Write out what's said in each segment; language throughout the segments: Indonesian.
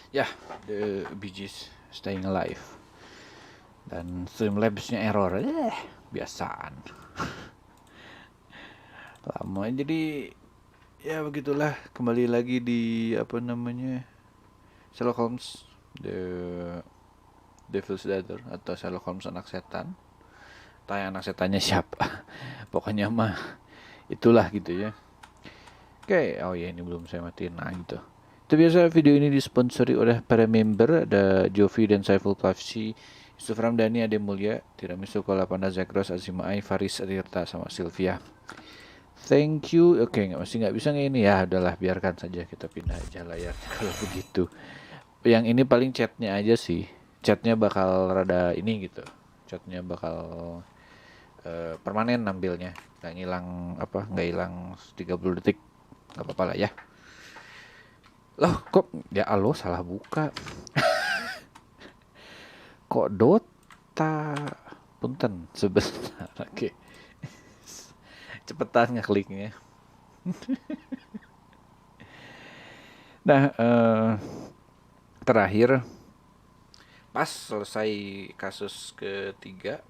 Ya, the Bee Gees Staying Alive. Dan Streamlabs-nya error. Biasaan. Lama jadi ya begitulah, kembali lagi di apa namanya, Sherlock Holmes The Devil's Daughter atau Sherlock Holmes anak setan. Tanya anak setannya siapa. Pokoknya mah itulah gitu ya. Oke, oh ya ini belum saya matiin. Nah gitu. Itu biasa video ini disponsori oleh para member. Ada Jovi dan Saiful Pafsi, Yusuf Ramdhani, Ade Mulya, Tiramisu Kola Panda, Zakros, Azima Ai, Faris Adirta, sama Sylvia. Thank you. Oke, masih nggak bisa ini ya. Udahlah, biarkan saja, kita pindah aja layarnya kalau begitu. Yang ini paling chatnya aja sih. Chatnya bakal rada ini gitu. Chatnya bakal permanen nampilnya. Nggak ngilang apa? Nggak hilang 30 detik. Nggak apa-apa lah ya. Loh, kok ya alo salah buka. Kok Dota? Punten sebentar. Oke. Cepetan ngekliknya. Nah, terakhir pas selesai kasus ketiga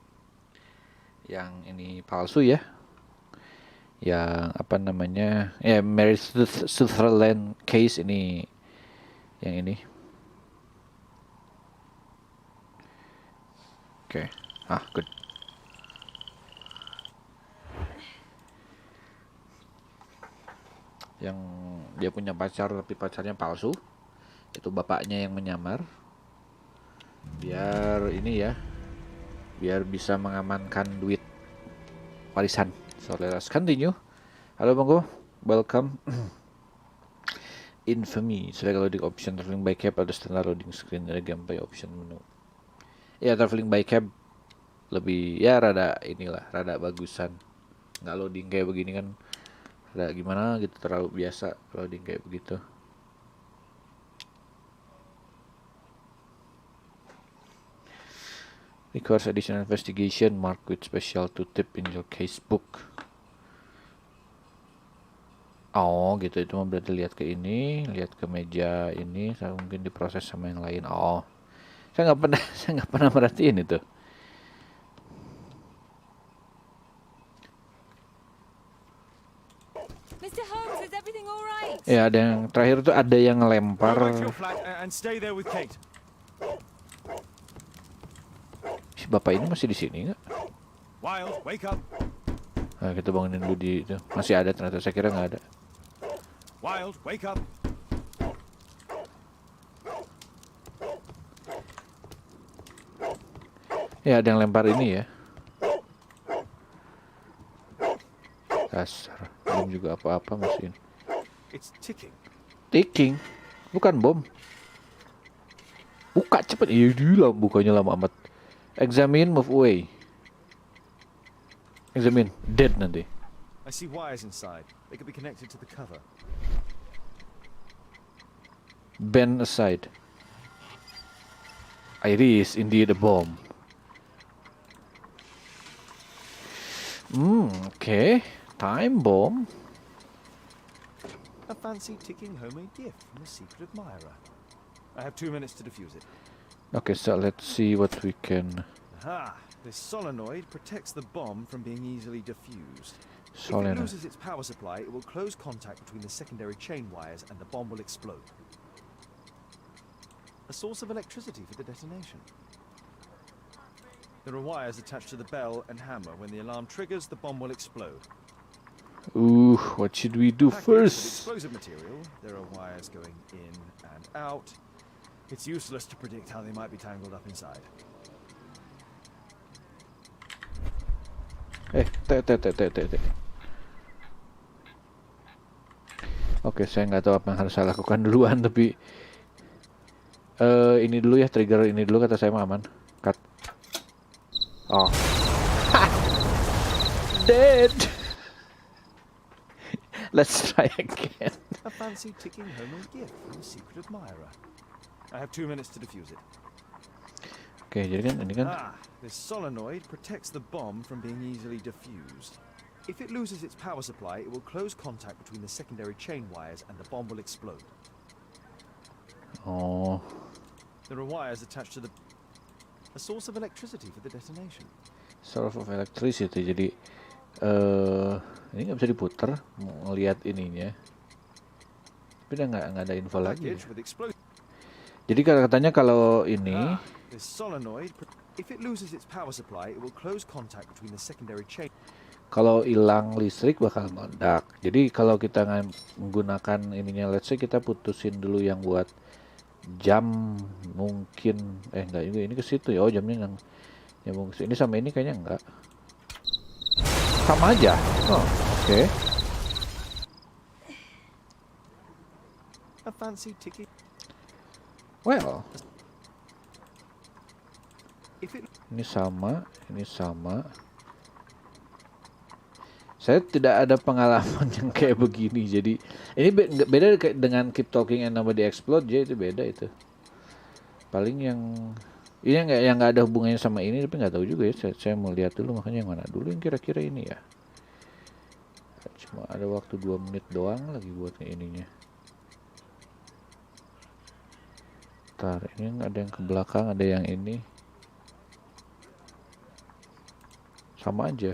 yang ini palsu ya, yang apa namanya ya, Mary Sutherland case ini, yang ini. Oke. Good. Yang dia punya pacar tapi pacarnya palsu, itu bapaknya yang menyamar biar ini ya, biar bisa mengamankan duit warisan. So let us continue. Halo Banggo, welcome. Infamy, select loading option, traveling by cab, ada standard loading screen, ada gameplay option menu. Ya, traveling by cab lebih ya rada inilah, rada bagusan. Nggak loading kayak begini kan, rada gimana gitu, terlalu biasa loading kayak begitu. Requires additional investigation, mark with special to tip in your casebook. Oh gitu, itu mah berarti lihat ke ini, lihat ke meja ini, saya mungkin diproses sama yang lain. Oh, saya nggak pernah saya nggak pernah merhatiin itu. Mr. Holmes, is everything all right? Ya, ada yang terakhir tuh, ada yang ngelempar. Si bapak ini masih di sini nggak? Wild, wake up. Nah, kita bangunin dulu di itu. Masih ada ternyata, saya kira nggak ada. Wild, wake up. Ya, ada yang lempar ini ya. Dasar, belum juga apa-apa masih. It's ticking. Ticking, bukan bom. Buka cepet. Iya, gila, bukanya lama amat. Examine, move away. Examine, dead nanti. I see wires inside. They could be connected to the cover. Bend aside. It is indeed a bomb. Okay. Time bomb. A fancy ticking homemade gift from a secret admirer. I have 2 minutes to defuse it. Okay, so let's see what we can. Aha! This solenoid protects the bomb from being easily diffused. If it Solenoid. loses its power supply, it will close contact between the secondary chain wires and the bomb will explode. A source of electricity for the detonation. There are wires attached to the bell and hammer. When the alarm triggers, the bomb will explode. Ooh, what should we do Packaged with first? explosive material, there are wires going in and out. It's useless to predict how they might be tangled up inside. Oke, saya nggak tahu apa yang harus saya lakukan duluan, tapi ini dulu ya, trigger ini dulu, kata saya mah aman. Cut. Oh. Dead. Let's try again. A fancy ticking homemade gift from a secret admirer. I have 2 minutes to defuse it. Oke, jadi kan ini kan. This solenoid protects the bomb from being easily diffused. If it loses its power supply, it will close contact between the secondary chain wires and the bomb will explode. Oh. There are wires attached to a source of electricity for the detonation. Source of electricity. Jadi ini nggak bisa diputer. Mau ngelihat ininya. Tapi udah nggak ada info A lagi. package with explosive. Jadi katanya kalau ini This solenoid, if it loses its power supply, it will close contact between the secondary chain. kalau hilang listrik bakal meledak. Jadi kalau kita menggunakan ininya, let's say kita putusin dulu yang buat jam, mungkin enggak juga ini ke situ ya. Oh, jamnya yang nyambung ke sini. Ini sama ini kayaknya enggak. Sama aja. Oh, oke. A fancy ticking. Well, If it ini sama. Saya tidak ada pengalaman yang kayak begini. Jadi ini beda dengan Keep Talking and Nobody Explode. Jadi itu beda itu. Paling yang ini yang nggak ada hubungannya sama ini, tapi nggak tahu juga ya. Saya mau lihat dulu, makanya yang mana dulu yang kira-kira ini ya. Cuma ada waktu 2 menit doang lagi buat ininya. Ntar ini ada yang ke belakang, ada yang ini. Sama aja.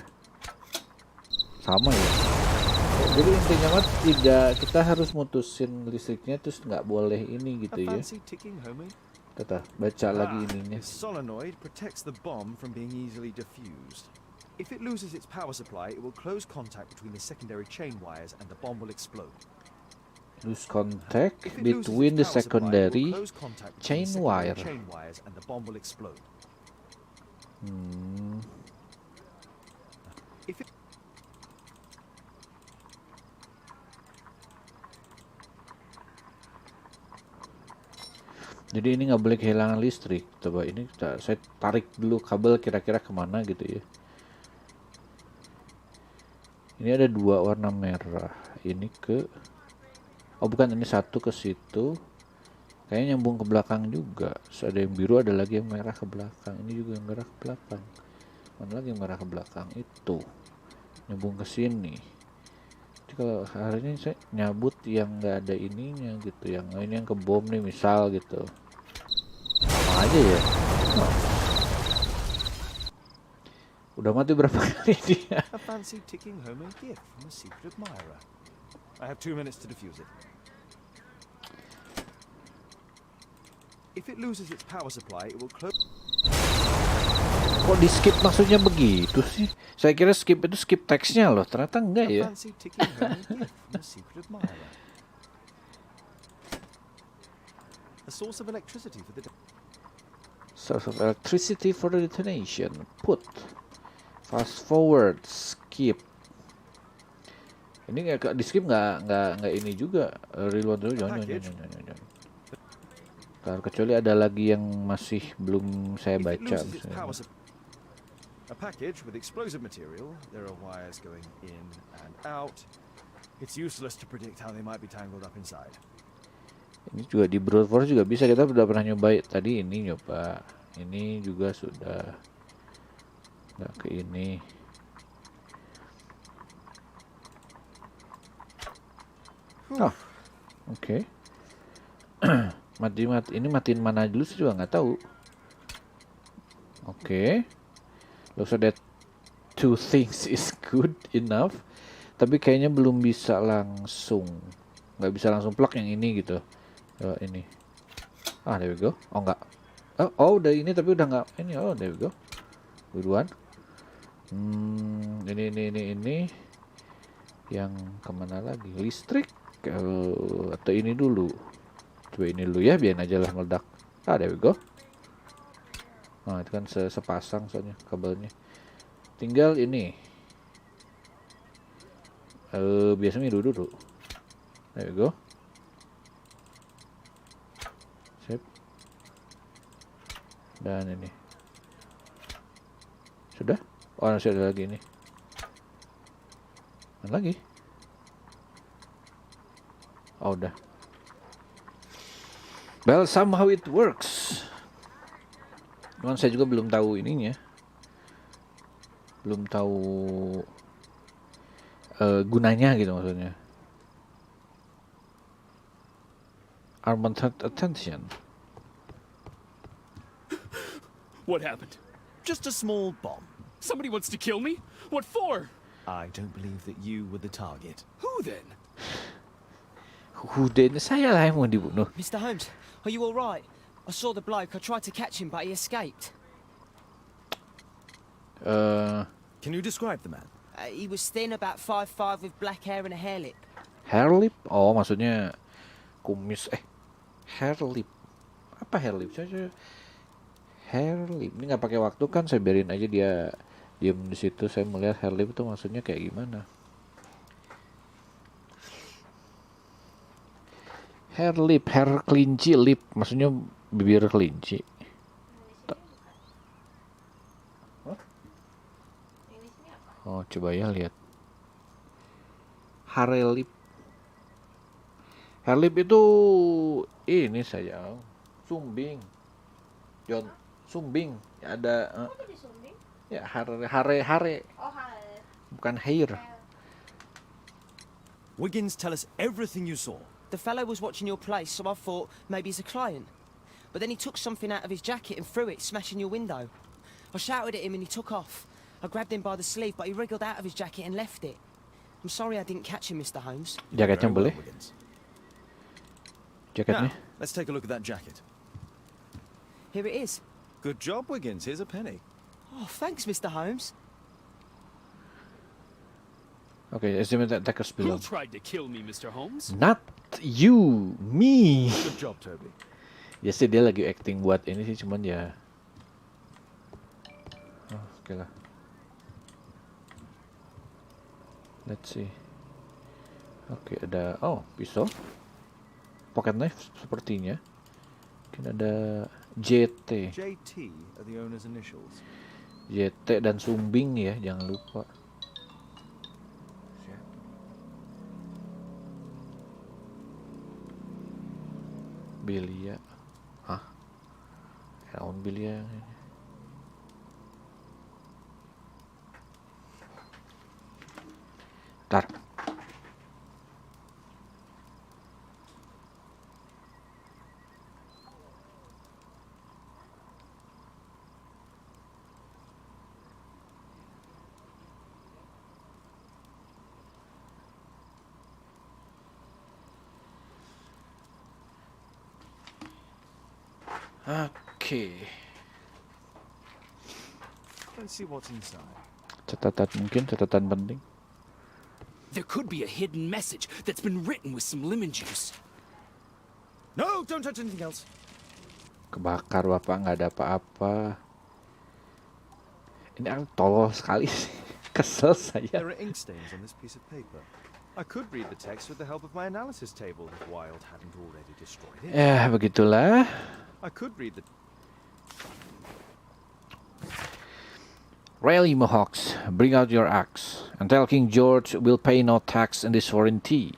Sama ya. Jadi intinya mah tidak, kita harus mutusin listriknya terus nggak boleh ini a gitu ya. fancy ticking, homie. Tata, baca lagi ininya. This solenoid protects the bomb from being easily diffused. If it loses its power supply, it will close contact between the secondary chain wires and the bomb will explode. Lose contact If it loses between its the power supply, it will secondary close contact between chain the secondary wire. chain wires and the bomb will explode. If it Jadi ini nggak boleh kehilangan listrik. Coba ini saya tarik dulu kabel kira-kira kemana gitu ya. Ini ada 2 warna merah. Ini ke, oh bukan, ini satu ke situ. Kayaknya nyambung ke belakang juga. Terus ada yang biru, ada lagi yang merah ke belakang. Ini juga yang merah ke belakang. Mana lagi yang merah ke belakang? Itu nyambung ke sini. Jadi kalau hari ini saya nyabut yang nggak ada ininya gitu. Yang ini yang ke bom nih misal gitu. Sama aja ya. Oh. Udah mati berapa kali dia? a fancy ticking homing gift from a secret admirer. I have 2 minutes to defuse it. If it loses its power supply, it will close. Kok di skip maksudnya begitu sih? Saya kira skip itu skip teksnya loh. Ternyata enggak A ya. fancy ticking homing gift from a secret admirer. A source of electricity for the Source of electricity for the detonation. Put. Fast forward. Skip. Ini nggak di skip nggak ini juga. Reload dulu jangan. Ntar, kecuali ada lagi yang masih belum saya If it baca. loses its power a package with explosive material. There are wires going in and out. It's useless to predict how they might be tangled up inside. Ini juga di brute force juga bisa. Kita udah pernah nyoba tadi ini nyoba. Ini juga sudah. Nggak ke ini. Oh, oke. Mati ini matiin mana dulu sih juga nggak tahu. Oke. Looks like that 2 things is good enough. Tapi kayaknya belum bisa langsung. Nggak bisa langsung plug yang ini gitu. Ini. Ah, there we go. Oh nggak. Oh udah ini tapi udah nggak ini. Oh there we go. Buruan. Ini. Yang kemana lagi? Listrik. Atau ini dulu. Coba ini dulu ya, biarin aja lah meledak. Ah, there we go. Nah, itu kan sepasang soalnya kabelnya. Tinggal ini. Biasanya dulu. There we go. Sip. Dan ini. Sudah? Oh, masih ada lagi ini. Mana lagi? Oh, udah. Well, somehow it works. Cuman saya juga belum tahu ininya. Belum tahu gunanya gitu maksudnya. Armored attention. What happened? Just a small bomb. Somebody wants to kill me? What for? I don't believe that you were the target. Who then? Huden, saya lah yang mau dibunuh. Mr. Holmes, are you all right? I saw the bloke. I tried to catch him, but he escaped. Can you describe the man? He was thin, about 5'5", with black hair and a hair lip. Hair lip? Oh, maksudnya kumis. Hair lip. Apa hair lip? Hair lip. Ini nggak pakai waktu kan? Saya biarin aja dia diam di situ. Saya melihat hair lip itu maksudnya kayak gimana. Hair lip, hair kelinci, lip. Maksudnya bibir kelinci. Oh, coba ya lihat. Hair lip. Hair lip itu ini saja. Sumbing. John, sumbing. Ya, ada ya hare. Bukan hair. Wiggins, tell us everything you saw. The fellow was watching your place, so I thought maybe he's a client. But then he took something out of his jacket and threw it, smashing your window. I shouted at him and he took off. I grabbed him by the sleeve, but he wriggled out of his jacket and left it. I'm sorry I didn't catch him, Mr. Holmes. Jaketnya Very well, boleh? Wiggins. Jaketnya? Now, let's take a look at that jacket. Here it is. Good job, Wiggins. Here's a penny. Oh, thanks, Mr. Holmes. Oke, estimate attackers Who bilang. tried to kill me, Mr. Holmes? Not you, me. Good job, Toby. Ya sih dia lagi acting buat ini sih, cuman ya. Oh, oke lah. Let's see. Oke, ada pisau. Pocket knife sepertinya. Mungkin ada JT. JT are the owner's initials. JT dan sumbing ya, jangan lupa. Bilia. Hah? Naon bilia? Ntar. Oke. Let's see what's inside. Catatan penting. There could be a hidden message that's been written with some lemon juice. No, don't touch anything else. Kebakar bapak, nggak ada apa-apa. Ini orang tolol sekali sih. Kesel saya. There are ink stains on this piece of paper. I could read the text with the help of my analysis table if Wilde hadn't already destroyed it. Ya begitulah. I could read the... Rally Mohawks, bring out your axe, and tell King George we'll pay no tax in this foreign tea.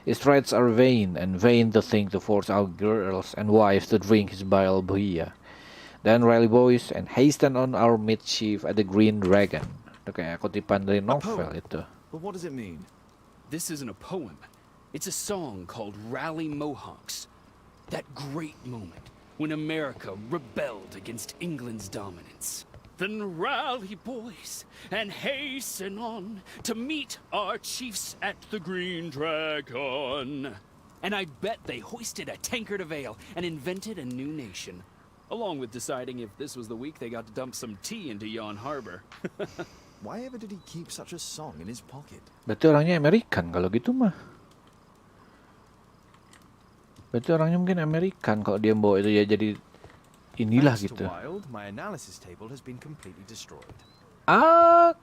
His threats are vain, and vain to think to force our girls and wives to drink his vile beer. Then rally boys, and hasten on our mischief at the Green Dragon. Itu kayak kutipan dari novel itu. But what does it mean? This isn't a poem. It's a song called Rally Mohawks. That great moment when America rebelled against England's dominance. Then rally, boys, and hasten on to meet our chiefs at the Green Dragon. And I bet they hoisted a tankard of ale and invented a new nation, along with deciding if this was the week they got to dump some tea into Yon Harbor. Why ever did he keep such a song in his pocket? Berarti orangnya American kalau gitu mah. Berarti orangnya mungkin American kalau dia bawa itu ya jadi inilah Thanks gitu. to Wilde, my analysis table has been completely destroyed. Oke.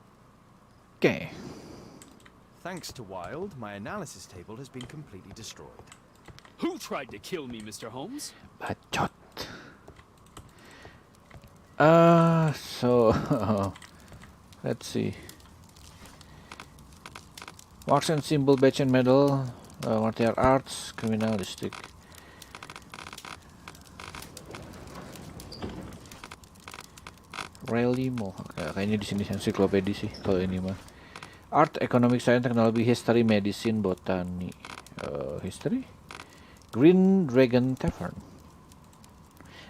Thanks to Wilde, my analysis table has been completely destroyed. Who tried to kill me, Mr. Holmes? Bacot. So let's see. Marks and symbol, badge and medal, martial arts, criminalistic. Rally Mohawk. Kayaknya di sini ensiklopedia sih kalau ini mah. Art, economic science, technology, history, medicine, botany. History. Green Dragon Tavern.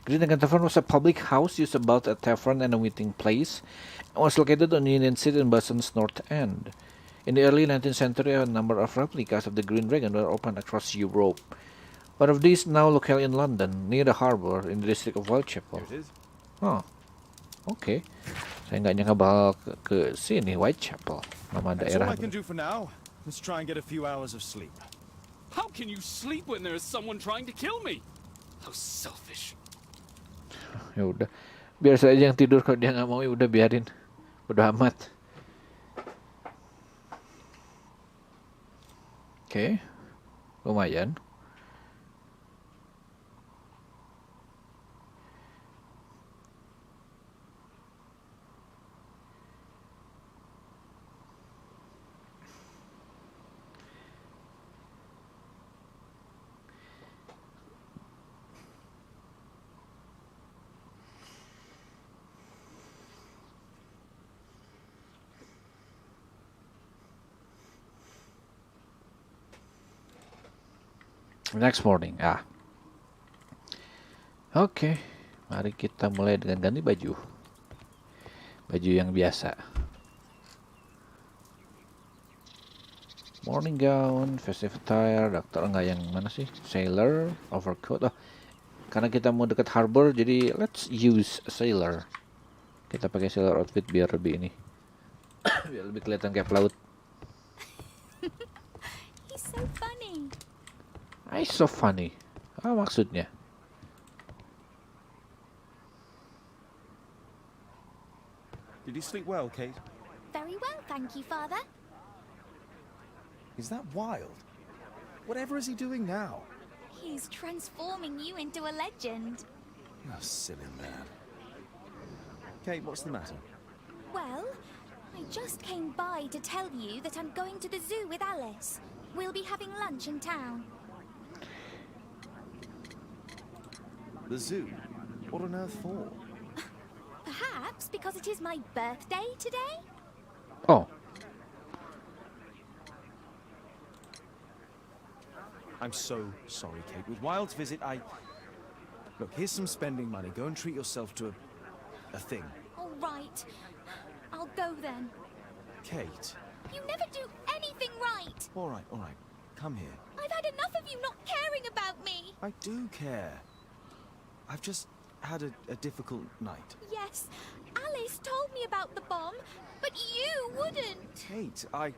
Green Dragon Tavern was a public house used as both a tavern and a meeting place, and was located on Union Street in Boston's North End. In the early 19th century, a number of replicas of the Green Dragon were opened across Europe. One of these now located in London, near the harbor, in the district of Whitechapel. Here it is. Oh, oke. Saya nggak nyangka bakal ke sini, Whitechapel, nama That's all daerah. I can do for now. Let's try and get a few hours of sleep. How can you sleep when there is someone trying to kill me? How selfish. Ya udah, biar saya aja yang tidur. Kalau dia nggak mau, ya udah biarin. Udah amat. Oke, lumayan. Next morning. Oke, mari kita mulai dengan ganti baju. Baju yang biasa. Morning gown, festive attire, dokter enggak, yang mana sih? Sailor, overcoat. Oh, karena kita mau dekat harbor, jadi let's use sailor. Kita pakai sailor outfit biar lebih ini. Biar lebih kelihatan kayak pelaut. He's so funny. So funny. Maksudnya? Did you sleep well, Kate? Very well, thank you, Father. Is that wild? Whatever is he doing now? He's transforming you into a legend. You silly man. Kate, what's the matter? Well, I just came by to tell you that I'm going to the zoo with Alice. We'll be having lunch in town. The zoo? What on earth for? Perhaps because it is my birthday today? Oh, I'm so sorry, Kate. With Wild's visit, Look, here's some spending money. Go and treat yourself to a thing. All right. I'll go then. Kate. You never do anything right. All right. Come here. I've had enough of you not caring about me. I do care. I've just had a difficult night. Yes, Alice told me about the bomb, but you wouldn't. Kate, I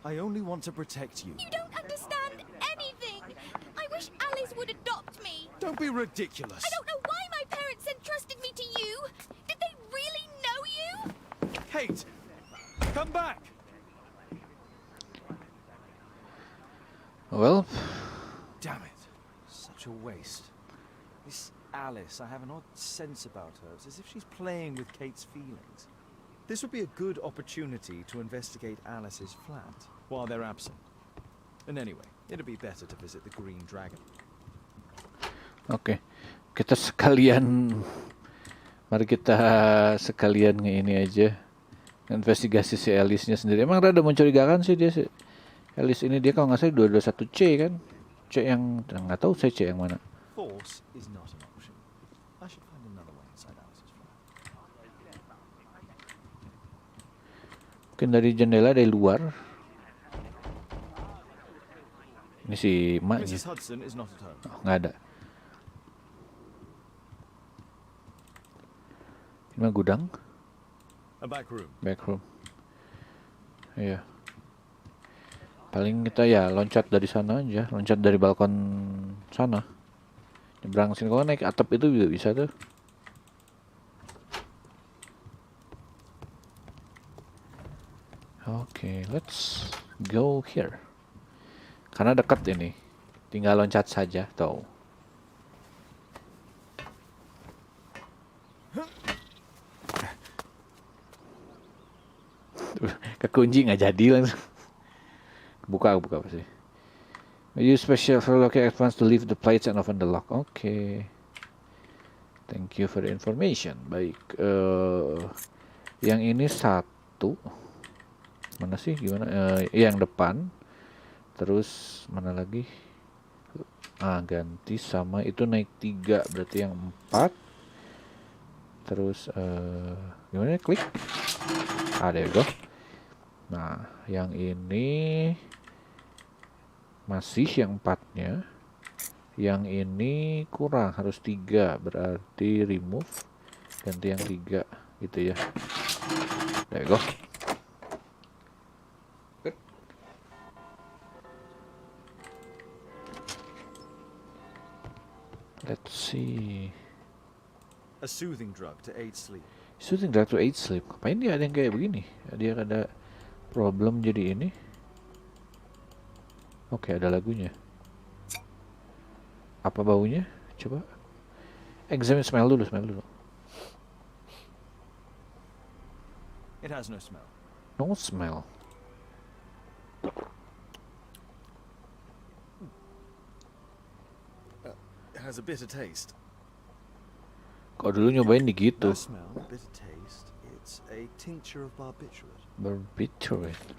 only want to protect you. You don't understand anything. I wish Alice would adopt me. Don't be ridiculous. I don't know why my parents entrusted me to you. Did they really know you? Kate, come back. well, Damn it. Such a waste. This Alice, I have an odd sense about her. It's as if she's playing with Kate's feelings. This would be a good opportunity to investigate Alice's flat while they're absent. And anyway, it'd be better to visit the Green Dragon. oke. Kita sekalian, mari kita sekalian ini aja, investigasi si Alice-nya sendiri. Emang rada mencurigakan sih dia, si Alice ini. Dia kalau nggak salah 221C kan, C yang nggak tahu saya C yang mana. Force is not an option. I should find another way inside Alice's flat. Mungkin dari jendela, dari luar. Ini si emaknya. Mrs. Hudson is not at home. Oh, nggak ada. Ini mah gudang, A back room. back room. Iya. Paling kita ya loncat dari sana aja, loncat dari balkon sana. Nyebrang sini, kalau naik atap itu juga bisa tuh. Oke, let's go here. Karena dekat ini, tinggal loncat saja, tuh. Kekunci nggak jadi langsung. Buka pasti. Use special for locking advance to lift the plates and open the lock. Oke. Thank you for the information. Baik. Yang ini satu. Mana sih? Gimana? Yang depan. Terus mana lagi? ganti sama itu naik 3, berarti yang 4. Terus gimana, klik. There you go. Nah, yang ini masih yang 4-nya. Yang ini kurang, harus 3, berarti remove, ganti yang 3 gitu ya. There you go. Let's see. A soothing drug to aid sleep. Soothing drug to aid sleep. Ngapain dia ada yang kayak begini? Dia ada problem jadi ini. Oke, ada lagunya. Apa baunya? Coba. Examine, smell dulu. It has no smell. No smell. It has a bitter taste. Kok dulu nyobain di gitu. No smell, bitter taste. It's a tincture of barbiturate. Barbiturate.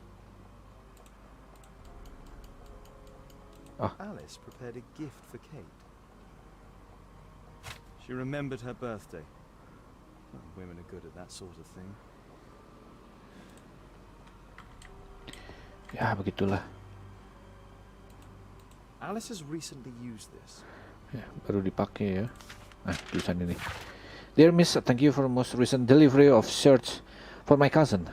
Alice prepared a gift for Kate. She remembered her birthday. Well, women are good at that sort of thing. Ya, begitulah. Alice has recently used this. Ya, baru dipakai ya. Nah, tulisan ini. Dear Miss, thank you for the most recent delivery of shirts for my cousin.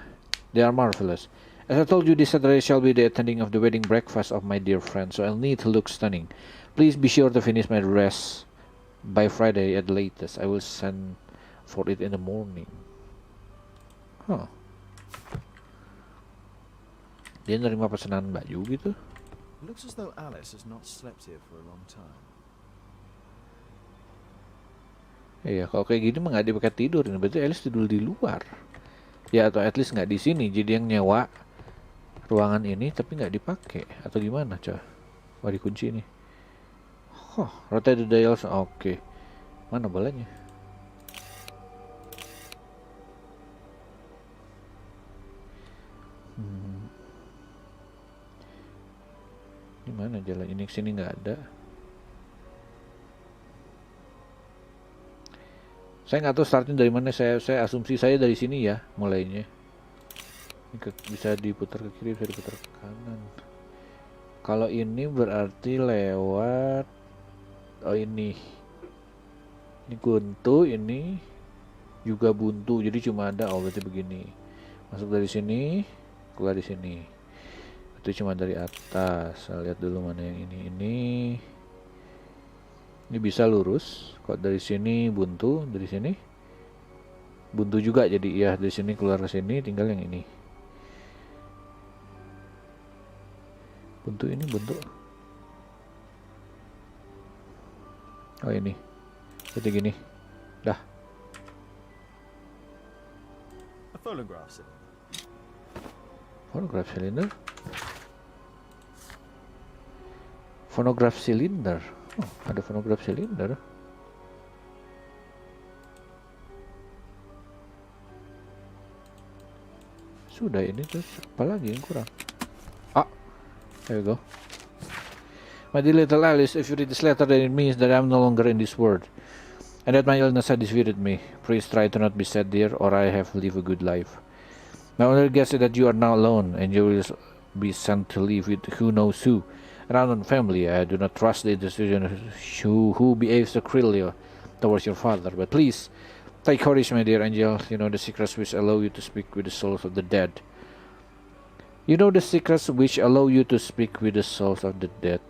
They are marvelous. As I told you, this Saturday shall be the attending of the wedding breakfast of my dear friend, so I'll need to look stunning. Please be sure to finish my dress by Friday at the latest. I will send for it in the morning. Huh. Dia nerima pesanan baju gitu. It looks as though Alice has not slept here for a long time. Iya, kalau kayak gini mah nggak dipakai tidur, ini berarti Alice tidur di luar. Ya, atau at least nggak di sini, jadi yang nyewa ruangan ini tapi nggak dipakai atau gimana, coy? Wah, dikunci ini. Rotate the dials, oke. Mana bolanya? Ini mana jalan ini, kesini nggak ada. Saya nggak tahu startnya dari mana. Saya asumsi saya dari sini ya mulainya. Ini bisa diputar ke kiri, bisa diputar ke kanan. Kalau ini berarti lewat ini buntu, ini juga buntu, jadi cuma ada berarti begini. Masuk dari sini, keluar di sini. Itu cuma dari atas. Saya lihat dulu mana yang ini bisa lurus. Kok dari sini buntu, dari sini buntu juga, jadi ya dari sini keluar ke sini, tinggal yang ini. Buntu ini buntu. Oh ini. Jadi gini. Dah. A phonograph cylinder. Phonograph cylinder. Phonograph cylinder. Oh, ada phonograph cylinder. Sudah ini, terus apa lagi yang kurang? There you go. My dear little Alice, if you read this letter, then it means that I am no longer in this world, and that my illness has defeated me. Please try to not be sad, dear, or I have lived a good life. My only guess is that you are now alone, and you will be sent to live with who knows who. Around on family, I do not trust the decision who behaves so cruelly towards your father. But please, take courage, my dear angel. You know the secrets which allow you to speak with the souls of the dead. You know the secrets which allow you to speak with the souls of the dead.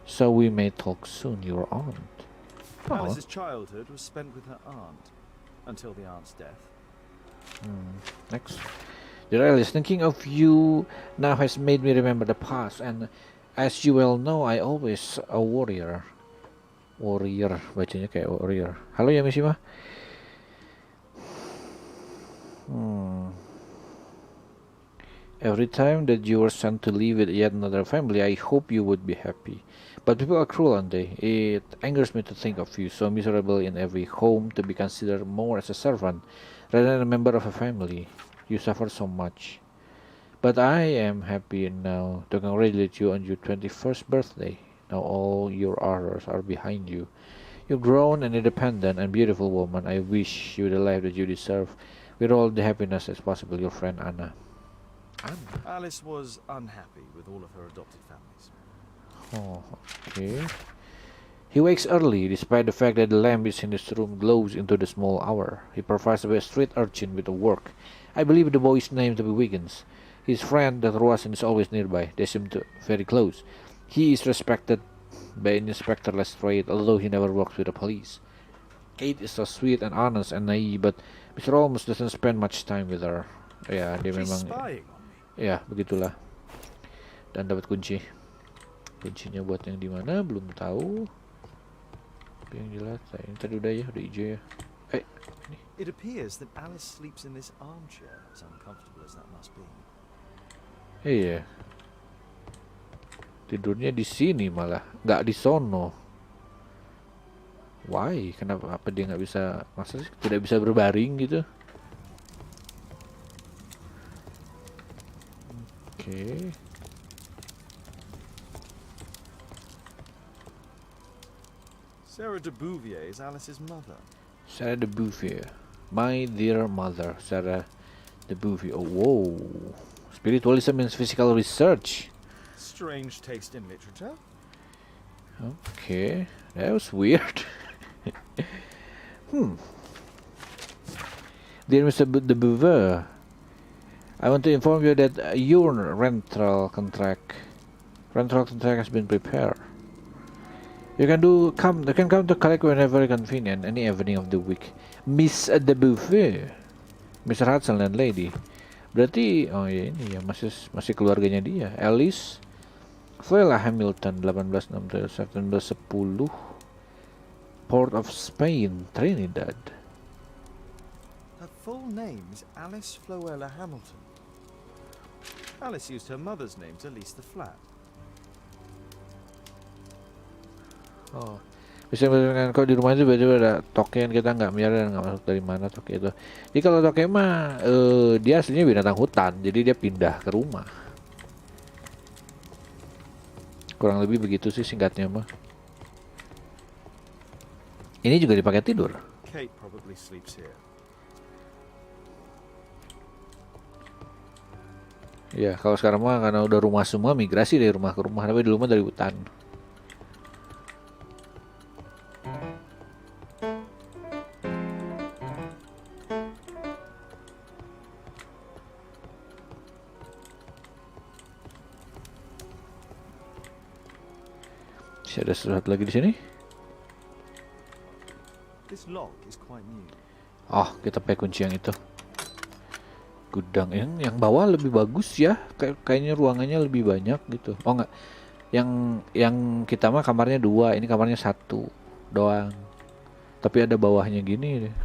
So we may talk soon, your aunt. Alice's childhood was spent with her aunt, until the aunt's death. Next. Dear Alice, thinking of you now has made me remember the past, and as you well know, I always a warrior. Warrior, bacanya kayak warrior. Halo ya Mishima. Every time that you were sent to live with yet another family, I hope you would be happy. But people are cruel, aren't they? It angers me to think of you so miserable in every home, to be considered more as a servant rather than a member of a family. You suffer so much. But I am happy now to congratulate you on your 21st birthday. Now all your horrors are behind you. You're grown and independent and beautiful woman. I wish you the life that you deserve, with all the happiness as possible. Your friend Anna. Alice was unhappy with all of her adopted families. Oh, okay. He wakes early, despite the fact that the lamp in his room glows into the small hour. He provides a street urchin with work. I believe the boy's name to be Wiggins. His friend, Dr. Watson, is always nearby. They seem to very close. He is respected by Inspector Lestrade, although he never works with the police. Kate is so sweet and honest and naive, but Mr. Holmes doesn't spend much time with her. Ya, dia She's memang, spying on me. ya begitulah. Dan dapat kunci. Kuncinya buat yang di mana belum tahu. Tapi yang jelas, ini tadi udah ya, udah hijau ya. Ini. It appears that Alice sleeps in this armchair, as uncomfortable as that must be. Iya. Tidurnya di sini malah, nggak di sono. Why? Kenapa? Apa dia nggak bisa? Masa sih tidak bisa berbaring gitu? Oke. Sarah de Bouvier is Alice's mother. Sarah de Bouvier, my dear mother, Sarah de Bouvier. Oh, whoa. Spiritualism means physical research. Strange taste in literature. Okay, that was weird. Dear Mr. de Bouvier, I want to inform you that your rental contract has been prepared. You can come to collect whenever convenient, any evening of the week. Miss de Bouvier, Mr. Hudson and lady. Berarti, oh ya ini ya masih keluarganya dia. Alice Flella Hamilton, 1860 Port of Spain, Trinidad. Her full name is Alice Floella Hamilton. Alice used her mother's name to lease the flat. Oh, bisa menunjukkan kok di rumah itu tiba-tiba ada token, kita nggak miara dan nggak masuk dari mana token itu. Jadi kalau token mah dia aslinya binatang hutan, jadi dia pindah ke rumah. Kurang lebih begitu sih singkatnya mah. Ini juga dipakai tidur. Kate probably sleeps here. Ya, kalau sekarang mah karena udah rumah semua, migrasi dari rumah ke rumah, tapi dulu mah dari hutan. Masih ada sesuatu lagi di sini? This lock is quite new. Oh, kita pakai kunci yang itu. Gudang yang bawah lebih bagus ya. Kayaknya ruangannya lebih banyak gitu. Oh enggak. Yang kita mah kamarnya 2, ini kamarnya 1 doang. Tapi ada bawahnya gini deh.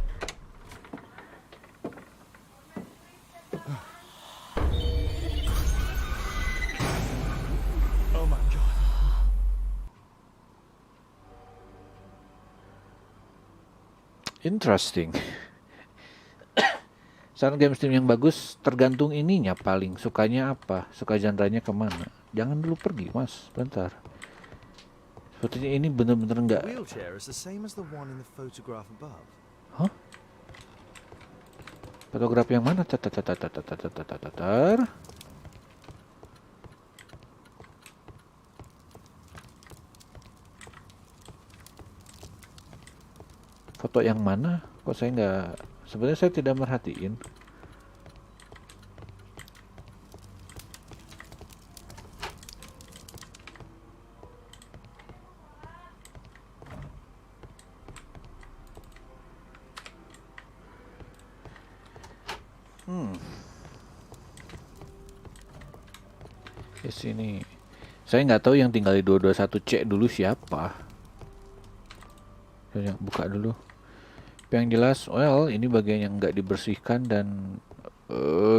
Oh my god. Interesting. Saran game Steam yang bagus tergantung ininya paling sukanya apa, suka genre-nya kemana. Jangan dulu pergi mas, bentar. Sepertinya ini bener-bener enggak. The wheelchair is the same as the one in the photograph above. Hah? Fotografi yang mana? Tatar. Foto yang mana? Kok saya nggak? Sebenarnya saya tidak merhatiin. Di sini. Saya nggak tahu yang tinggal di 221C dulu siapa. Saya buka dulu. Yang jelas, well, ini bagian yang nggak dibersihkan dan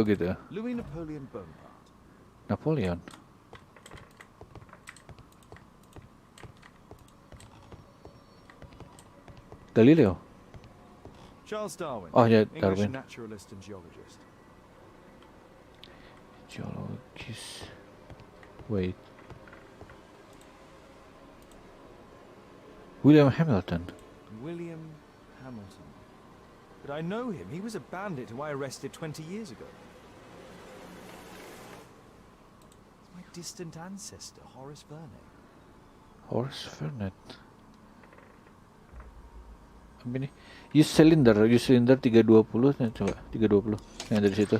gitu. Louis Napoleon Bonaparte. Napoleon. Galileo. Charles Darwin. Oh ya, English Darwin. naturalist and geologist. Geologis. Wait. William Hamilton. William Hamilton. But I know him. He was a bandit who I arrested 20 years ago. It's my distant ancestor, Horace Vernet. Horace Vernet. Apa ini? Use cylinder 320 nih, coba 320 yang dari situ.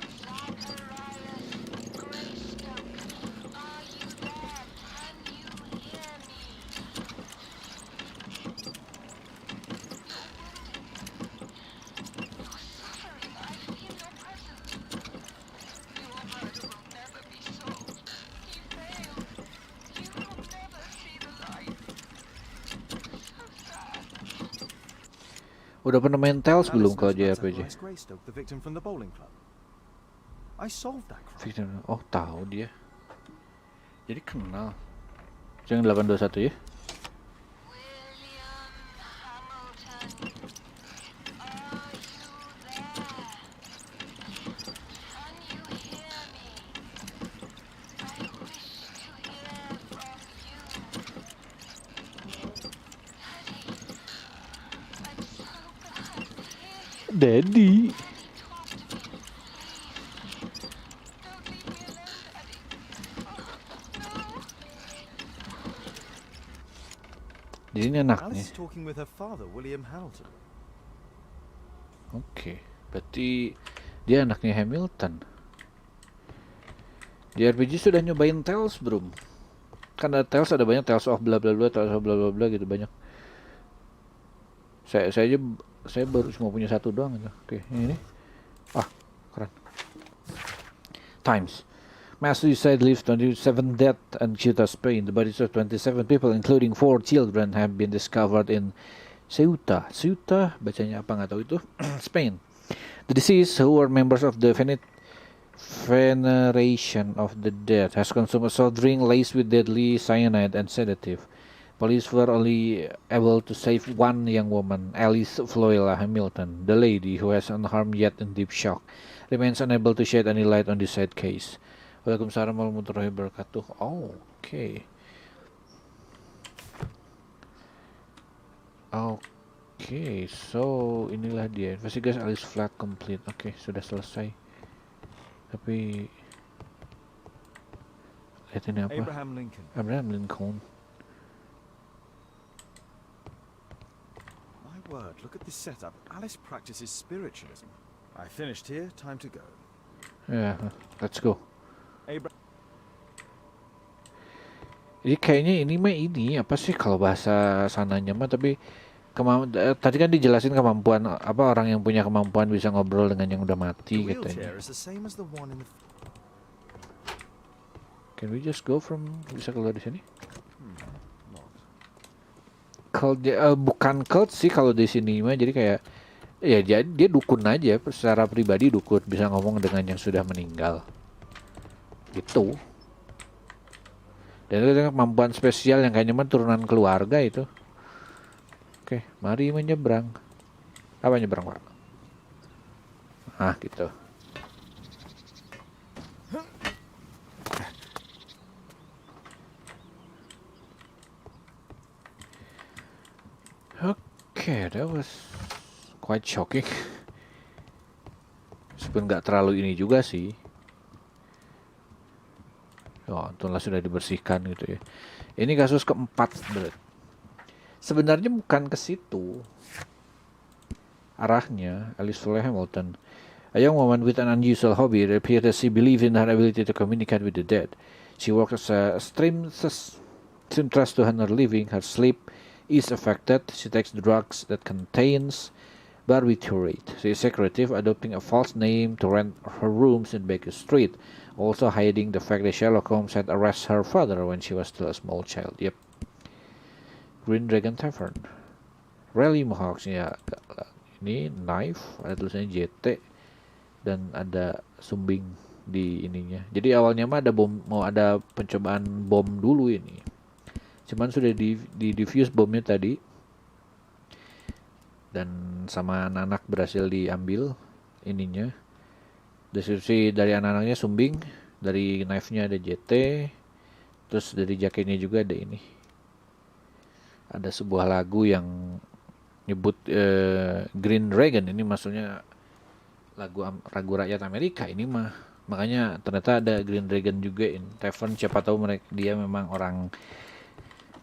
Udah pernah main Tales belum kalau JRPG? Greystoke, the victim from the bowling club. I solved that crime. Victor, oh tahu dia. Jadi kenal. Yang 821 ya? Daddy. Jadi ini anaknya. Alice is talking with her father, William Hamilton. Oke, berarti dia anaknya Hamilton. Di RPG sudah nyobain Tales belum? Kan ada Tales, ada banyak Tales of bla bla bla, Tales of bla bla bla gitu banyak. Saya baru cuma punya satu doang gitu. Oke, ini. Ah, keren. Times. Mass suicide leaves 27 dead and Ceuta, Spain. The bodies of 27 people, including 4 children, have been discovered in Ceuta, bacanya apa nggak tahu itu, Spain. The deceased, who were members of the Veneration of the Dead, has consumed a soft drink laced with deadly cyanide and sedative. Police were only able to save one young woman, Alice Floyla Hamilton. The lady, who has unharmed yet in deep shock, remains unable to shed any light on this sad case. Waalaikumsalam warahmatullahi wabarakatuh. Oh, oke. Oke, so inilah dia. Investigation Alice flag complete. Oke, sudah selesai. Tapi lihat ini apa? Abraham Lincoln. Abraham Lincoln. My word, look at this setup. Alice practices spiritualism. I finished here, time to go. Ya, let's go. Abraham. Jadi kayaknya ini mah ini apa sih kalau bahasa sananya mah, tapi tadi kan dijelasin kemampuan apa orang yang punya kemampuan bisa ngobrol dengan yang udah mati The katanya. wheelchair is the same as the one in the... Can we just go from, bisa keluar di sini? Not. Kalau bukan cult sih kalau di sini mah, jadi kayak ya dia dukun aja, secara pribadi dukun, bisa ngomong dengan yang sudah meninggal. Gitu. Dan itu dengan kemampuan spesial yang kayaknya mah turunan keluarga itu. Oke, mari menyeberang. Apa nyeberang, Pak? Ah, gitu. Okay, that was quite shocking. Sebenarnya nggak terlalu ini juga sih. Oh, untunglah sudah dibersihkan gitu ya. Ini kasus keempat sebenarnya. Sebenarnya bukan ke situ arahnya. Alice Floyd Hamilton, a young woman with an unusual hobby, it appeared that she believed in her ability to communicate with the dead. She worked as a seamstress to earn her living. Her sleep is affected. She takes drugs that contains barbiturate. She is secretive, adopting a false name to rent her rooms in Baker Street, also hiding the fact that Sherlock Holmes had arrested her father when she was still a small child. Yep. Green Dragon Tavern. Rally Mohawks ya. Ini knife, ada tulisannya JT dan ada sumbing di ininya. Jadi awalnya mah ada bom, mau ada pencobaan bom dulu ini. Cuman sudah di defuse bomnya tadi. Dan sama anak-anak berhasil diambil ininya. Deskripsi dari anak-anaknya sumbing, dari knife-nya ada JT, terus dari jaketnya juga ada ini. ada sebuah lagu yang nyebut Green Dragon. Ini maksudnya lagu rakyat Amerika ini mah. Makanya ternyata ada Green Dragon juga in Tavern. Siapa tahu dia memang orang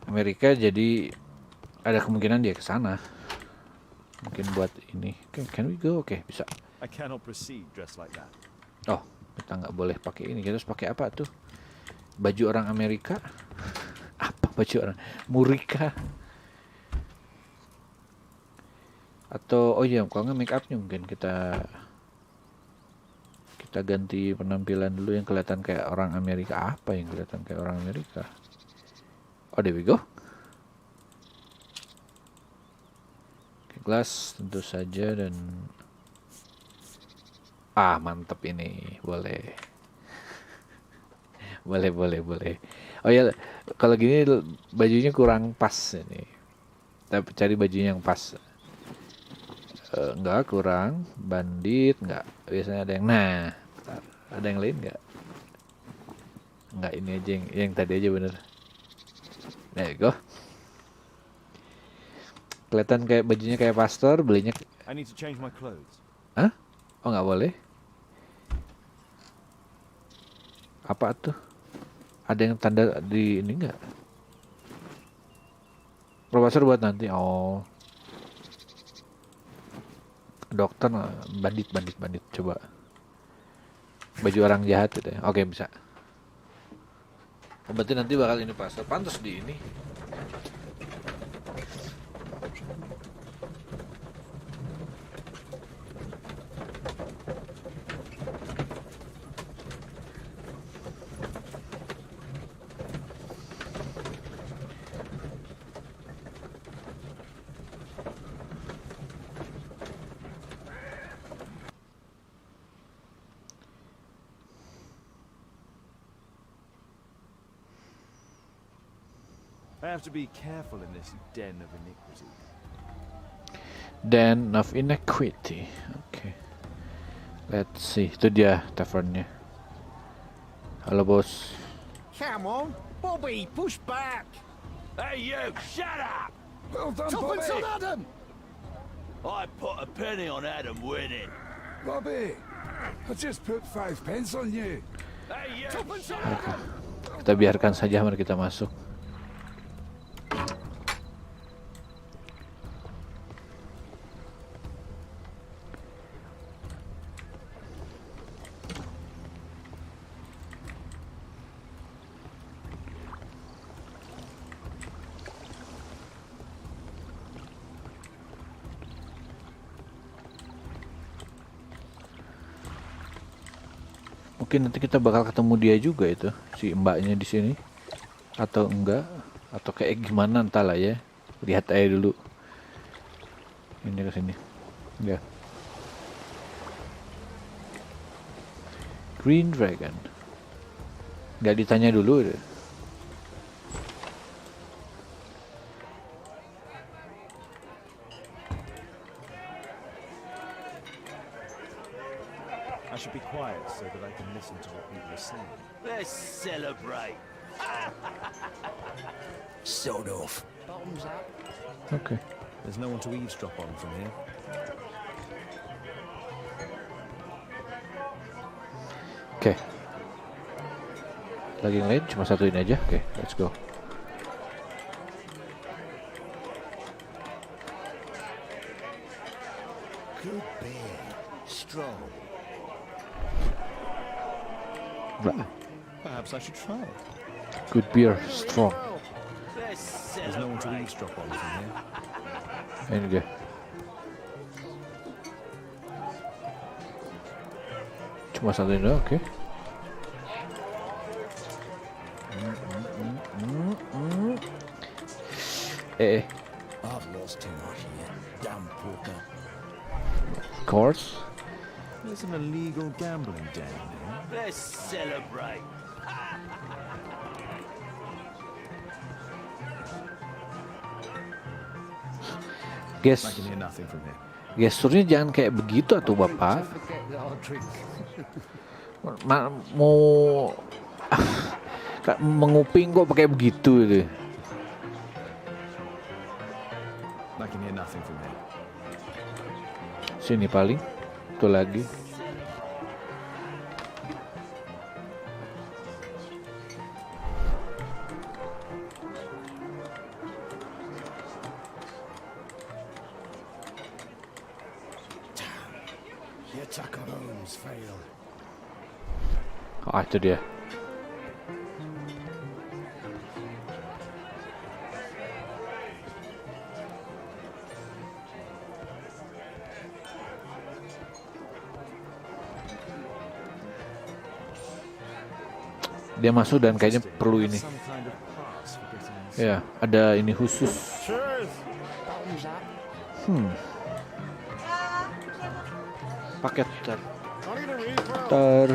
Amerika, jadi ada kemungkinan dia ke sana. Mungkin buat ini. Can we go? Oke, bisa. I cannot proceed dressed like that. Oh, kita nggak boleh pakai ini. Kita harus pakai apa tuh? Baju orang Amerika? Apa baju orang? Murika? Atau oh iya, kalau nggak make upnya mungkin kita ganti penampilan dulu yang kelihatan kayak orang Amerika. Apa yang kelihatan kayak orang Amerika? Oh, there we go. Oke, glass tentu saja dan mantep ini. Boleh. boleh. Oh ya, kalau gini bajunya kurang pas ini. Tapi cari bajunya yang pas. Enggak, kurang. Bandit enggak. Biasanya ada yang bentar. Ada yang lain enggak? Enggak, ini aja yang tadi aja bener. There you go. Kelihatan kayak bajunya kayak pastor, belinya. I need to change my clothes. Hah? Oh, enggak boleh. Apa tuh? Ada yang tanda di ini enggak? Profesor buat nanti. Oh. Dokter, bandit. Coba. Baju orang jahat gitu ya. Oke, bisa. Oh, berarti nanti bakal ini pastor. Pantas di ini. I have to be careful in this den of iniquity. Den of Inequity. Oke. Let's see. Itu dia tavernnya. Halo bos. Come on, Bobby, push back. Hey you, shut up! Well done, Bobby. on Adam! I put a penny on Adam winning. Bobby, I just put 5 pence on you. Hey you, Kita biarkan saja, mari kita masuk. Mungkin nanti kita bakal ketemu dia juga itu, si mbaknya di sini, atau enggak, atau kayak gimana entahlah ya. Lihat aja dulu. Ini ke sini. Ya. Green Dragon. Nggak ditanya dulu deh. I should be quiet so that I can listen to what people are saying. let's celebrate. Sod off. Bottoms up. Oke. There's no one to eavesdrop on from here. Oke. Lagi yang lain cuma satu ini aja. Oke, let's go. Good beer. Strong. Perhaps I should try. Good beer, strong. Let's There's no one to celebrate. eavesdrop on from here. Ini dia. Cuma satu ini, oke. I've lost too much here. Damn poker. Of course. There's an illegal gambling den here. Let's celebrate. Guys, I can hear nothing from here. gesturnya jangan kayak begitu atuh bapak. Forget that I drink. Mau menguping kok pakai begitu itu. nothing from here. Sini paling. Itu lagi. The attack on Holmes failed. Ah, itu dia. Dia masuk dan kayaknya perlu ini. Some kind of pass for getting inside. Ya, ada ini khusus. Paket ter.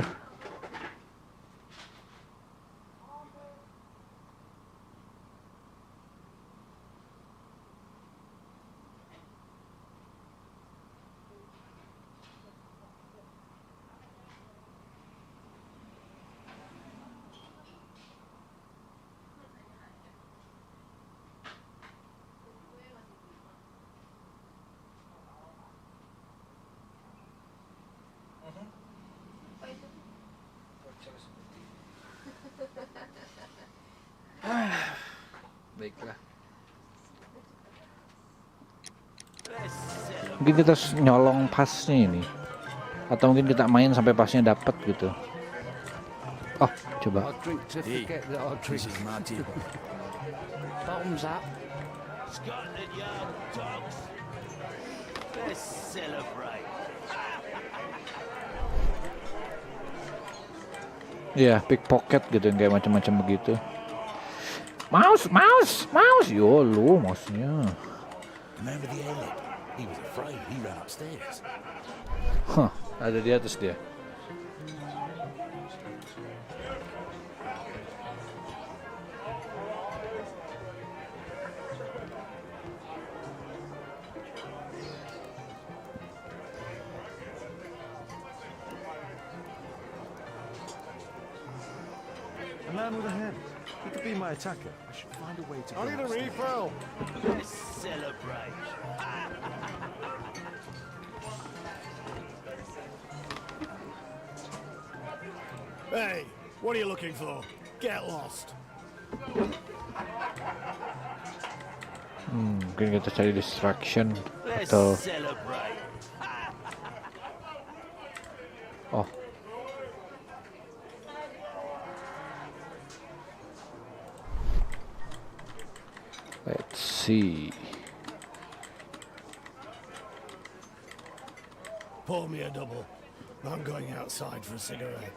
Baiklah. Mungkin kita nyolong pasnya ini, atau mungkin kita main sampai pasnya dapat gitu. Oh, coba. Hey, this is my table. Bottoms up. Scotland Yard dogs. Let's celebrate. Ya, pickpocket gitu yang kayak macam-macam begitu. Mouse. Yo, lu mouse-nya. Remember the Elliot? He was afraid. He ran upstairs. Hah, ada di atas dia. A man with a hand. He could be my attacker. I should find a way to. I need a Refill. Let's celebrate. Hey, what are you looking for? Get lost. Mungkin kita cari distraction Let's atau celebrate. oh. Let's see. Pour me a double. I'm going outside for a cigarette.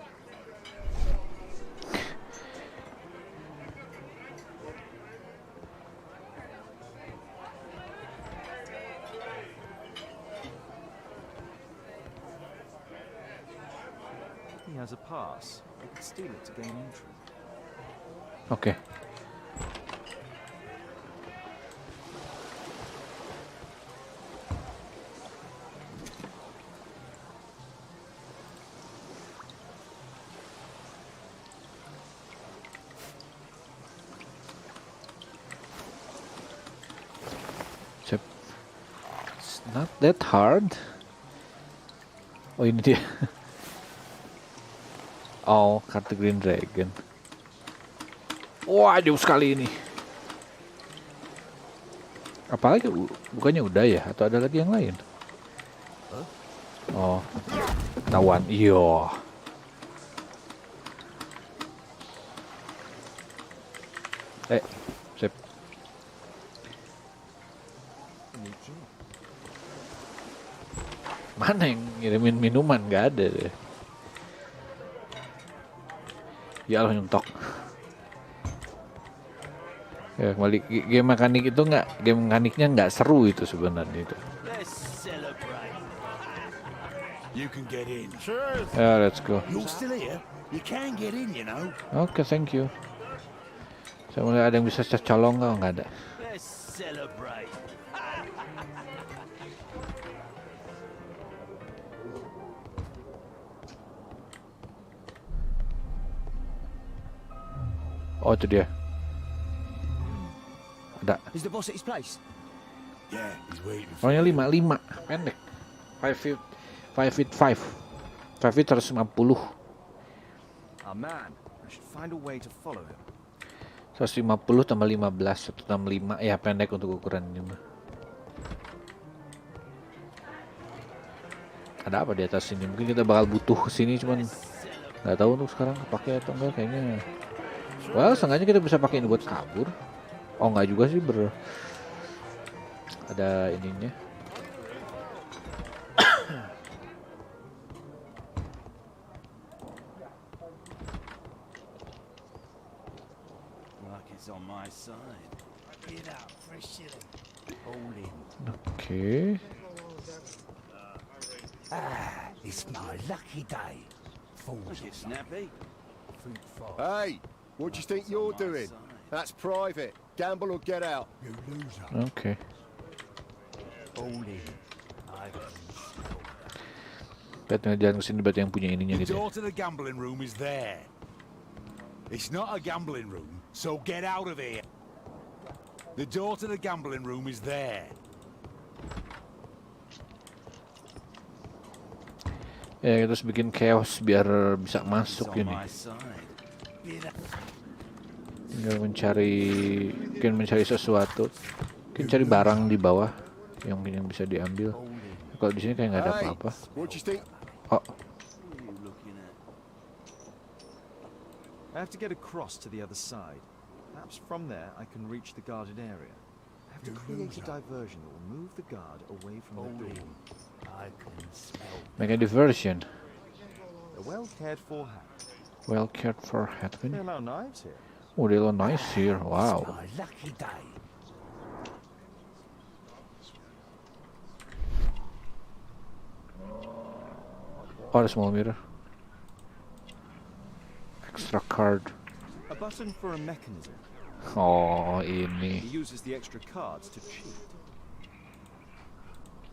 He has a pass. I could steal it to gain entry. Oke. Sip. It's not that hard. Oh, ini dia. Oh, kartu Green Dragon. Wah, jauh sekali ini. Apalagi bukannya udah ya? Atau ada lagi yang lain? Oh, ketahuan. Iyo. Sip. Mana yang ngirimin minuman? Gak ada deh. Ya Allah, nyuntok. Ya, kembali game mekanik itu game mekaniknya nggak seru itu sebenarnya itu. Let's celebrate. You can get in. Ya, let's go. You're still here. You can get in, you know. Oke, thank you. Saya mulai ada yang bisa colong nggak ada. Let's celebrate. Oh, itu dia. Ada. Is the boss at his place? Yeah, he's waiting for Pokoknya you. 55 pendek. 5 feet 150. Our man. I should find a way to follow him. 150 tambah 15 165 ya pendek untuk ukuran ini mah. Ada apa di atas sini? Mungkin kita bakal butuh kesini cuman nggak tahu untuk sekarang kepake atau enggak kayaknya. Well, seenggaknya kita bisa pakai ini buat kabur. Oh nggak juga sih ada ininya. Luck is on my side. Get out for a shilling. Hold in. Oke. Ah, it's my lucky day. Fools Get snappy. food fast. Hey, what do you think you're doing? That's private. Gamble or get out. You loser. Oke. Hold in. I can Lihat jalan kesini berarti yang punya ininya The gitu. door to the gambling room is there. It's not a gambling room, so get out of here. The door to the gambling room is there. Ya kita harus bikin chaos biar bisa It's masuk on ini. my side. Get out. Tinggal mungkin mencari sesuatu. Mungkin cari barang di bawah yang bisa diambil. Hold in. Kalau di sini kayak nggak ada Hey, apa-apa. what do you think? Oh, What are you looking at? I have to get across to the other side. Perhaps from there I can reach the guarded area. I have to You create a loser. diversion that will move the guard away from the Hold door. in. I can smell. make a diversion. A well cared for hat. Well cared for hat. They allow knives here. Oh, they look nice here. It's Wow. my lucky day. Oh, ada small mirror. Extra card. A button for a mechanism. Oh, He ini. uses the extra cards to cheat.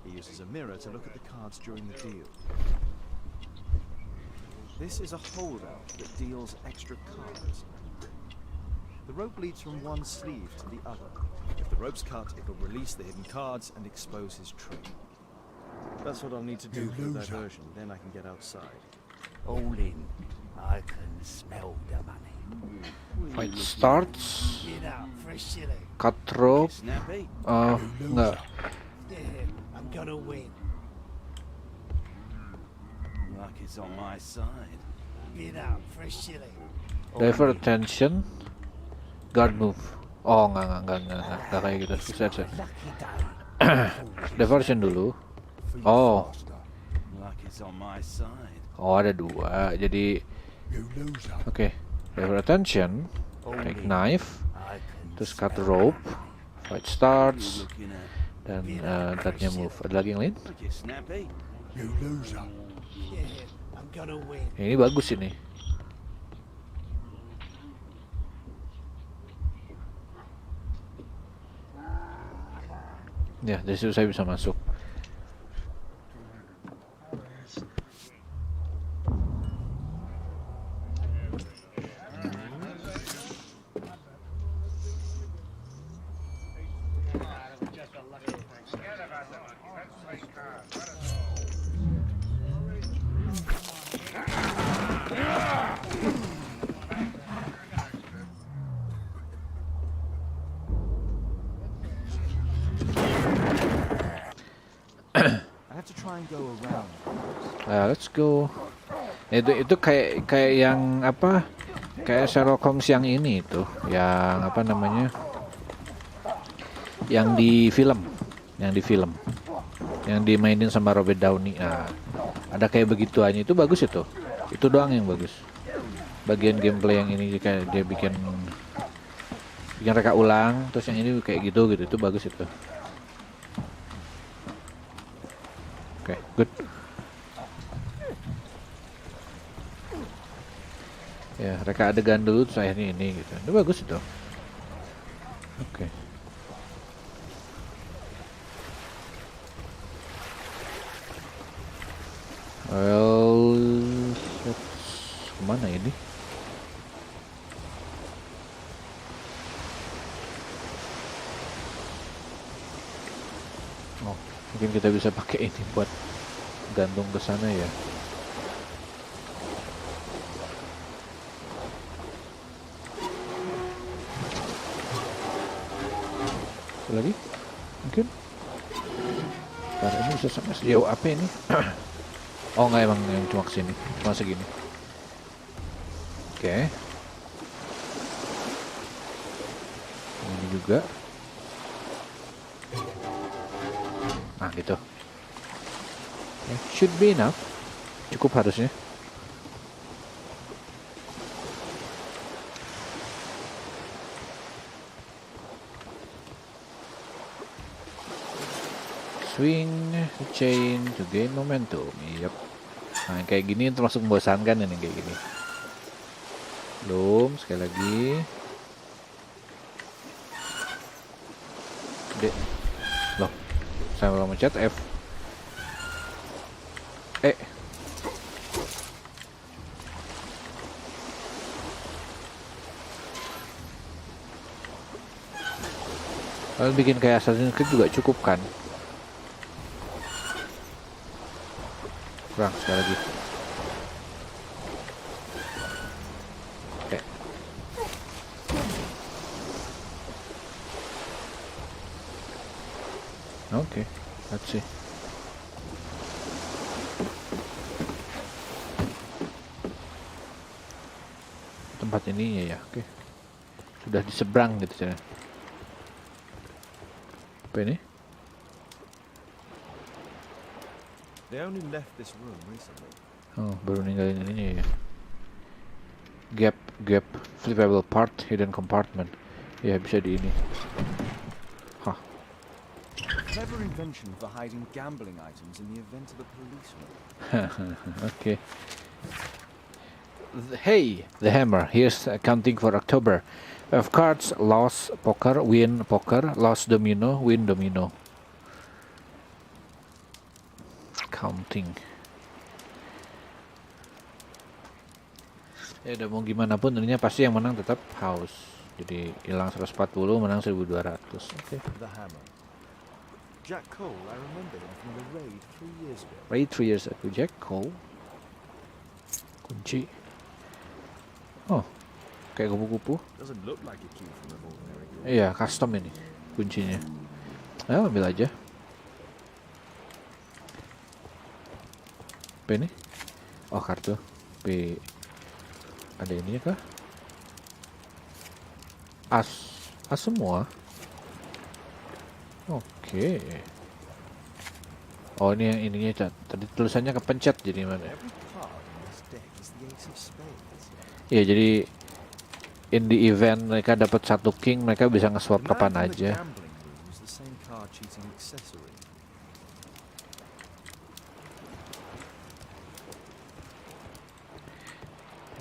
He uses a mirror to look at the cards during the deal. This is a holdout that deals extra cards. The rope leads from one sleeve to the other. If the rope's cut, it will release the hidden cards and expose his trick. That's what I'll need to do You for the loser. diversion, then I can get outside. Hold in. I can smell the money. Fight starts. Get out for a shilling. Cut rope. Get snappy. Oh, enggak. Yeah, I'm gonna win. Luck is on my side. Get out for a shilling. Divert attention. Guard move. Oh, enggak kayak gitu. Bisa aja. Lucky day. Diversion dulu. Feet Oh. faster. Luck is on my side. Oh, ada dua. Jadi, You loser. oke. Divert attention. Take knife. I can Terus cut smell rope. the money. Fight What are you starts. looking at? Dan guardnya move. Ada lagi yang lain? Get snappy. You loser. Yeah, I'm gonna win. Ini bagus ini. Ya, dari situ saya bisa masuk. I have to try and go around. Let's go. Itu kayak yang apa? Kayak Sherlock Holmes yang ini itu, yang apa namanya? Yang di film. Yang dimainin sama Robert Downey. Nah, ada kayak begituan itu bagus itu. Itu doang yang bagus. Bagian gameplay yang ini kayak dia bikin reka ulang, terus yang ini kayak gitu itu bagus itu. Oke, good. Ya, reka adegan dulu terus akhirnya ini gitu. Itu bagus itu. Oke. Well, kemana ini? Mungkin kita bisa pakai ini buat gantung ke sana ya. Apa lagi? Mungkin. Karena ini bisa sampai sejauh apa ini? Oh nggak, emang yang cuma kesini, cuma segini. Oke. Ini juga. Nah gitu. Should be enough. Cukup harusnya. Swing the chain to gain momentum. Yep. Nah kayak gini termasuk membosankan ini kayak gini. Belum, sekali lagi. Dek. Loh, saya belum mencet F. Kalau bikin kayak Assassin's Creed juga cukup kan? Kurang sekali lagi. Oke, let's see. Tempat ini ya, oke. Sudah di seberang gitu ya. Apa ini? They only left this room recently. Oh, baru ninggalin ininya ya. Gap, flippable part, hidden compartment. Ya bisa di ini. Hah. Clever invention for hiding gambling items in the event of a policeman. Okay. Hey, the hammer. Here's accounting for October. Of cards, lost poker, win poker, lost domino, win domino. Counting. Ya udah mau gimana pun intinya pasti yang menang tetap house. Jadi hilang 140, menang 1200. Oke. The hammer. Jack Cole, I remember him from the raid 3 years ago. Raid 3 years ago. Jack Cole. Kunci. Oh, kayak kupu-kupu. Doesn't look like a key from an ordinary door. Iya, custom ini kuncinya. Ayo ambil aja. Apa ini? Oh, kartu. P. Ada ininya kah? As semua. Oke. Oh, ini yang ininya cat. Tadi tulisannya kepencet jadi mana? Every card on this deck is the ace of spades. Iya, jadi in the event mereka dapat satu king, mereka bisa nge-swap The man kapan from the aja. gambling room was the same card cheating accessory.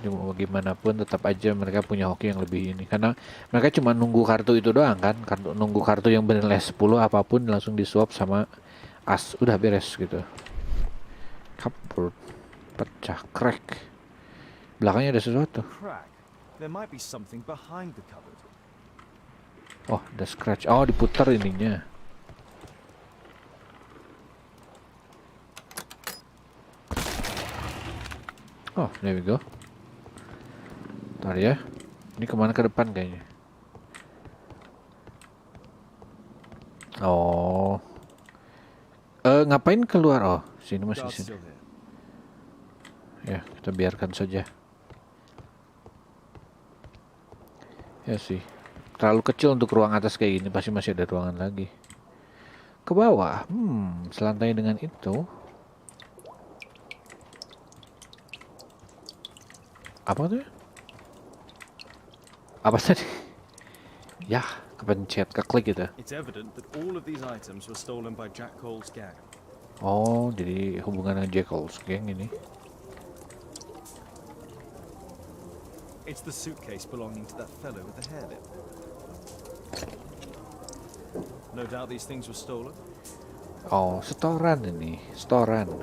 Jadi mau bagaimanapun tetap aja mereka punya hoki yang lebih ini. Karena mereka cuma nunggu kartu itu doang kan. Nunggu kartu yang bernilai 10 apapun langsung di-swap sama as. Udah beres gitu. Cupboard. Pecah. Crack. Belakangnya ada sesuatu. Crack. There might be something behind the cupboard. Oh, ada scratch. Oh, diputar ininya. Oh, there we go. Ntar ya. Ini kemana ke depan kayaknya. Oh. Ngapain keluar? Oh, sini masih Guard's sini. still here. Ya, kita biarkan saja. Ya sih. Terlalu kecil untuk ruang atas kayak gini. Pasti masih ada ruangan lagi. Ke bawah. Selantai dengan itu. Apa tuh? Apa tadi? Ya, kepencet, keklik gitu. It's evident that all of these items were stolen by Jack Cole's gang. Oh, jadi hubungan dengan Jekyll's gang ini. It's the suitcase belonging to that fellow with the hairlip. No doubt these things were stolen. Oh, setoran ini, setoran.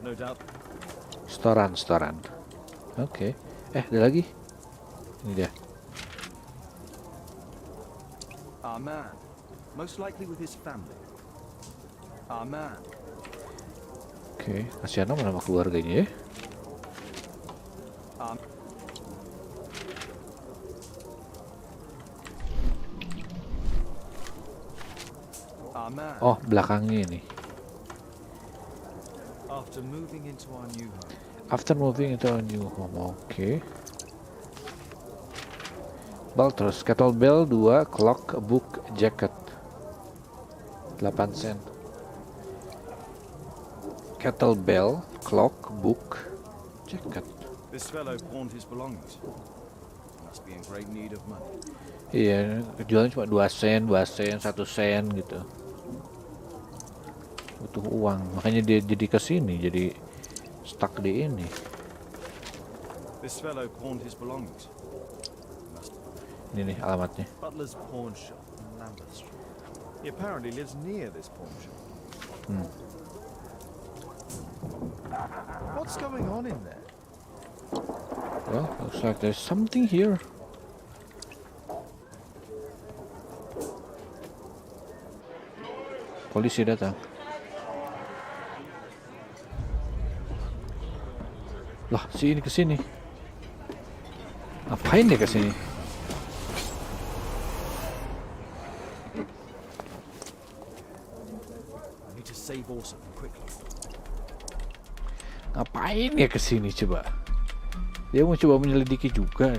No doubt. Setoran. Oke. Ada lagi? Ini dia. Our man. Most likely with his family. Aman. Oke, kasihan sama keluarganya ya. Aman. Oh, belakangnya ini. After moving into our new home. After moving into a new home. Oke. Bell terus kettlebell 2, clock, book, jacket. 8 sen. Kettlebell, clock, book, jacket. This fellow pawned his belongings. Must be in great need of money. Iya, jualnya cuma 2 sen, 2 sen, 1 sen gitu. Butuh uang, makanya dia jadi kesini, jadi stuck di ini. This fellow pawned his belongings. Ini nih alamatnya. Butler's pawn shop in Lambeth Street. He apparently lives near this pawn shop. What's going on in there? Well, looks like there's something here. Polisi datang. Lah, si ini kesini. Ngapain dia kesini? I need to save Orson quickly. Ngapain dia kesini coba? Dia mau coba menyelidiki juga.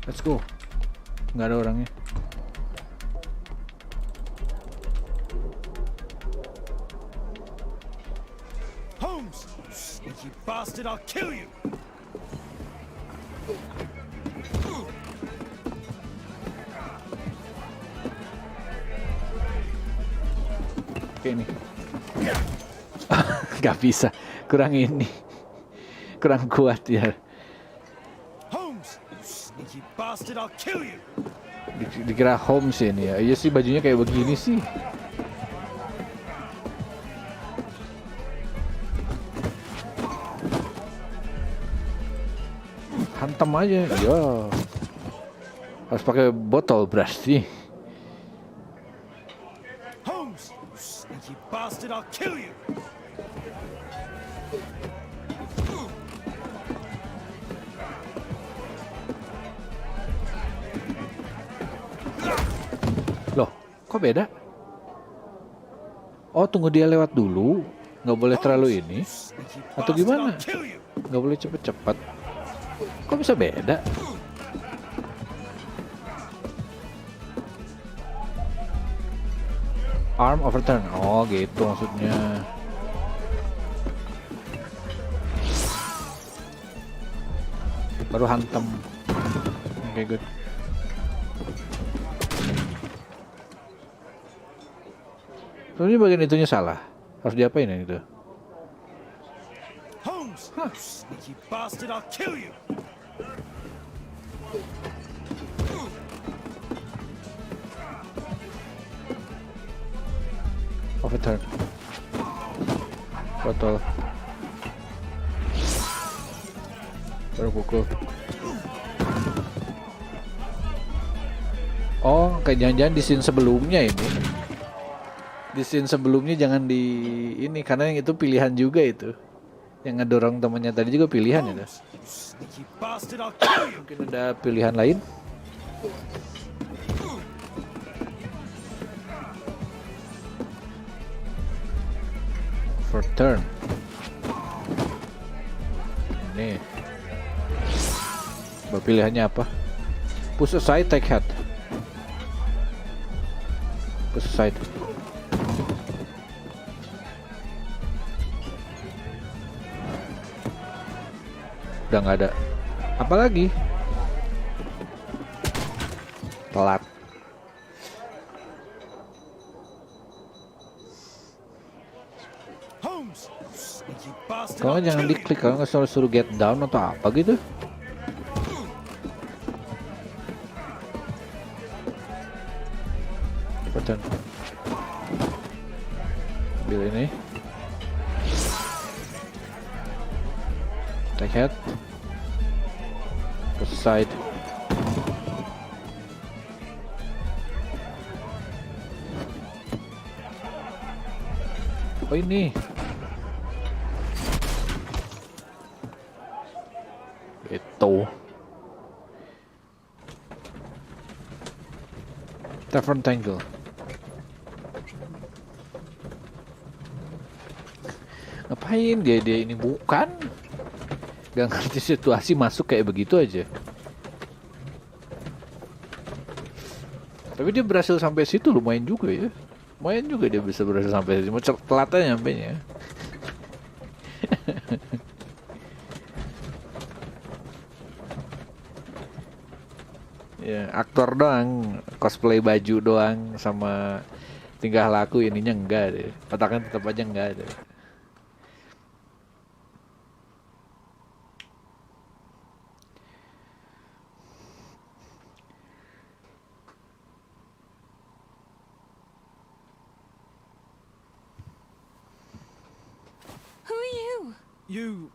Let's go. Nggak ada orangnya. Holmes! Sneaky bastard, I'll kill you! Oke ini. Gak bisa. Kurang ini. Kurang kuat ya. Holmes! Sneaky bastard, I'll kill you! Dikira Holmes ini ya. Iya sih bajunya kayak begini sih. Hantam aja. Ya. Harus pakai botol berarti. Holmes! Sneaky bastard, I'll kill you! Loh, kok beda? Oh, tunggu dia lewat dulu. Nggak boleh terlalu ini. Atau gimana? Nggak boleh cepet-cepet. Kok bisa beda? Arm overturn. Oh, gitu maksudnya. Baru hantam. Oke, good. Soalnya bagian itunya salah. Harus diapain ya itu? Holmes! Sneaky bastard, I'll kill you! Overturn. Botol. Baru pukul. Oh, kayak jangan-jangan di scene sebelumnya ini. Di scene sebelumnya jangan di ini karena yang itu pilihan juga itu. Yang ngedorong temannya tadi juga pilihan itu. Sneaky bastard, I'll kill you! Mungkin ada pilihan lain. For turn. Ini. Pilihannya apa? Push aside, take head. Push aside. Udah nggak ada. Apa lagi? Telat. Holmes! Sneaky bastard, Kalau I'll jangan kill you! diklik, kalau nggak suruh get down atau apa gitu. Cepetan. Ambil ini. Take head. Ke side. Oh ini. Itu. Tavern Tangle. Ngapain dia ini bukan? Gak ngerti situasi masuk kayak begitu aja. Tapi dia berhasil sampai situ lumayan juga ya. Lumayan juga dia bisa berhasil sampai situ. Cuma telat aja nyampenya. Ya, aktor doang, cosplay baju doang sama tingkah laku ininya enggak deh. Otaknya tetap aja enggak ada. Who are you?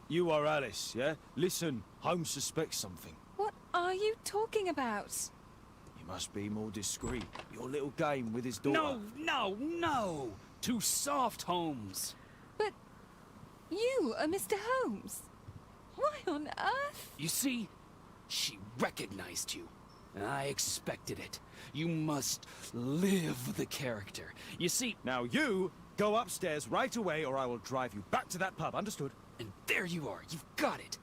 You are Alice, yeah? Listen, Holmes suspects something. What are you talking about? You must be more discreet. Your little game with his daughter. No, no, no! Too soft, Holmes. But you are Mr. Holmes. Why on earth? You see, she recognized you. And I expected it. You must live the character. You see, Now you go upstairs right away or I will drive you back to that pub, understood? and there you are. You've got it.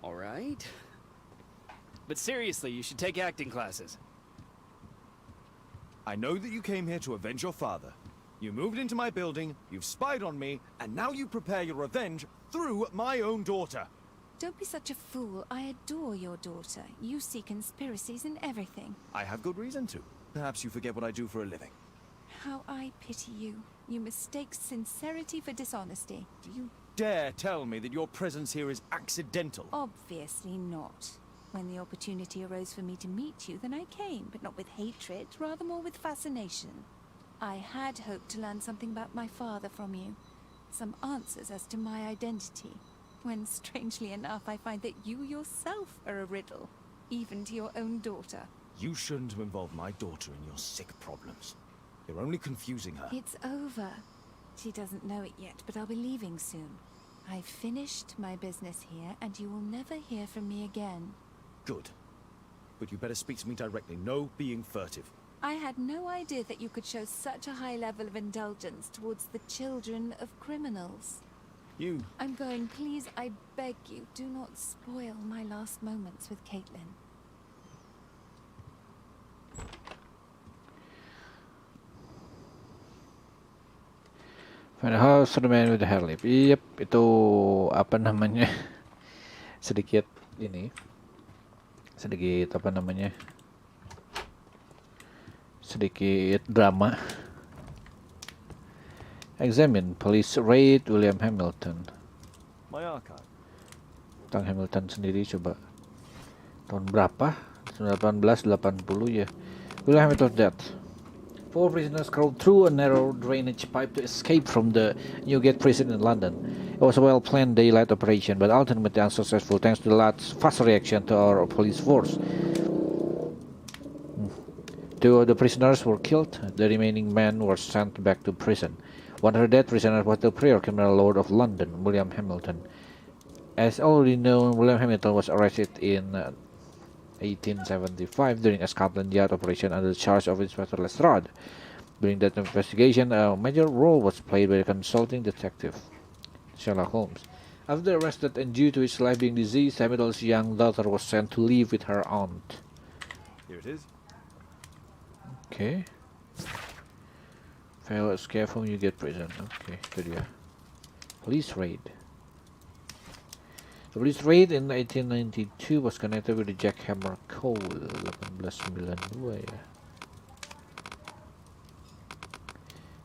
All right. But seriously, you should take acting classes. I know that you came here to avenge your father. You moved into my building, you've spied on me, and now you prepare your revenge through my own daughter. Don't be such a fool. I adore your daughter. You see conspiracies in everything. I have good reason to. Perhaps you forget what I do for a living. How I pity you. You mistake sincerity for dishonesty. Do you dare tell me that your presence here is accidental? Obviously not. When the opportunity arose for me to meet you, then I came, but not with hatred, rather more with fascination. I had hoped to learn something about my father from you. Some answers as to my identity. When, strangely enough, I find that you yourself are a riddle, even to your own daughter. You shouldn't have involved my daughter in your sick problems. You're only confusing her. It's over. She doesn't know it yet, but I'll be leaving soon. I've finished my business here, and you will never hear from me again. Good. But you better speak to me directly. No being furtive. I had no idea that you could show such a high level of indulgence towards the children of criminals. You... I'm going, please, I beg you, do not spoil my last moments with Caitlin. Find a house for the man with the hair lip. Yep, itu apa namanya? Sedikit ini. Sedikit apa namanya? Sedikit drama. Examine police raid William Hamilton. My archive. Tentang Hamilton sendiri coba. Tahun berapa? 1880 ya. William Hamilton's death. 4 prisoners crawled through a narrow drainage pipe to escape from the Newgate prison in London. It was a well-planned daylight operation, but ultimately unsuccessful thanks to the lad's fast reaction to our police force. 2 of the prisoners were killed. The remaining men were sent back to prison. One of the dead prisoners was the prior criminal lord of London, William Hamilton. As already known, William Hamilton was arrested in 1875 during a Scotland Yard operation under the charge of Inspector Lestrade. During that investigation, a major role was played by the consulting detective, Sherlock Holmes. After the arrest and due to his life being diseased, Hamilton's young daughter was sent to live with her aunt. Here it is. Okay. Fail escape from Newgate prison. Okay, itu dia. Police raid. The police raid in 1892 was connected with the Jackhammer Code 1892 ya.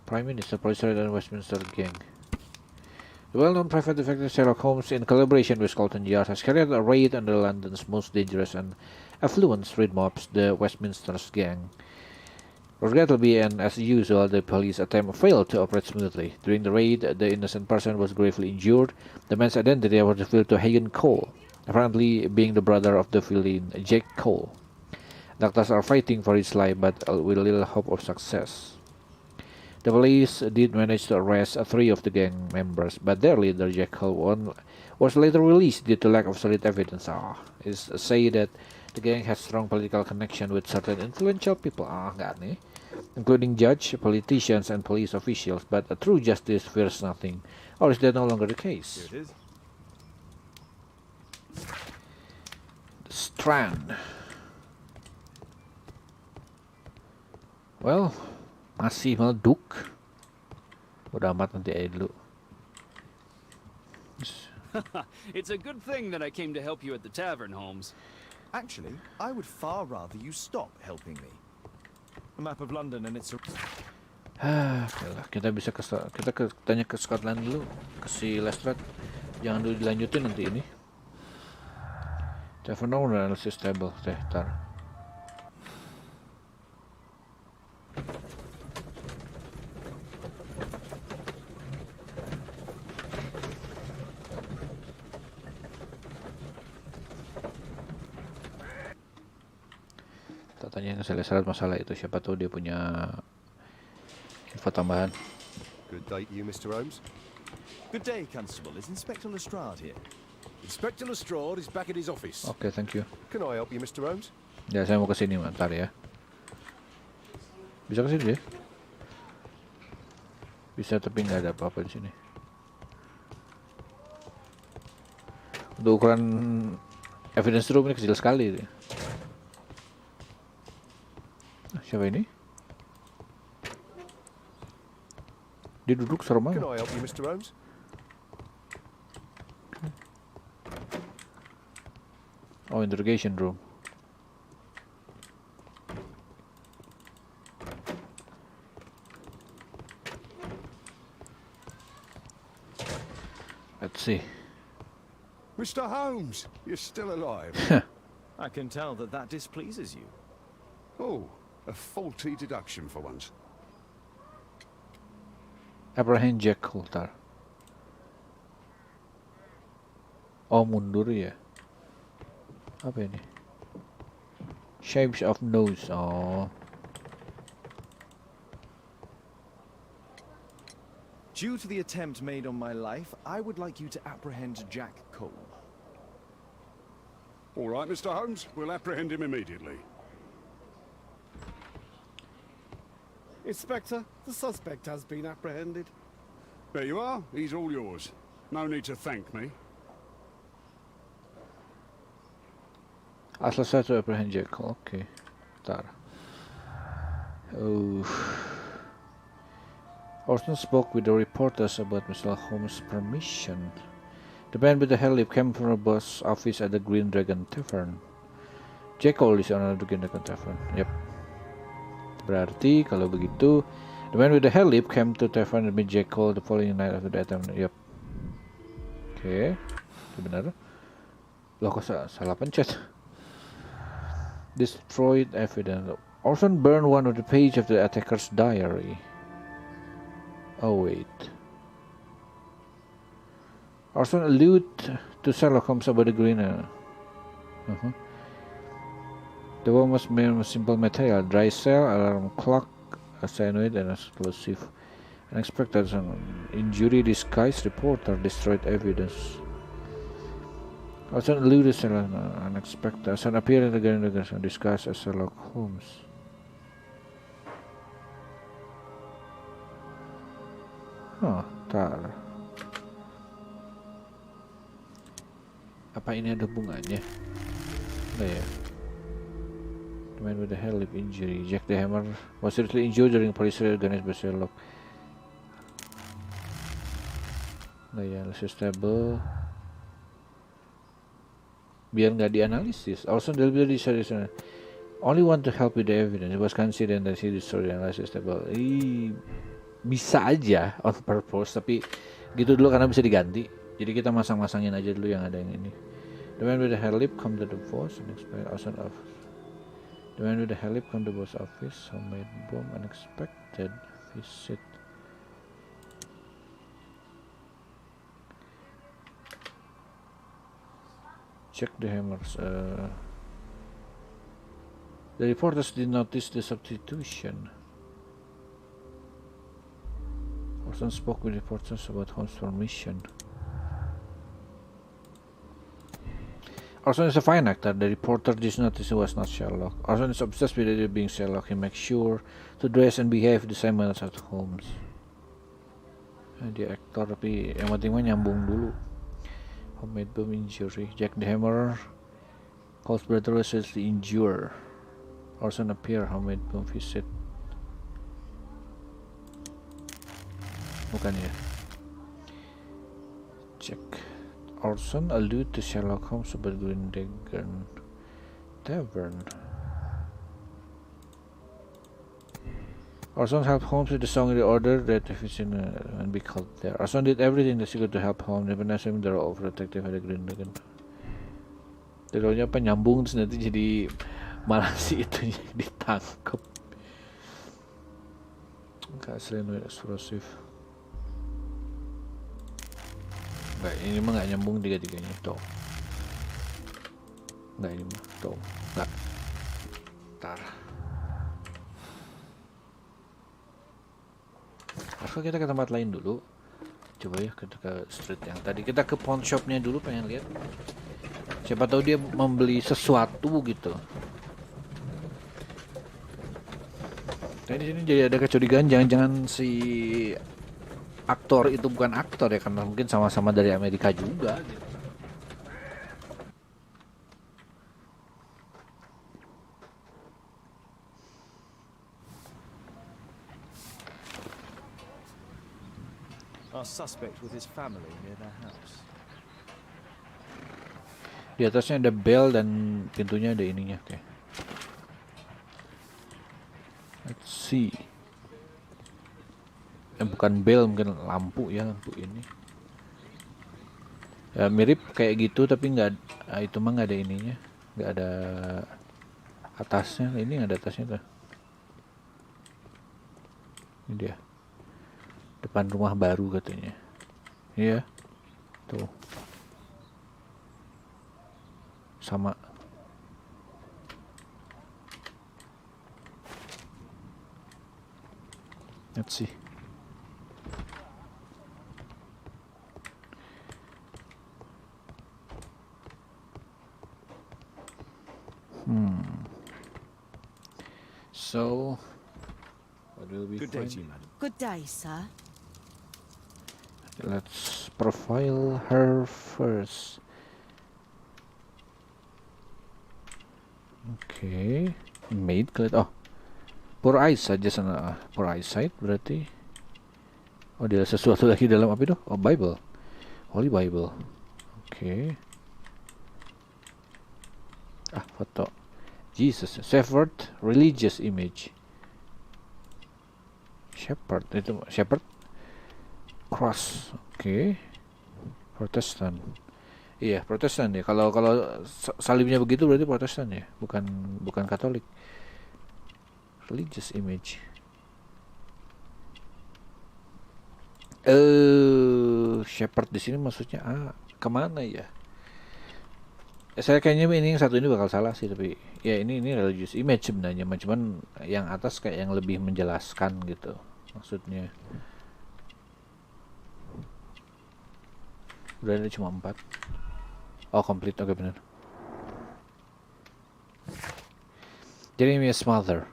Prime Minister, Police Raid and Westminster Gang. The well-known private detective Sherlock Holmes, in collaboration with Scotland Yard, has carried a raid on London's most dangerous and affluent street mobs, the Westminster's Gang. Regrettably, and as usual, the police attempt failed to operate smoothly. During the raid, the innocent person was gravely injured. The man's identity was revealed to Hagen Cole, apparently being the brother of the villain Jack Cole. Doctors are fighting for his life, but with little hope of success. The police did manage to arrest 3 of the gang members, but their leader, Jekyll, was later released due to lack of solid evidence. It's say that the gang has strong political connection with certain influential people. Enggak nih. Including judge, politicians, and police officials, but a true justice fears nothing. Or is that no longer the case? Here it is. Strand. Well, masih meleduk. Udah amat, nanti aja dulu. It's a good thing that I came to help you at the tavern, Holmes. Actually, I would far rather you stop helping me. A map of London and it's a... Oke lah, kita tanya ke Scotland dulu, ke si Lestrade. Jangan dulu dilanjutin nanti ini. Tavern owner analysis table, tar. Kita tanya ke Lestrade masalah itu, siapa tahu dia punya info tambahan. Good day to you, Mr. Holmes. Good day, Constable. Is Inspector Lestrade here? Inspector Lestrade is back at his office. Oke, thank you. Can I help you, Mr. Holmes? Ya, saya mau ke sini bentar ya. Bisa ke sini ya? Bisa, tapi nggak ada apa-apa di sini. Untuk ukuran evidence room ini kecil sekali. Siapa ini? Dia duduk serem Can banget. I help you, Mr. Holmes? Oh, interrogation room. Let's see. Mr. Holmes, you're still alive. I can tell that that displeases you. Oh, a faulty deduction for once. Apprehend Jekyll, tar. Oh, mundur ya. Apa ini? Shapes of nose. Oh. Due to the attempt made on my life, I would like you to apprehend Jack Cole. All right, Mr. Holmes, we'll apprehend him immediately. Inspector, the suspect has been apprehended. There you are. He's all yours. No need to thank me. Ask Lestrade to apprehend Jekyll. Okay. Tar. Oh. Orson spoke with the reporters about Mr. Holmes' permission. The man with the hair lip came from the boss office at the Green Dragon Tavern. Jekyll is owner of the Green Dragon Tavern. Yep. Berarti kalau begitu, the man with the hair lip came to tavern and met Jekyll the following night after the attempt. Yep. Oke, itu benar. Loh, kok salah pencet? Destroyed evidence. Orson burned one of the pages of the attacker's diary. Oh wait. Orson alluded to Sherlock Holmes about the green. The bomb was made of simple material: dry cell, alarm clock, a cyanide, and explosive. Unexpected injury disguised reporter destroyed evidence. Orson alluded to unexpected. Orson appeared again disguised as Sherlock Holmes. Tar. Apa ini ada hubungannya? Enggak ya? The man with the hair lip injury. Jack the Hammer was seriously injured during police raid organized by Sherlock. Enggak ya, analysis table. Biar nggak dianalisis. Also, deliberately decided only want to help with the evidence. It was considered that he destroyed the analysis table. Bisa aja on purpose, tapi gitu dulu karena bisa diganti. Jadi kita masang-masangin aja dulu yang ada yang ini. The man with the hair lip come to the boss and expect outside of. The man with the hair lip come to the boss office. Homemade bomb unexpected visit. Check the hammers. The reporters did notice the substitution. Orson spoke with reporters about Holmes' formation. Orson is a fine actor. The reporter just noticed he was not Sherlock. Orson is obsessed with it being Sherlock. He makes sure to dress and behave the same manner as Holmes. Dia aktor tapi yang penting mah nyambung dulu. Homemade bomb injury. Jack the Hammer. Holmes' brother was seriously injured. Orson appear. Homemade bomb visit. Bukan ya. Check. Orson allude to Sherlock Holmes about Green Dragon Tavern. Orson helped Holmes with the song in the order that if and be called there. Orson did everything that she could to help Holmes, even assuming the role of detective at the Green Dragon. Terusnya apa nyambung terus nanti jadi malah si itunya ditangkap. Kasih explosive. Enggak, ini mah nggak nyambung tiga-tiganya tuh. Enggak, ini mah tuh. Enggak. Ntar. Atau kita ke tempat lain dulu. Coba ya kita ke street yang tadi. Kita ke pawn shopnya dulu, pengen lihat. Siapa tahu dia membeli sesuatu gitu. Nah, di sini jadi ada kecurigaan, jangan-jangan si aktor itu bukan aktor ya, karena mungkin sama-sama dari Amerika juga gitu. Our suspect with his family near their house. Di atasnya ada bell dan pintunya ada ininya kayak. Let's see. Bukan bell, mungkin lampu ya, lampu ini. Ya mirip kayak gitu tapi nggak, itu mah nggak ada ininya, nggak ada atasnya. Ini ada atasnya tuh. Ini dia. Depan rumah baru katanya. Iya. Tuh. Sama. Let's see. So, what will we Good day find? to you, madam. Good day, sir. Let's profile her first. Okay, maid kelihatan. Oh, poor eyes saja sana. Poor eyesight berarti. Oh, dia sesuatu lagi dalam apa itu? Oh, Bible, Holy Bible. Okay. Ah, foto. Jesus, Shepherd, religious image. Shepherd, itu Shepherd. Cross, oke. Okay. Protestan. Iya, Protestan ya. Kalau salibnya begitu berarti Protestan ya, bukan Katolik. Religious image. Shepherd di sini maksudnya kemana ya? Saya kayaknya ini yang satu ini bakal salah sih, tapi ya ini religious image sebenarnya, cuman yang atas kayak yang lebih menjelaskan gitu maksudnya. Udah ada cuma 4. Oh, complete. Oke, benar. Jeremiah's mother,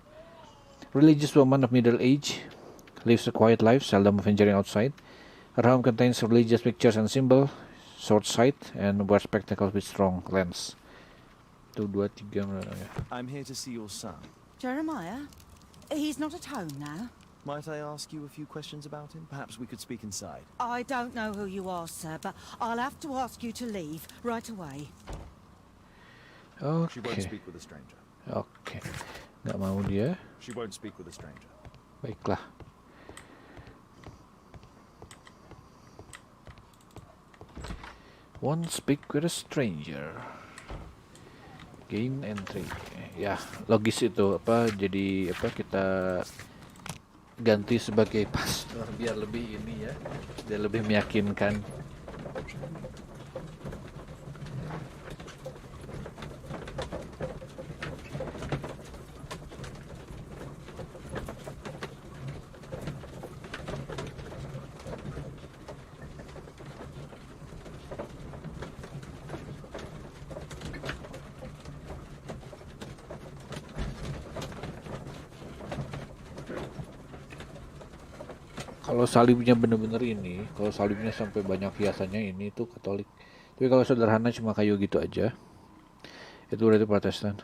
religious woman of middle age, lives a quiet life, seldom venturing outside. Her home contains religious pictures and symbols, short sight, and wears spectacles with strong lens. 2, 2, 3. I'm here to see your son. Jeremiah? He's not at home now. Might I ask you a few questions about him? Perhaps we could speak inside. I don't know who you are, sir, but I'll have to ask you to leave right away. She won't Oke. speak with a stranger. Oke. Nggak mau dia. She won't speak with a stranger. Baiklah. Won't speak with a stranger. Gain entry. Ya, logis itu apa? Jadi apa kita ganti sebagai pastor biar lebih ini ya, biar lebih meyakinkan. Kalau salibnya bener-bener ini, kalau salibnya sampai banyak hiasannya ini tuh Katolik. Tapi kalau sederhana cuma kayu gitu aja, itu berarti Protestan.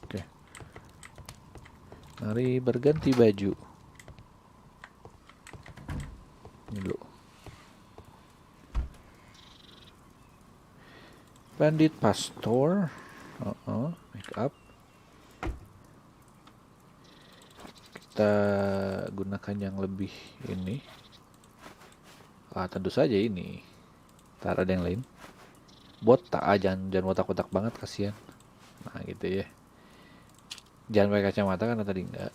Oke. Mari berganti baju. Ini dulu. Bandit Pastor. Make up. Kita gunakan yang lebih ini. Tentu saja ini. Ntar ada yang lain. Botak, jangan botak-botak banget, kasihan. Nah gitu ya. Jangan pakai kacamata karena tadi enggak.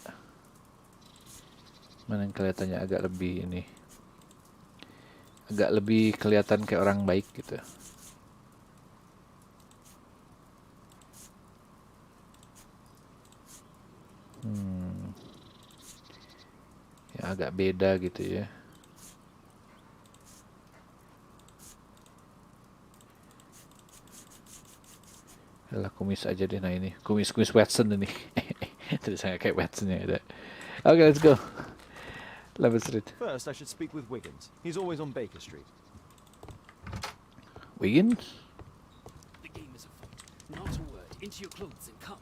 Mana yang kelihatannya agak lebih ini. Agak lebih kelihatan kayak orang baik gitu. Ya agak beda gitu ya. Yalah, kumis aja deh. Nah ini kumis Watson ini. Terus saya kayak Watsonnya ada. Oke, let's go. Level Street. First, I should speak with Wiggins. He's always on Baker Street. Wiggins? The game is afoot. Not a word. Into your clothes and come.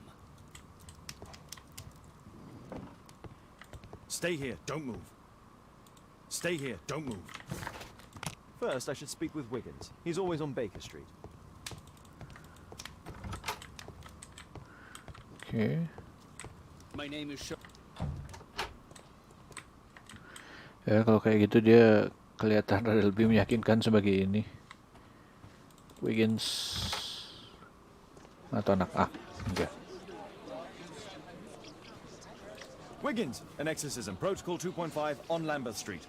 Stay here, don't move. Stay here, don't move. First, I should speak with Wiggins. He's always on Baker Street. Okay. My name is Sherlock. Ya kalau kayak gitu dia kelihatan rada lebih meyakinkan sebagai ini. Wiggins atau anak enggak. Wiggins, an exorcism. Protocol 2.5 on Lambeth Street.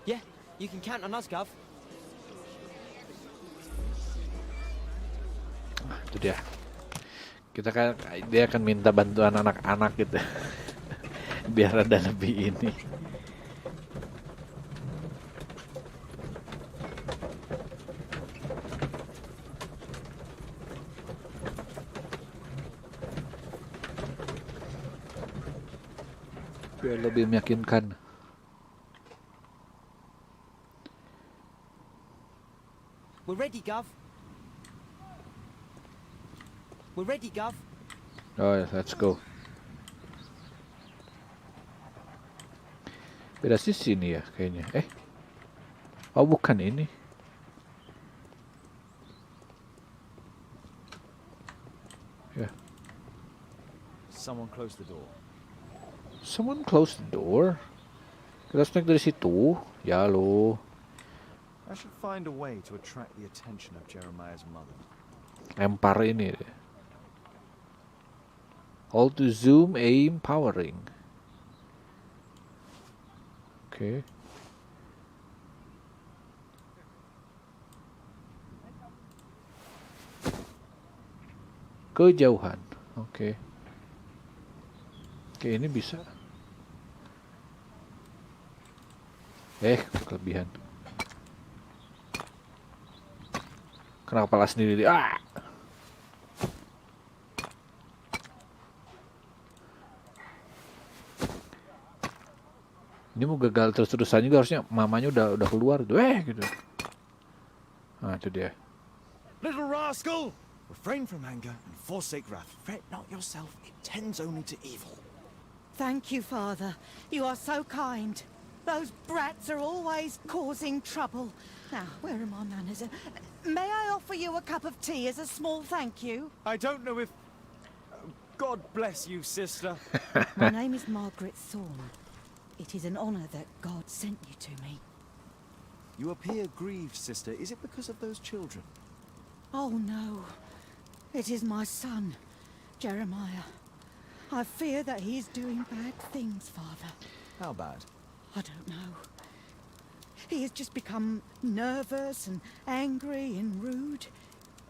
Yeah, you can count on us, Gov. Itu dia. Dia akan minta bantuan anak-anak gitu. Biar ada lebih ini. Biar lebih meyakinkan. We're ready, Gov. We're ready, Gov. Oh, let's go. Beda sisi nih ya kayaknya. Oh bukan ini. Ya. Someone close the door. Someone close the door. Kita harus naik dari situ. Ya lo. I should find a way to attract the attention of Jeremiah's mother. Lempar ini deh. Hold to zoom, aim, powering. Oke. Kejauhan. Oke. Oke, ini bisa. Kelebihan. Kena kepala sendiri. Ini mau gagal terus-terusan juga harusnya mamanya udah keluar tuh. Gitu. Nah, itu dia. Little rascal! Refrain from anger and forsake wrath. Fret not yourself, it tends only to evil. Thank you, Father. You are so kind. Those brats are always causing trouble. Now, where are my manners? May I offer you a cup of tea as a small thank you? I don't know if... God bless you, sister. My name is Margaret Thorne. It is an honor that God sent you to me. You appear grieved, sister. Is it because of those children? Oh, no. It is my son, Jeremiah. I fear that he's doing bad things, Father. How bad? I don't know. He has just become nervous and angry and rude.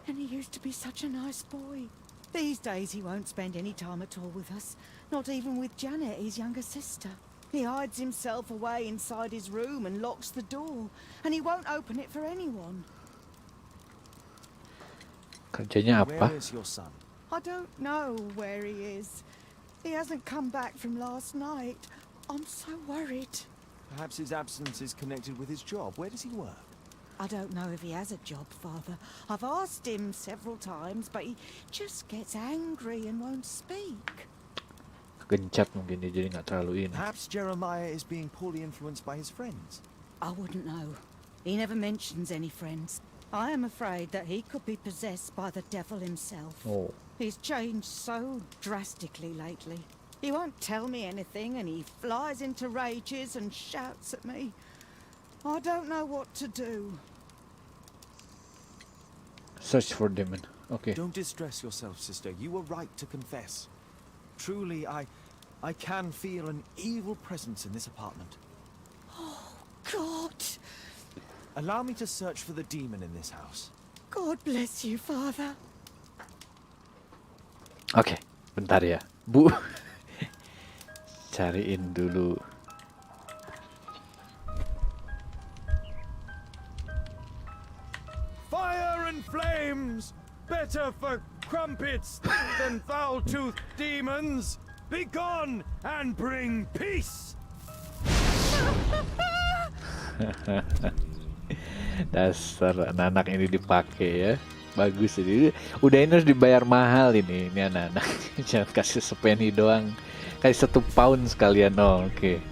And he used to be such a nice boy. These days he won't spend any time at all with us. Not even with Janet, his younger sister. He hides himself away inside his room and locks the door. And he won't open it for anyone. Kerjanya apa? Where is your son? I don't know where he is. He hasn't come back from last night. I'm so worried. Perhaps his absence is connected with his job. Where does he work? I don't know if he has a job, Father. I've asked him several times, but he just gets angry and won't speak. Kegencat mungkin dia jadi nggak terlalu ini. Perhaps Jeremiah is being poorly influenced by his friends. I wouldn't know. He never mentions any friends. I am afraid that he could be possessed by the devil himself. Oh. He's changed so drastically lately. He won't tell me anything and he flies into rages and shouts at me. I don't know what to do. Search for demon. Okay. Don't distress yourself, sister. You were right to confess. Truly, I can feel an evil presence in this apartment. Oh, God. Allow me to search for the demon in this house. God bless you, Father. Oke, bentar ya, Bu. Cariin dulu. Fire and flames! Better for crumpets than foul-toothed demons! Be gone and bring peace! Dasar anak-anak ini dipakai ya. Bagus ini. Udah ini harus dibayar mahal ini anak-anak. Jangan kasih sepenny doang. Kasih 1 pound sekalian. Oh, oke.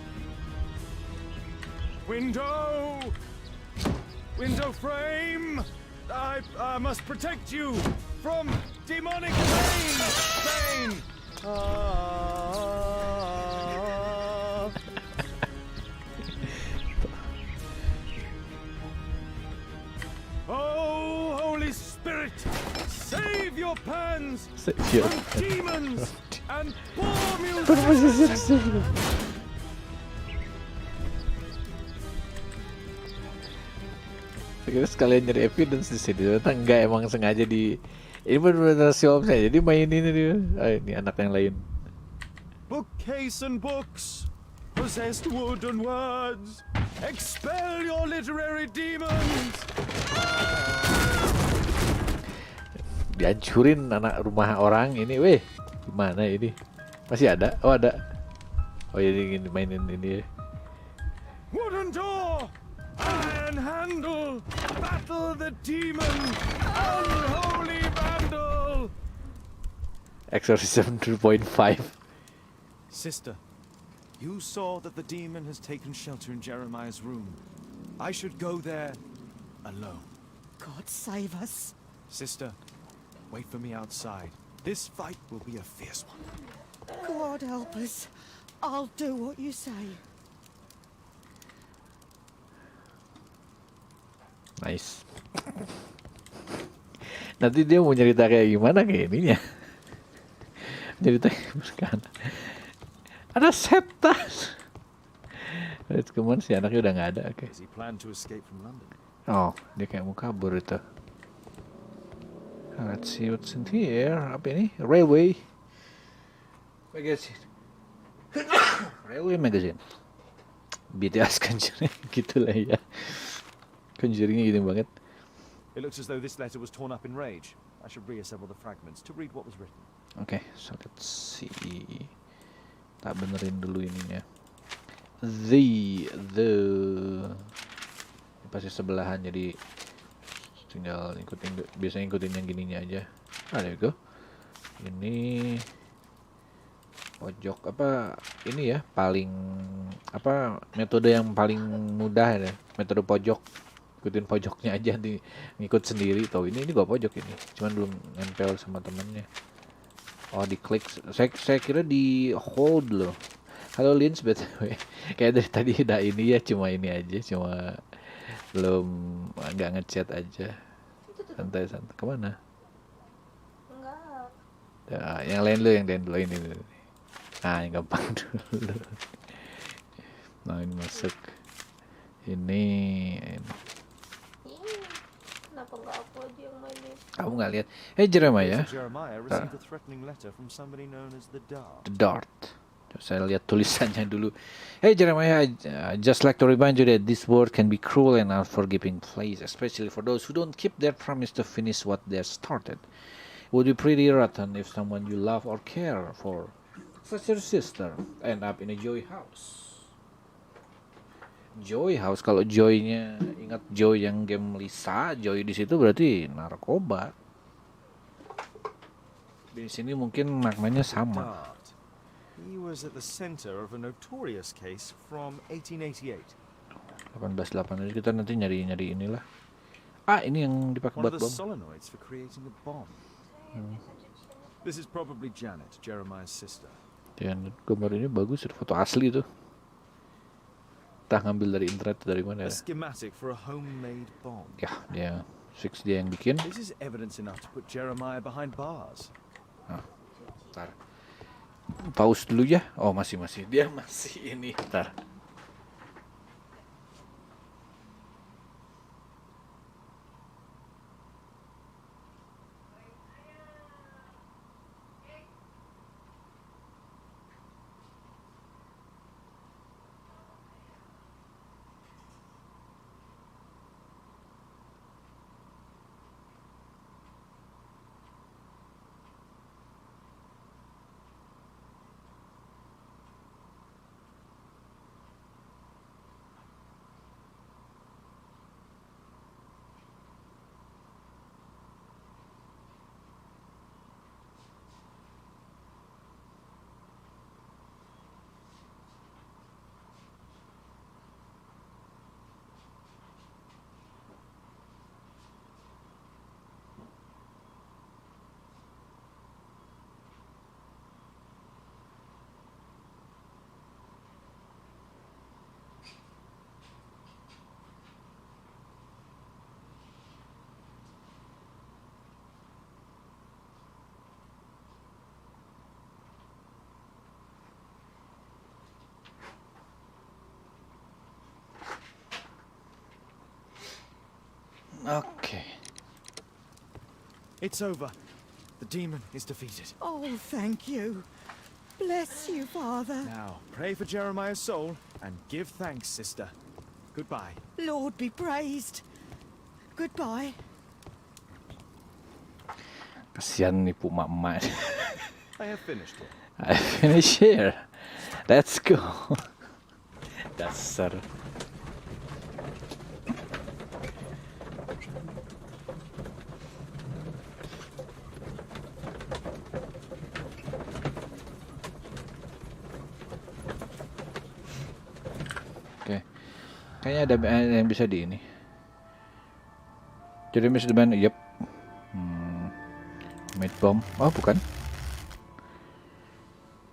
Window frame! I must protect you from demonic pain! Oh, Holy Spirit, save your pans from demons and poor musicians! Kita sekalian nyari evidence di sini, ternyata enggak, emang sengaja di ini benar-benar si Holmes aja, jadi main ini dia. Ini anak yang lain. Bookcase and books, possessed wood and words, expel your literary demons. Dihancurin anak rumah orang ini, weh. Gimana ini? Masih ada? Oh, ada. Oh, ini mainin ini ya. Wooden door, iron handle, battle the demon, unholy vandal. Exorcism 3.5. Sister, you saw that the demon has taken shelter in Jeremiah's room. I should go there alone. God save us. Sister, wait for me outside. This fight will be a fierce one. God help us. I'll do what you say. Nice. Nanti dia mau cerita kayak gimana kayak ininya. Cerita gimana? Ada setan. Kemana sih anaknya udah nggak ada? Oke. Oh, dia kayak mau kabur itu. Let's see what's in here. Apa ini? Railway magazine. Railway magazine. BTS Conjuring gitulah ya. Conjuringnya gitu banget. It looks as though this letter was torn up in rage. I should reassemble the fragments to read what was written. Okay, so let's see. Tak benerin dulu ininya. Ini pasti sebelahan, jadi tinggal ikutin, biasanya ikutin yang gininya aja. There you go. Ini pojok apa ini ya, paling apa metode yang paling mudah ya, metode pojok. Ikutin pojoknya aja, ngikut sendiri. Tuh ini gua pojok ini, cuman belum nempel sama temennya. Oh, diklik. Saya kira di hold loh. Halo Lins, btw. Kayak dari tadi udah ini ya, cuma ini aja, cuma belum nggak ngechat aja. Santai. Kemana? Enggak. Nah, yang lain dulu ini. Nah, yang gampang dulu. Nah, ini masuk. Ini. Kenapa nggak aku aja yang mainin? Kamu nggak lihat? Hey Jeremiah. Jeremiah received a threatening letter from somebody known as the Dart. The Dart. Saya lihat tulisannya dulu. Hey Jeremiah, I just like to remind you that this world can be cruel and unforgiving place, especially for those who don't keep their promise to finish what they started. It would be pretty rotten if someone you love or care for Such your sister end up in a Joy house. Joy house, kalau Joy-nya ingat Joy yang game Lisa, Joy di situ berarti narkoba. Di sini mungkin maknanya sama. Dart. He was at the center of a notorious case from 1888. 18 kita nanti nyari inilah. Ah, ini yang dipakai One buat of the bom. solenoids for creating a bomb. This is probably Janet, Jeremiah's sister. Dan gambar ini bagus, foto asli tuh. Entah ngambil dari internet dari mana A ya. schematic for a homemade bomb. Ya, dia yang bikin. This is evidence enough to put Jeremiah behind bars. Ntar. Pause dulu ya. Oh, masih. Dia masih ini. Ntar. Okay. It's over. The demon is defeated. Oh, thank you. Bless you, Father. Now, pray for Jeremiah's soul and give thanks, sister. Goodbye. Lord be praised. Goodbye. Kasihan nih emak-emak. I have finished it. I finish here. Let's go. Dasar. Oke. Kayaknya ada yang bisa di ini. Jadi Miss the Man, yep. Made bomb. Oh, bukan.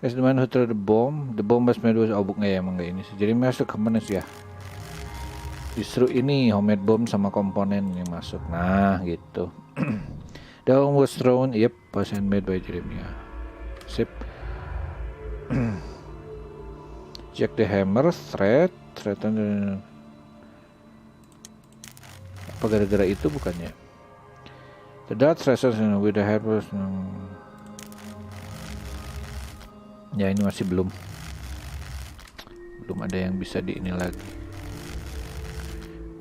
As the man who threw the bomb was made with bukan ya, emang nggak ini sih. Jadi masuk komponen ya. Justru ini homemade bomb sama komponen yang masuk. Nah, gitu. The bomb was thrown, yep, was handmade by Jeremiah. Sip. Jack the Hammer, threaten. Apa gara-gara itu bukannya? The dart threatens with the hammer. Ya, ini masih belum ada yang bisa di ini lagi.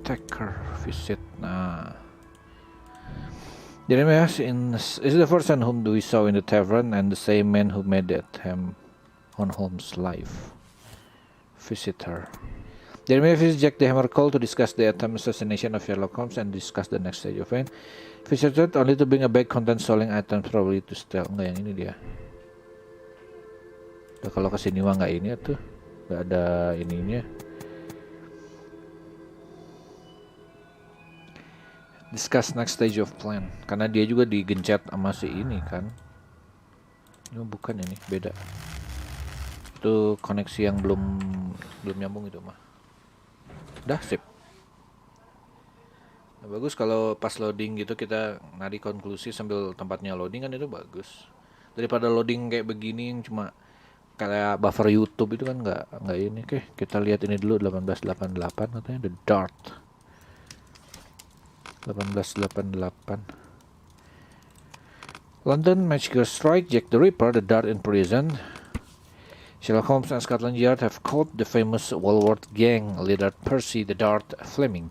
Taker visit. Nah, Jeremiah is the first one whom we saw in the tavern, and the same man who made the attempt on Holmes' life. Visitor. Jeremiah visits Jack the Hammer Cole to discuss the attempt assassination of Sherlock Holmes and discuss the next stage of event. Visited only to bring a bag content stolen items, probably to steal. Enggak, yang ini dia. Nah, kalau kesini mah nggak ini tuh, nggak ada ininya. Discuss next stage of plan, karena dia juga digencet sama si ini kan. Ini bukan, ini beda. Itu koneksi yang belum nyambung itu mah. Dah sip. Nah, bagus kalau pas loading gitu kita narik konklusi sambil tempatnya loading, kan itu bagus. Daripada loading kayak begini yang cuma kayak buffer YouTube itu kan nggak ini. Oke, kita lihat ini dulu. 1888 katanya, The Dart. 1888. London, magical strike, Jack the Ripper, the Dart in prison. Sherlock Holmes and Scotland Yard have caught the famous Walworth gang leader Percy the Dart Fleming.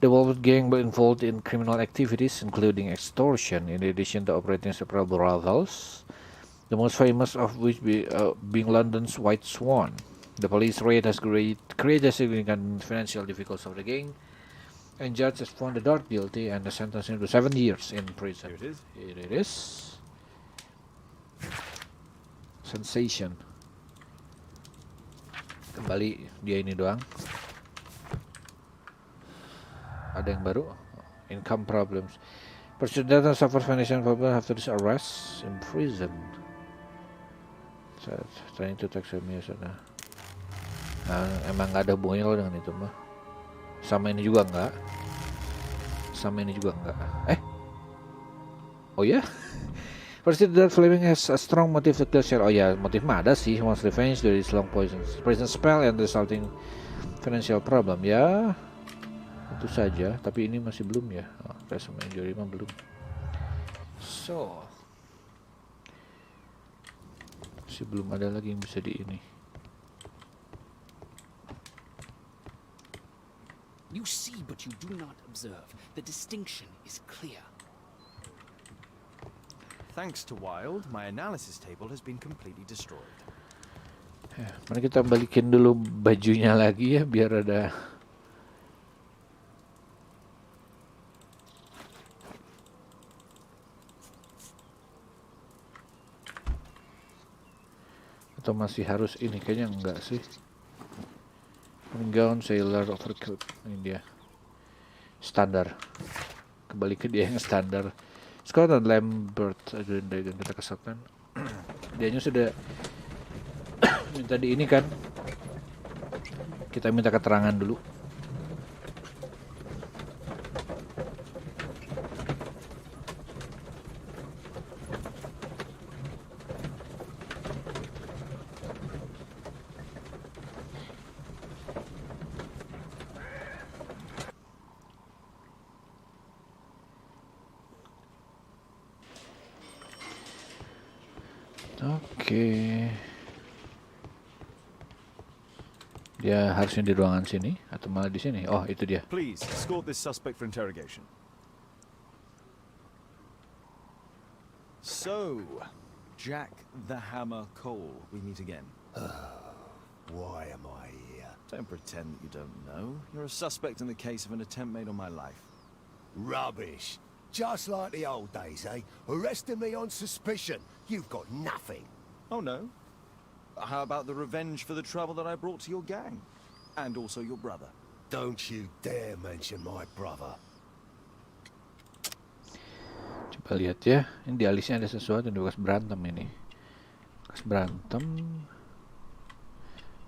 The Walworth gang were involved in criminal activities including extortion, in addition to operating several brothels. the most famous of which being London's White Swan. The police raid has created significant financial difficulties of the gang, and judge has found the Dart guilty and sentenced him to 7 years in prison. Here it is. Here it is. Sensation. Kembali dia ini doang. Ada yang baru. Income problems. Pursued data suffers financial problems after his arrest, imprisoned. Trying to text me sana. Nah, emang nggak ada hubungannya lo dengan itu mah. Sama ini juga enggak. Sama ini juga enggak. Oh ya? Pursued that Fleming has a strong motive to kill Sherlock. Oh ya, motif mah ada sih. He wants revenge dari long prison spell and resulting financial problem. Ya, itu saja. Tapi ini masih belum ya. Resume injury mah belum. So, masih belum ada lagi yang bisa di ini. You see, but you do not observe. The distinction is clear. Thanks to Wilde, my analysis table has been completely destroyed. Mari kita balikin dulu bajunya lagi ya, biar ada. Atau masih harus ini? Kayaknya enggak sih. Gown, sailor, overcoat. Ini dia. Standar. Kembali ke dia yang standar. Scott dan Lambert. Aduh, dan kita kesatuan. Dianya sudah minta di ini kan. Kita minta keterangan dulu. Dia harusnya di ruangan sini atau malah di sini? Oh, itu dia. Please escort this suspect for interrogation. So, Jack the Hammer Cole, we meet again. Why am I here? Don't pretend that you don't know. You're a suspect in the case of an attempt made on my life. Rubbish. Just like the old days, eh? Arresting me on suspicion. You've got nothing. Oh no? How about the revenge for the trouble that I brought to your gang? And also your brother. Don't you dare mention my brother. Coba lihat ya. Ini di alisnya ada sesuatu yang bekas berantem ini. Bekas berantem.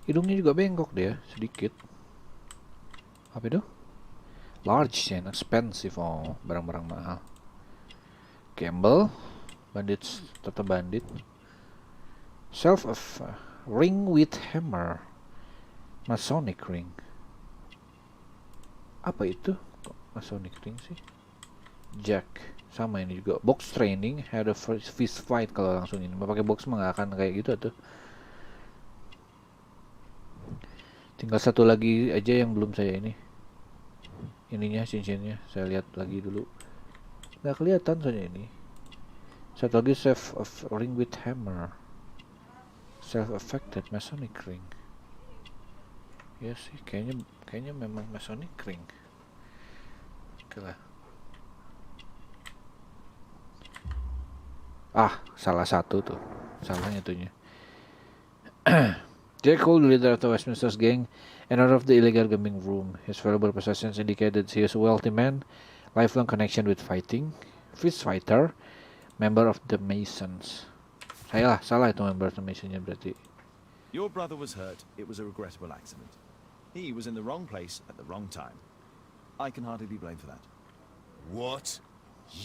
Hidungnya juga bengkok dia, sedikit. Apa itu? Large and expensive. Oh, barang-barang mahal. Gamble. Bandit, tetap bandit. Self of ring with hammer. Masonic ring. Apa itu? Masonic ring sih. Jack. Sama ini juga. Box training. Had a fist fight kalau langsung ini. Mau pakai box mah nggak akan kayak gitu tuh. Tinggal satu lagi aja yang belum saya ini. Ininya, cincinnya. Saya lihat lagi dulu. Nggak kelihatan soalnya ini. Satu lagi self of ring with hammer. Self-affected Masonic ring. Ya sih, kayaknya memang Masonic ring. Oke lah. Salah satu tuh. Salahnya itunya. Jack Cole, leader of the Westminster's gang, and owner of the illegal gambling room. His valuable possessions indicated he is a wealthy man, lifelong connection with fighting, fist fighter, member of the Masons. Salah itu member of the Masonnya berarti. Your brother was hurt. It was a regrettable accident. He was in the wrong place at the wrong time. I can hardly be blamed for that. What?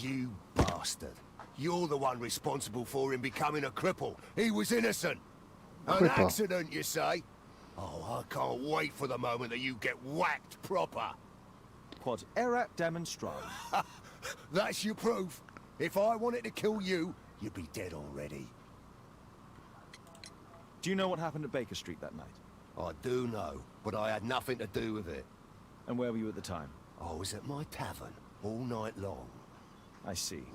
You bastard. You're the one responsible for him becoming a cripple. He was innocent. An accident, you say? Oh, I can't wait for the moment that you get whacked proper. Quod erat demonstrandum. That's your proof. If I wanted to kill you, you'd be dead already. Do you know what happened at Baker Street that night? I do know, but I had nothing to do with it. And where were you at the time? I was at my tavern all night long. I see.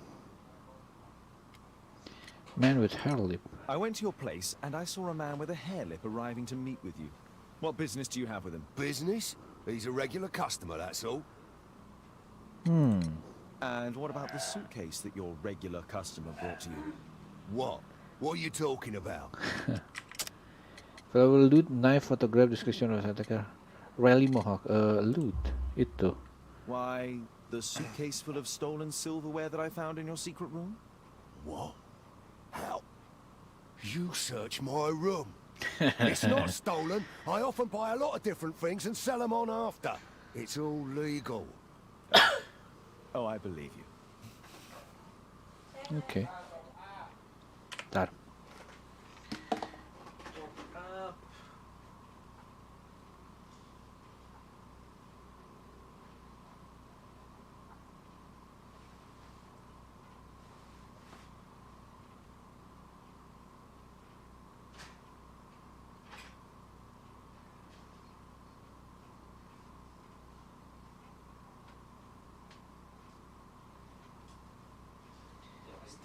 Man with hair lip. I went to your place and I saw a man with a hair lip arriving to meet with you. What business do you have with him? Business? He's a regular customer, that's all. And what about the suitcase that your regular customer brought to you? What? What are you talking about? Valuable loot, knife, photograph, description of attacker. Rally Mohawk, loot. Itu. Why, the suitcase full of stolen silverware that I found in your secret room? What? How? You search my room. It's not stolen. I often buy a lot of different things and sell them on after. It's all legal. Oh, I believe you. Oke. Ntar.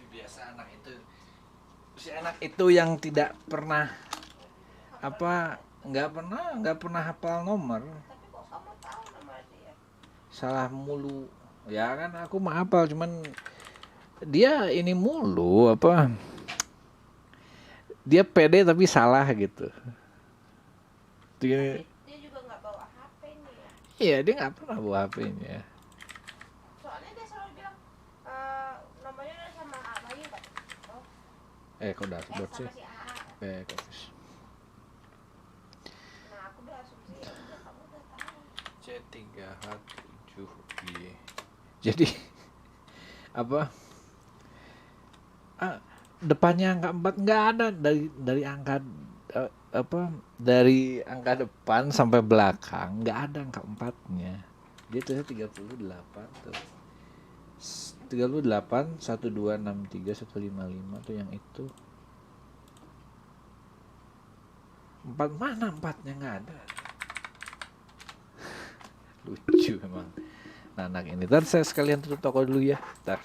Biasa anak itu, si anak itu yang tidak pernah nggak pernah hafal nomor. Tapi kok kamu tahu nama dia? Salah mulu ya kan, aku mah hafal, cuman dia ini mulu dia pede tapi salah gitu. Dia juga nggak bawa HP nih ya. Iya, dia nggak pernah bawa HP-nya. Soalnya dia selalu bilang nomornya udah sama A Bayu kan? Oh, Kok dashboard sih? sama si A. Back office. Nah aku udah asumsi ya udah kamu udah tahu. C3H7G. Jadi depannya angka 4 nggak ada, dari angka dari angka depan sampai belakang nggak ada angka 4-nya. Dia tuh 38 tuh. 38 1263 155 tuh yang itu. 4 mana 4-nya nggak ada. Lucu emang. Nah, anak ini. Ntar saya sekalian tutup toko dulu ya. Ntar.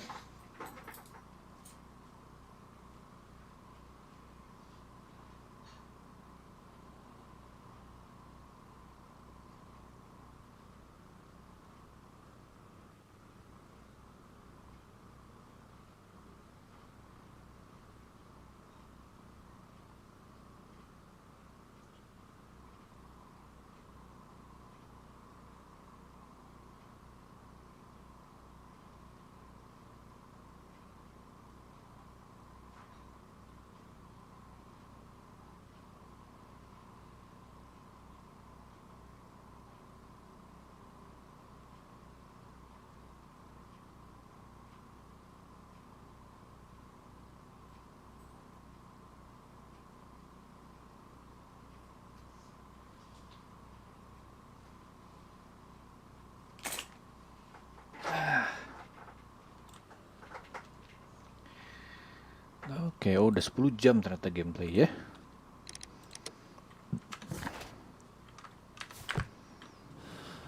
Oke, udah 10 jam ternyata gameplay ya.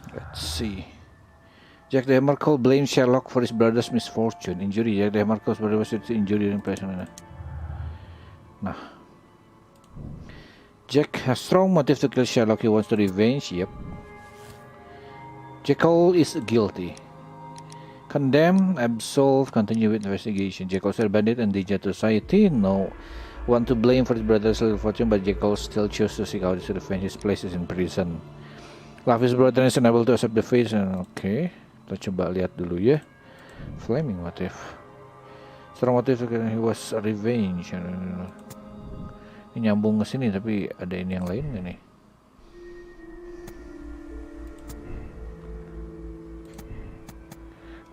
Let's see. Jack the Hammer Cole blames Sherlock for his brother's misfortune. Injury. Jack the Hammer Cole's brother was injured during prison. Nah. Jack has strong motive to kill Sherlock. He wants to revenge. Yep. Jack Cole is guilty. Condemn, absolve, continue with investigation. Jack Cole's a bandit and danger to society. No one to blame for his brother's little fortune, but Jack Cole still chooses to seek out his revenge. His place is in prison. Love his brother is unable to accept the fate. Okay, kita coba lihat dulu ya. Flaming motive. Strong motive, he was revenge. Ini nyambung ke sini, tapi ada ini yang lain nggak nih?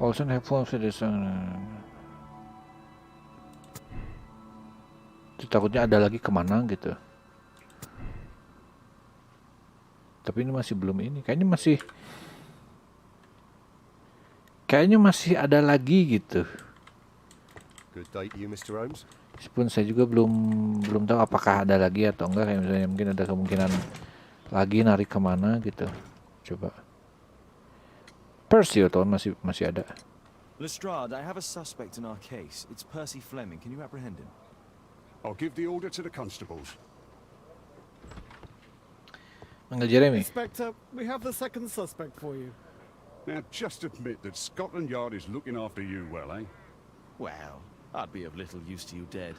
Also have Holmes takutnya ada lagi kemana gitu. Tapi ini masih belum ini. Kayaknya masih ada lagi gitu. Good day to you, Mr. Holmes. Meskipun saya juga belum tahu apakah ada lagi atau enggak. Kayak misalnya mungkin ada kemungkinan lagi narik kemana gitu. Coba. Percy atau masih ada. Lestrade, I have a suspect in our case. It's Percy Fleming. Can you apprehend him? I'll give the order to the constables. Manggil Jeremy. Inspector, we have the second suspect for you. Now, just admit that Scotland Yard is looking after you well, eh? Well, I'd be of little use to you dead.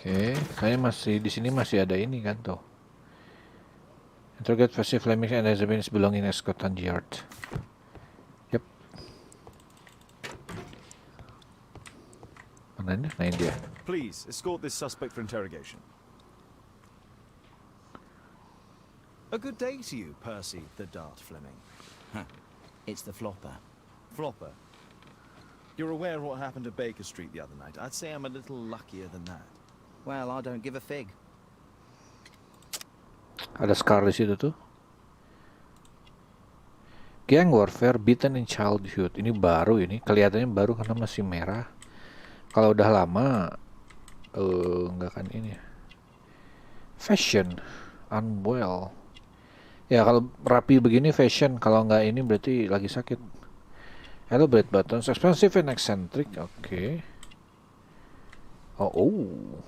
Oke, saya masih di sini masih ada ini kan tuh. Interrogate Percy Fleming and examine belonging in Scotland Yard. Yep. Mana ini? Nah ini dia. Please, escort this suspect for interrogation. A good day to you, Percy the Dart Fleming. Huh. It's the flopper. Flopper. You're aware of what happened at Baker Street the other night. I'd say I'm a little luckier than that. Well, I don't give a fig. Ada scar di situ tuh. Gang warfare beaten in childhood. Ini baru ini. Kelihatannya baru karena masih merah. Kalau udah lama nggak akan ini. Fashion unwell. Ya kalau rapi begini fashion. Kalau nggak ini berarti lagi sakit. Elaborate buttons, expensive and eccentric. Oke. Oh.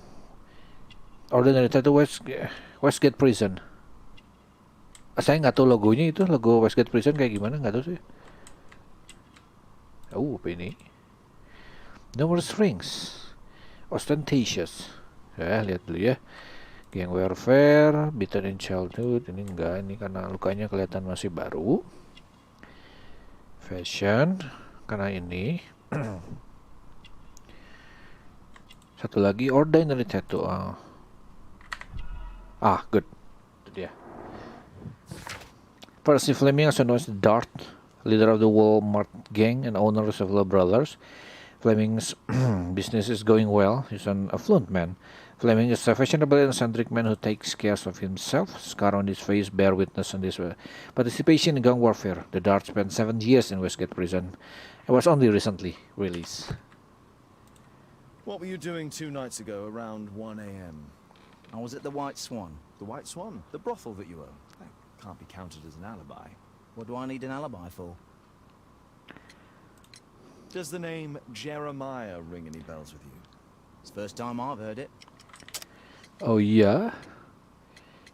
Ordinary tattoo Westgate Prison. Saya nggak tahu logonya itu, logo Westgate Prison kayak gimana, nggak tahu sih. Apa ini? Numerous rings, ostentatious. Ya, lihat dulu ya. Gang warfare, beaten in childhood. Ini enggak, ini karena lukanya kelihatan masih baru. Fashion, karena ini. Satu lagi, ordinary tattoo. Good. Itu dia. Percy Fleming, also known as Dart, leader of the Walmart gang and owner of several brothers. Fleming's business is going well. He's an affluent man. Fleming is a fashionable and eccentric man who takes care of himself. Scar on his face bear witness on this participation in gang warfare. The Dart spent 7 years in Westgate Prison and was only recently released. What were you doing 2 nights ago around 1 a.m.? I was at the White Swan. The White Swan? The brothel that you own? That can't be counted as an alibi. What do I need an alibi for? Does the name Jeremiah ring any bells with you? It's the first time I've heard it. Oh yeah?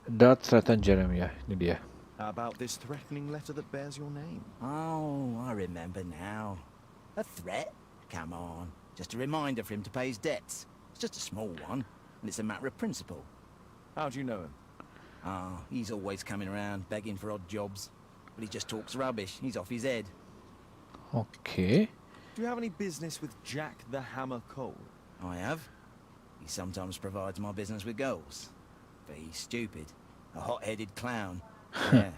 Dart threatened Jeremiah. Ini dia. How about this threatening letter that bears your name? Oh, I remember now. A threat? Come on. Just a reminder for him to pay his debts. It's just a small one, and it's a matter of principle. How do you know him? He's always coming around, begging for odd jobs. But he just talks rubbish. He's off his head. Okay. Do you have any business with Jack the Hammer Cole? I have. He sometimes provides my business with girls. But he's stupid. A hot-headed clown. Yeah.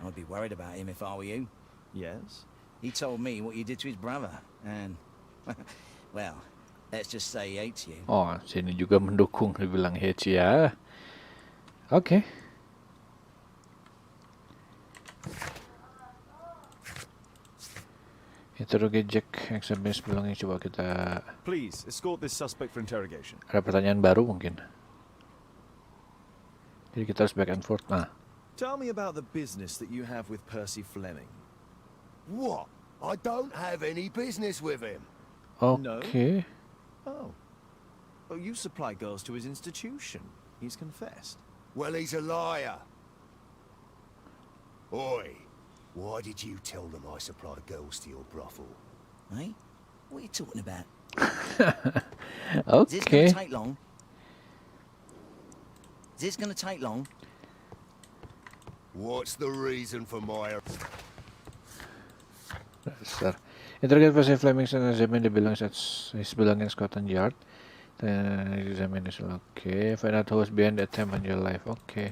I'd be worried about him if I were you. Yes? He told me what you did to his brother. And, well, let's just say he hates you. Oh, sini juga mendukung, dibilang hates ya. Oke. Interrogate Jack, examine belonging. Coba kita. Please, escort this suspect for interrogation. Ada pertanyaan baru mungkin. Jadi kita harus back and forth. Nah. Tell me about the business that you have with Percy Fleming. What? I don't have any business with him. Okay. Oh. Oh, you supply girls to his institution. He's confessed. Well, he's a liar. Oi, why did you tell them I supply girls to your brothel? Eh? What are you talking about? Okay. Is this going to take long? Is this going to take long? What's the reason for my... Dasar. Interrogate Percy Fleming and examine the belongings his belongings Scotland Yard. Then examine this. Okay. Find out who was behind the attempt on your life. Okay.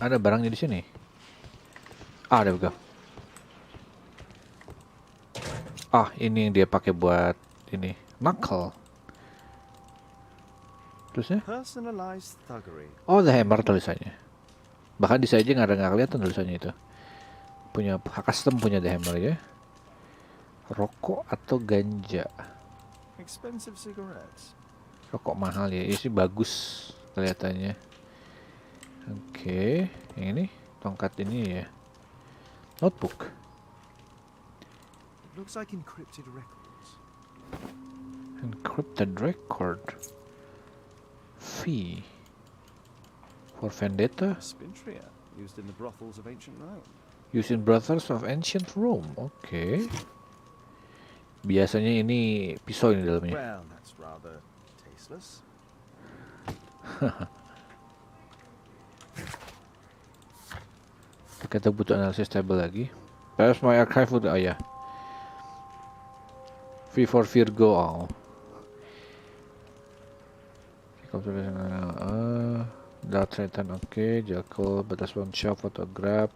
Ada barangnya di sini. There we go. Ini yang dia pakai buat ini knuckle. Terusnya? Personalized thuggery. Oh, the hammer tulisannya. Bahkan di saya aja nggak kelihatan tulisannya itu. Punya custom punya the hammer ya. Rokok atau ganja? Expensive cigarettes. Rokok mahal ya. Ini sih bagus kelihatannya. Oke, yang ini tongkat ini ya. Notebook. It looks like encrypted records. Encrypted record. Fee. For vendetta. Spintria, used in the brothels of ancient Rome. Used in brothels of ancient Rome. Oke. Biasanya ini pisau ini dalamnya. Well, that's rather tasteless. Kita butuh analisis table lagi. Perhaps my archive would... Oh ya. V for Virgo. Oh. Dark Titan, oke. Jackal, batas one shot, photograph.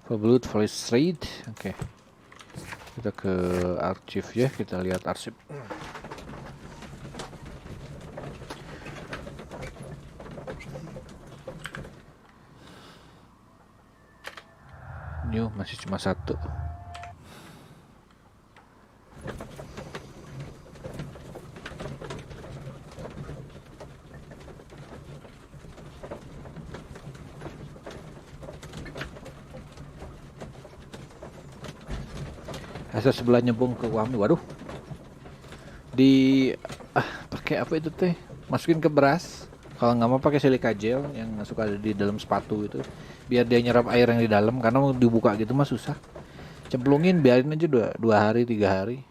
For blood, for street. Oke. Kita ke arsip ya. Kita lihat arsip. New masih cuma satu. Asa sebelah nyebung ke Wami. Waduh. Pakai apa itu teh? Masukin ke beras. Kalau nggak mau pakai silika gel yang suka ada di dalam sepatu itu. Biar dia nyerap air yang di dalam, karena mau dibuka gitu mah susah. Cemplungin, biarin aja 2 hari 3 hari.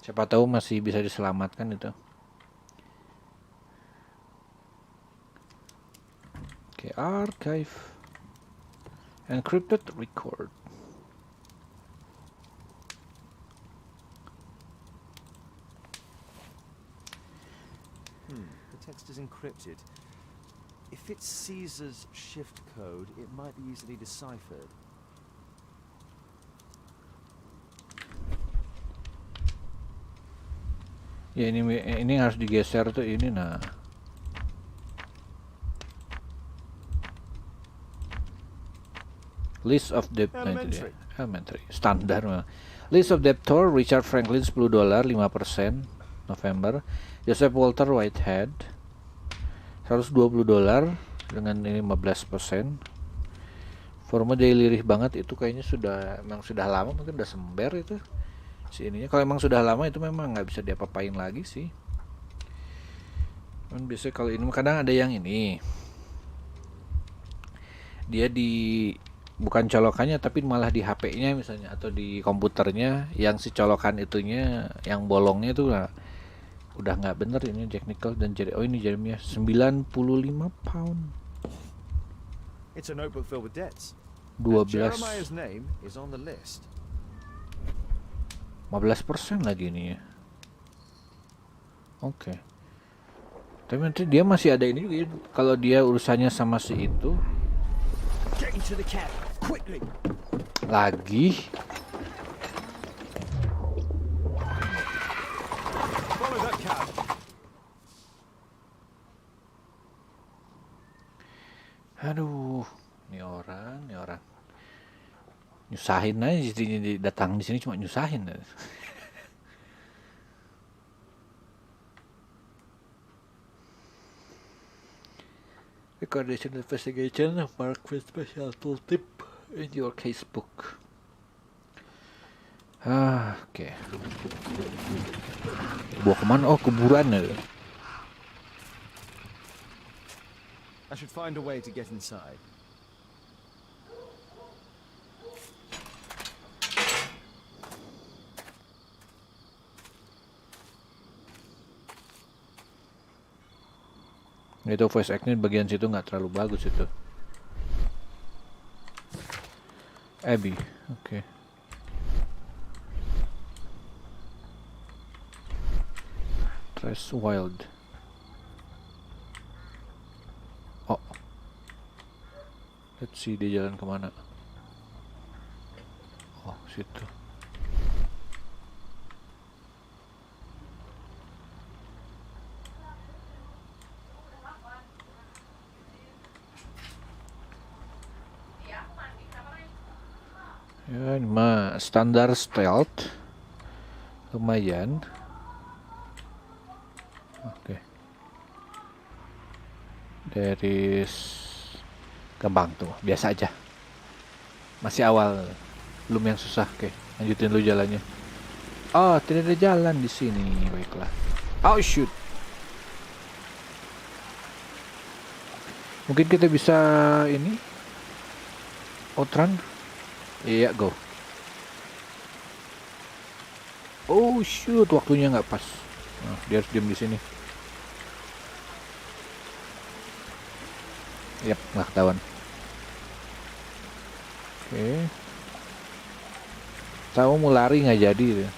Siapa tahu masih bisa diselamatkan itu. Oke, archive. Encrypted record. The text is encrypted. If it's Caesar's shift code, it might be easily deciphered. Ya ini harus digeser tuh ini nah. List of debt elementary standar mah. List of debtor Richard Franklin $10 5% November. Joseph Walter Whitehead $120 dengan ini 15%. Forma dia lirih banget itu kayaknya emang sudah lama, mungkin udah sember itu si ininya. Kalau emang sudah lama itu memang nggak bisa diapa-apain lagi sih. Kan biasanya kalau ini kadang ada yang ini dia bukan colokannya tapi malah di HP-nya misalnya atau di komputernya yang si colokan itunya yang bolongnya itu udah nggak bener. Ini Jack Nickel dan ini Jeremiah 95 pound. It's a notebook filled with debts. 12. Jeremiah's name is on the list. 15% lagi ini ya. Oke. Tapi nanti dia masih ada ini juga ya. Kalau dia urusannya sama si itu lagi. Aduh, ini orang nyusahin aja, datang di sini cuma nyusahin. Recordation investigation marked with special tooltip in your casebook. Oke. Bawa kemana? Oh, kuburan ya. I should find a way to get inside. Itu voice acting bagian situ nggak terlalu bagus itu. Abby, oke. Trace Wild. Oh, let's see dia jalan kemana. Oh, situ. Ya, ini mah standar stealth. Lumayan. Oke. Dari gampang tuh, biasa aja. Masih awal, belum yang susah. Oke, lanjutin dulu jalannya. Oh, tidak ada jalan di sini. Baiklah. Oh shoot. Mungkin kita bisa ini outrun. Iya, go. Oh shoot, waktunya nggak pas. Nah, dia harus diam di sini. Yap, nggak ketahuan. Oke. Tahu mau lari nggak jadi. Gitu.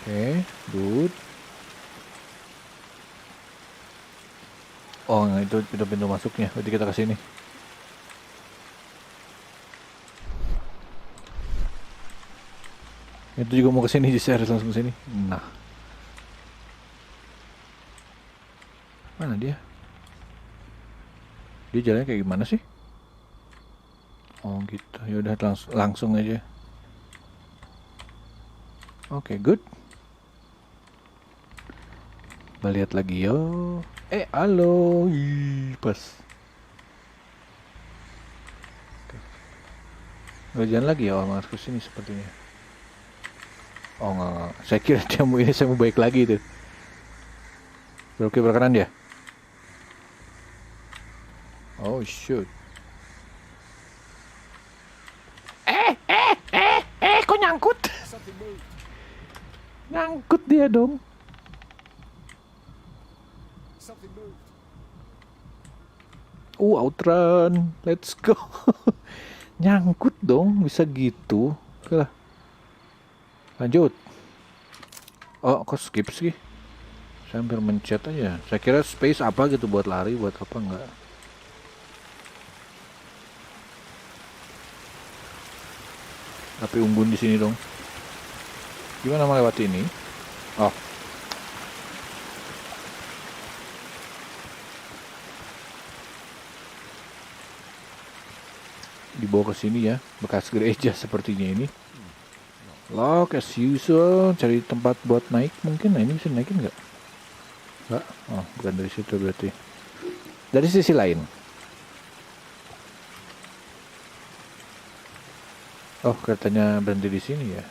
Oke, good. Oh, itu pintu masuknya. Berarti kita ke sini. Itu juga mau ke sini, jadi harus langsung ke sini. Nah. Mana dia? Dia jalannya kayak gimana sih? Oh, gitu. Ya udah langsung aja. Oke, good. Lihat lagi yo. Halo. Ih, pas. Nggak jalan lagi ya, harus ke sini sepertinya. Oh enggak. Saya kira dia mau ini, saya mau baik lagi tuh. Oke, berkenan dia. Oh shoot. Kok nyangkut? Nyangkut dia dong. Outrun. Let's go. Nyangkut dong, bisa gitu. Oke lah. Lanjut. Oh, kok skip sih? Saya hampir mencet aja. Saya kira space apa gitu buat lari, buat apa enggak. Tapi unggun di sini dong. Gimana melewati ini? Oh. Dibawa ke sini ya, bekas gereja sepertinya ini. Lock as usual, cari tempat buat naik mungkin. Nah, ini bisa naikin nggak? Nggak? Oh, bukan dari situ berarti. Dari sisi lain. Oh, katanya berhenti di sini ya.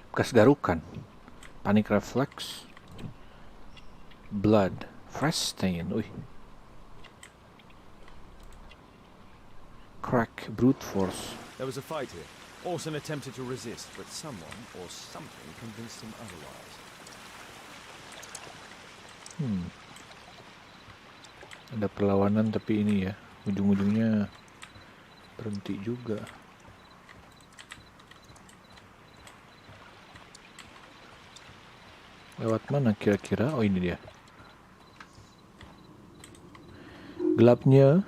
Bekas garukan. Panic reflex. Blood. Fresh stain. Wih. Crack. Brute force. There was a fight here. Orson attempted to resist, but someone or something convinced him otherwise. Ada perlawanan tapi ini ya, ujung-ujungnya berhenti juga. Lewat mana kira-kira? Oh, ini dia. Gelapnya.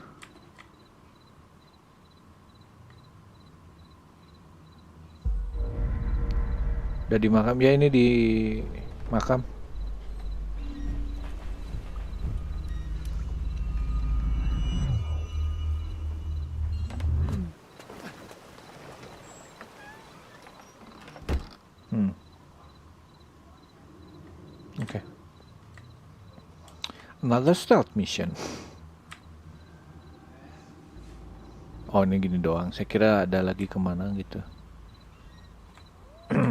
Udah di makam ya, ini di makam. Oke. Another stealth mission. Oh, ini gini doang. Saya kira ada lagi kemana gitu.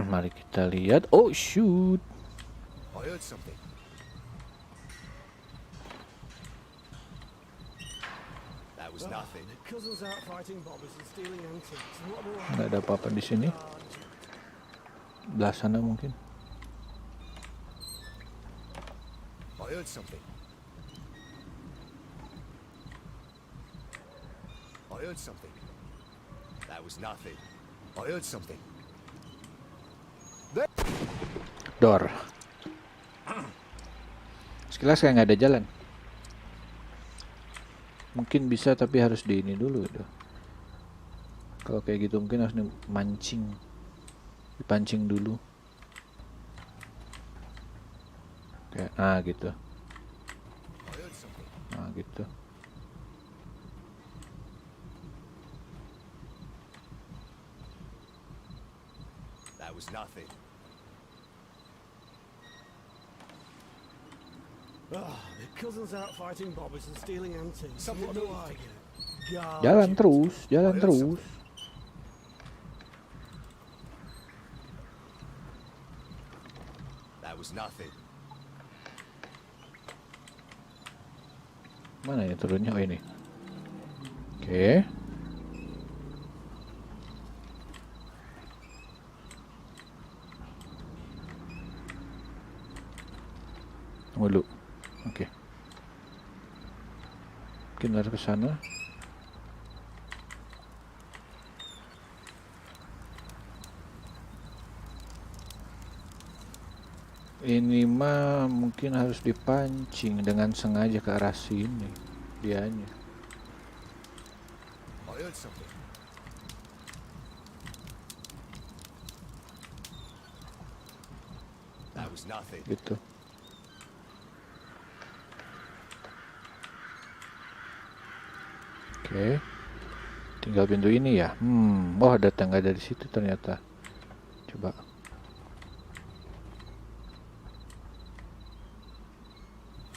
Mari kita lihat. Oh shoot. I heard something. That was nothing. Cousins out fighting bobbers and stealing antiques. And what more? Nggak ada apa-apa di sini. Belah sana mungkin. I heard something. I heard something. That was nothing. I heard something. Door. Sekilas kayak nggak ada jalan. Mungkin bisa tapi harus di ini dulu itu. Kalau kayak gitu mungkin harus mancing. Dipancing dulu. Kayak gitu. Nah gitu. That was nothing. The cousin's out fighting bobbies and stealing antiques. Something What do moved. I get? Jalan terus, jalan I heard terus. something. That was nothing. Mana ya turunnya? Oh ini. Oke. Tunggu dulu. Oke. Mungkin harus ke sana. Ini mah mungkin harus dipancing dengan sengaja ke arah sini dianya. I heard something. That was nothing. Gitu. Oke. Tinggal pintu ini ya. Oh ada tangga dari situ ternyata. Coba.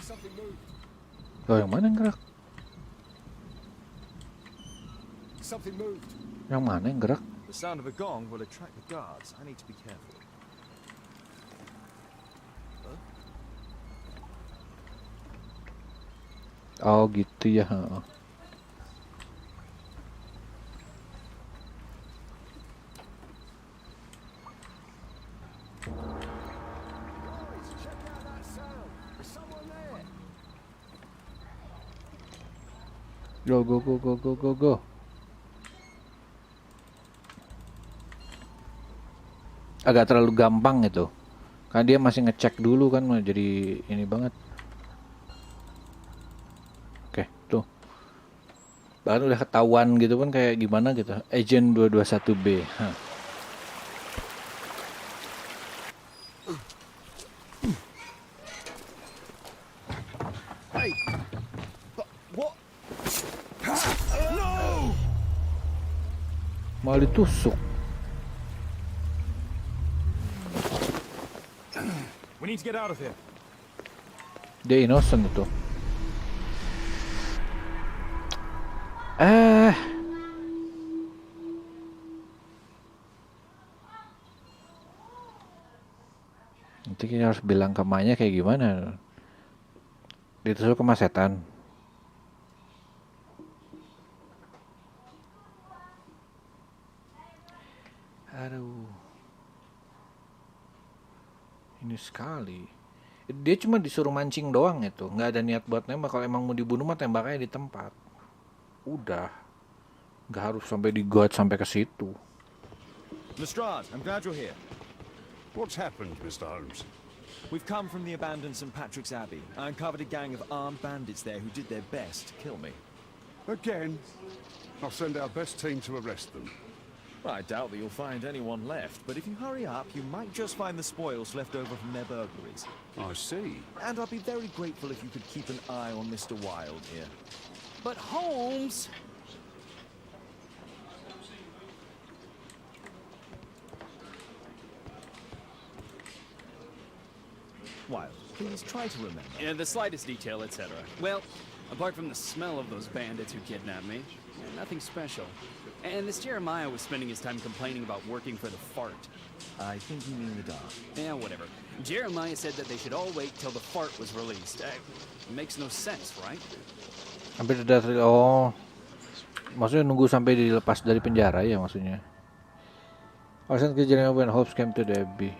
Something moved. Oh yang mana yang gerak? Something moved. Yang mana yang gerak? The sound of a gong will attract the guards. I need to be careful. Oh gitu ya. Heeh. Guys, check out that sound. There's someone there. Go go go go go go go. Agak terlalu gampang itu. Karena dia masih ngecek dulu kan, jadi ini banget. Oke, tuh. Bahkan udah ketahuan gitu kan kayak gimana gitu. Agent 221B. Hah. Hey! What? Malah ditusuk. We need to get out of here. Dia innocent itu. Nanti kita harus bilang ke emaknya kayak gimana. Ditusuk sama setan. Aduh. Ini sekali. Dia cuma disuruh mancing doang itu, nggak ada niat buat nembak. Kalau emang mau dibunuh mah tembaknya di tempat. Udah, nggak harus sampai di got sampai ke situ. Lestrade, I'm glad you're here. What's happened, Mr. Holmes? We've come from the abandoned St. Patrick's Abbey. I uncovered a gang of armed bandits there who did their best to kill me. Again? I'll send our best team to arrest them. Well, I doubt that you'll find anyone left, but if you hurry up, you might just find the spoils left over from their burglaries. I see. And I'd be very grateful if you could keep an eye on Mr. Wilde here. But Holmes! Wilde, please try to remember. Yeah, the slightest detail, etc. Well, apart from the smell of those bandits who kidnapped me, nothing special. And this Jeremiah was spending his time complaining about working for the fart. I think you mean the dog. Yeah, whatever. Jeremiah said that they should all wait till the fart was released. Makes no sense, right? Sampai dari maksudnya nunggu sampai dilepas dari penjara ya maksudnya. Arson ke Jeremiah when Holmes came to the Abbey.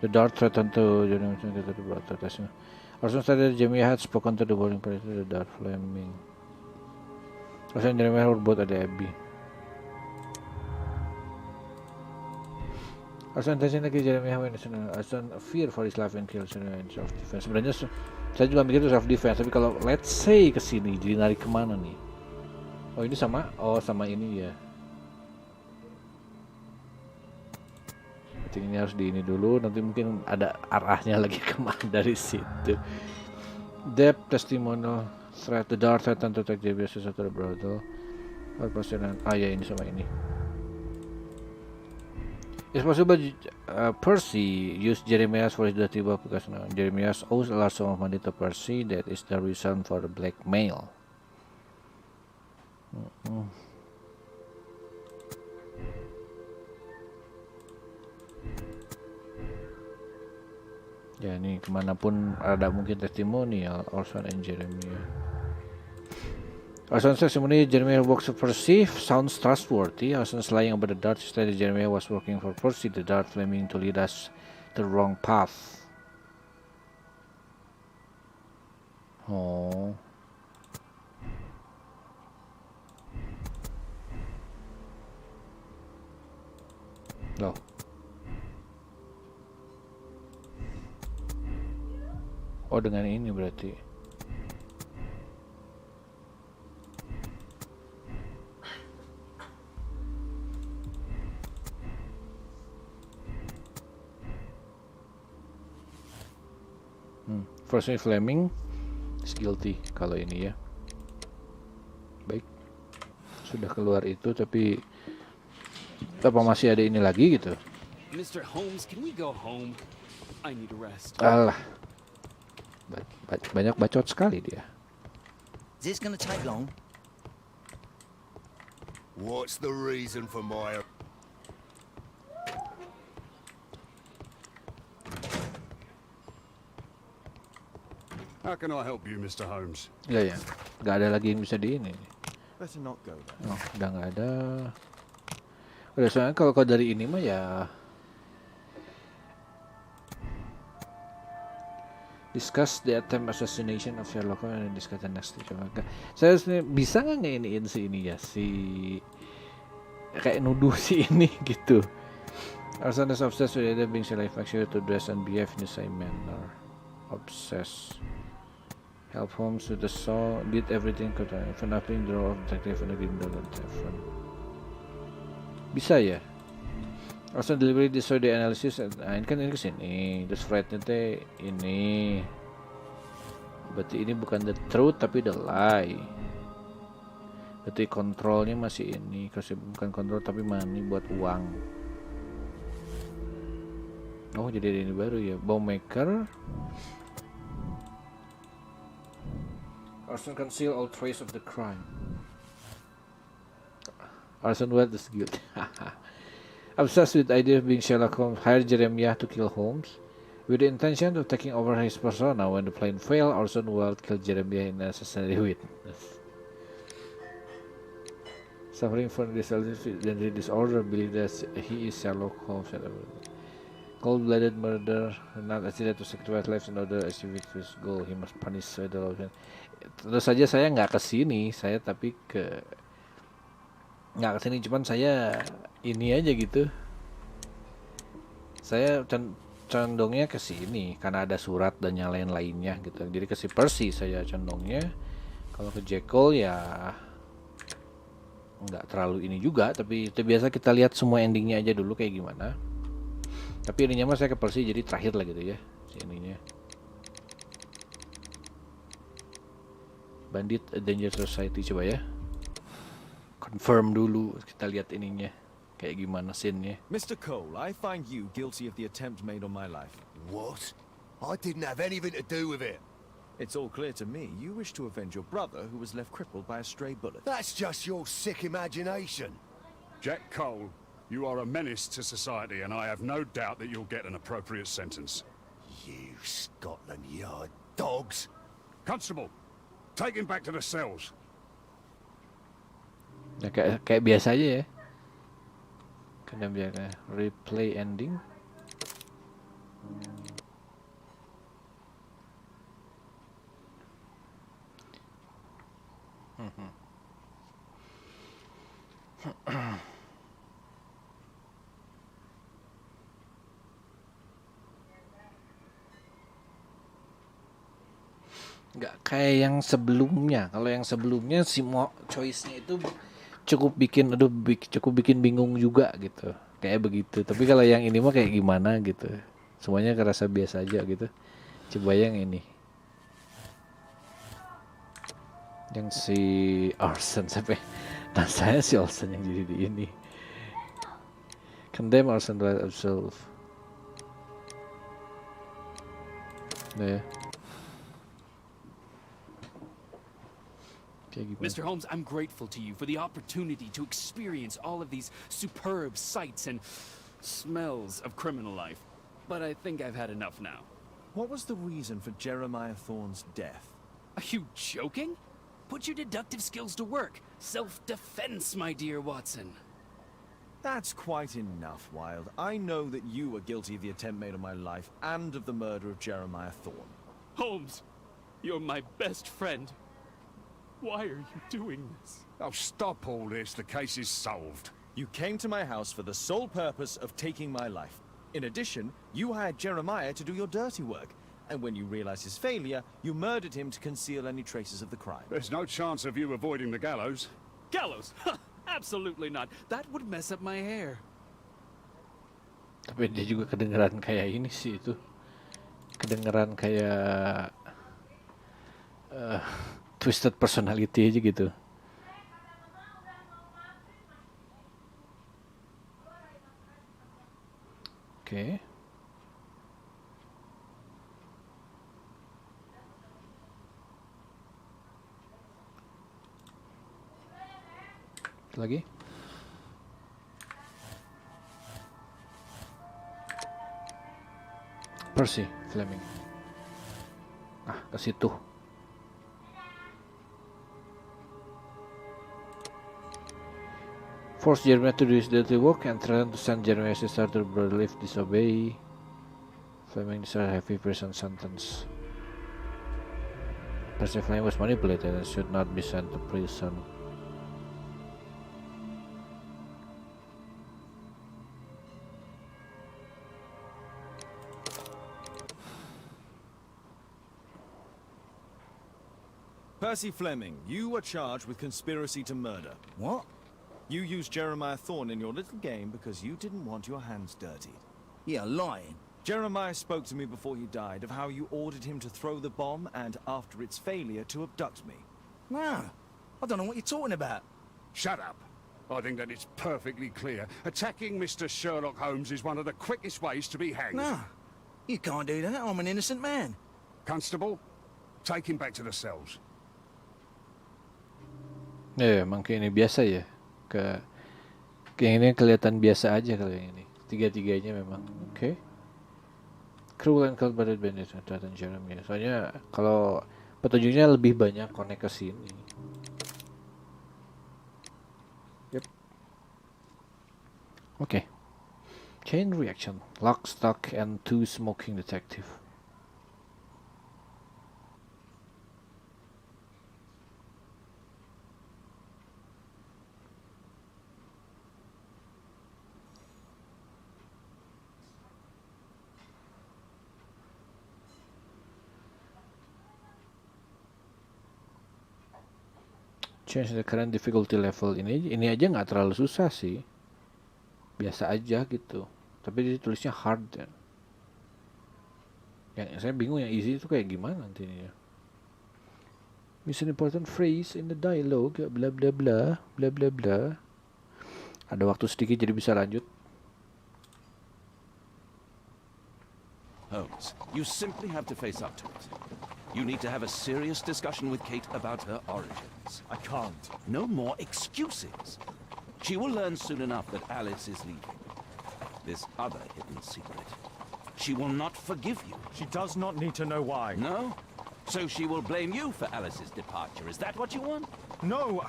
The dart threatened to Jeremiah to the broadcast. Arson said that Jeremiah had spoken to the boarding party to the dart flaming. Arson Jeremiah were both at the Abbey. Arson tension lagi Jeremiah when Arson fear for his life and kills in self-defense. Sebenarnya saya juga mikir itu self-defense, tapi kalau let's say kesini, jadi narik kemana nih? Oh ini sama? Oh sama ini ya. Berarti ini harus di ini dulu, nanti mungkin ada arahnya lagi kemana dari situ. Depth testimonial threat, the dart threatened to take JBS to the brothel. Ya ini sama ini. It's possible Percy used Jeremiah's for his dirty work because Jeremiah owes a large sum of money to Percy. That is the reason for the blackmail. Ya ini kemanapun ada mungkin testimonial Orson and Jeremiah. Orson's testimony Jeremiah works for Percy sounds trustworthy. Orson's lying about the dart stated Jeremiah was working for Percy, the dart claiming to lead us the wrong path. Oh. Loh. Oh dengan ini berarti. First Fleming is guilty kalau ini ya. Baik. Sudah keluar itu tapi apa masih ada ini lagi gitu? Mr. Holmes, can we go home? I need a rest. Alah. Banyak bacot sekali dia. Is this gonna take long? What's the reason for my... How can I help you, Mr. Holmes? Ya, nggak ada lagi yang bisa di ini. Better not go there. Oh, udah nggak ada. Udah soalnya kalau dari ini mah ya. Discuss the attempt assassination of Sherlock and discuss the next stage. Saya bisa nggak iniin si ini ya si kayak nuduh si ini gitu. Arson is obsessed with either being satisfied to dress and behave in the same manner. Obsessed. Help Holmes with the saw, did everything could even nothing draw of detective and agreement on telephone. Bisa ya? Also delivery destroy the analysis. Nah ini kan ini kesini. Terus Frednya teh ini. Berarti ini bukan the truth tapi the lie. Berarti kontrolnya masih ini. Kasi bukan kontrol tapi money buat uang. Oh jadi ini baru ya. Bomb maker. Arson conceal all trace of the crime. Arson what is guilt. Obsessed with the idea of being Sherlock Holmes, hired Jeremiah to kill Holmes. With the intention of taking over his persona, when the plan failed, Orson Welles killed Jeremiah in unnecessary witness. Suffering from identity disorder, believe that he is Sherlock Holmes. Cold-blooded murder, not accident to sacrifice lives in order to achieve his goal. He must punish the law. Terus saja saya nggak kesini, saya tapi nggak kesini, cuman saya ini aja gitu. Saya condongnya ke sini karena ada surat dan yang lain-lainnya gitu. Jadi ke si Percy saya condongnya. Kalau ke Jekyll ya nggak terlalu ini juga, tapi itu biasa kita lihat semua endingnya aja dulu kayak gimana. Tapi ininya mah saya ke Percy jadi terakhir lah gitu ya si ininya. Bandit A Dangerous Society coba ya. Confirm dulu kita lihat ininya kayak gimana scene-nya. Mr. Cole, I find you guilty of the attempt made on my life. What? I didn't have anything to do with it. It's all clear to me. You wish to avenge your brother who was left crippled by a stray bullet. That's just your sick imagination. Jack Cole, you are a menace to society, and I have no doubt that you'll get an appropriate sentence. You Scotland Yard dogs. Constable, take him back to the cells. Ya, kayak biasa aja ya. Kena biarkan replay ending. Nggak kayak yang sebelumnya. Kalau yang sebelumnya semua choice-nya itu cukup bikin bingung juga gitu. Kayak begitu. Tapi kalau yang ini mah kayak gimana gitu. Semuanya kerasa biasa aja gitu. Coba yang ini. Yang si Orson sampai nah saya si Orson yang jadi di ini. Condemn or send absolve. Yeah. Mr. Holmes, I'm grateful to you for the opportunity to experience all of these superb sights and smells of criminal life. But I think I've had enough now. What was the reason for Jeremiah Thorne's death? Are you joking? Put your deductive skills to work. Self-defense, my dear Watson. That's quite enough, Wilde. I know that you were guilty of the attempt made on my life and of the murder of Jeremiah Thorne. Holmes, you're my best friend. Why are you doing this? Oh, stop all this. The case is solved. You came to my house for the sole purpose of taking my life. In addition, you hired Jeremiah to do your dirty work. And when you realized his failure, you murdered him to conceal any traces of the crime. There's no chance of you avoiding the gallows. Gallows? Absolutely not. That would mess up my hair. Tapi dia juga kedengeran kayak ini sih itu. Kedengeran kayak twisted personality aja gitu. Oke. Lagi. Percy Fleming. Ke situ. Force Jeremiah to do his dirty work and threaten to send Jeremiah's sister to brother if disobey. Fleming deserves a heavy prison sentence. Percy Fleming was manipulated and should not be sent to prison. Percy Fleming, you were charged with conspiracy to murder. What? You used Jeremiah Thorne in your little game because you didn't want your hands dirtied. You're lying. Jeremiah spoke to me before he died of how you ordered him to throw the bomb and, after its failure, to abduct me. No, I don't know what you're talking about. Shut up. I think that it's perfectly clear. Attacking Mr. Sherlock Holmes is one of the quickest ways to be hanged. No, you can't do that. I'm an innocent man. Constable, take him back to the cells. Ya, emang kayak ini biasa ya. Kayak ini kelihatan biasa aja kalau yang ini. Tiga-tiganya memang. Oke. Cruel and cold-blooded bandit dan Jeremy. Soalnya kalau petunjuknya lebih banyak connect ke sini. Yep. Oke. Chain reaction. Lock, stock, and two smoking detective. Change the current difficulty level. Ini aja nggak terlalu susah sih, biasa aja gitu. Tapi dia tulisnya hard ya. Yang saya bingung yang easy itu kayak gimana nantinya. Miss an important phrase in the dialogue, bla bla bla bla bla bla. Ada waktu sedikit jadi bisa lanjut. Holmes, you simply have to face up to it. You need to have a serious discussion with Kate about her origins. I can't. No more excuses. She will learn soon enough that Alice is leaving. This other hidden secret. She will not forgive you. She does not need to know why. No? So she will blame you for Alice's departure. Is that what you want? No!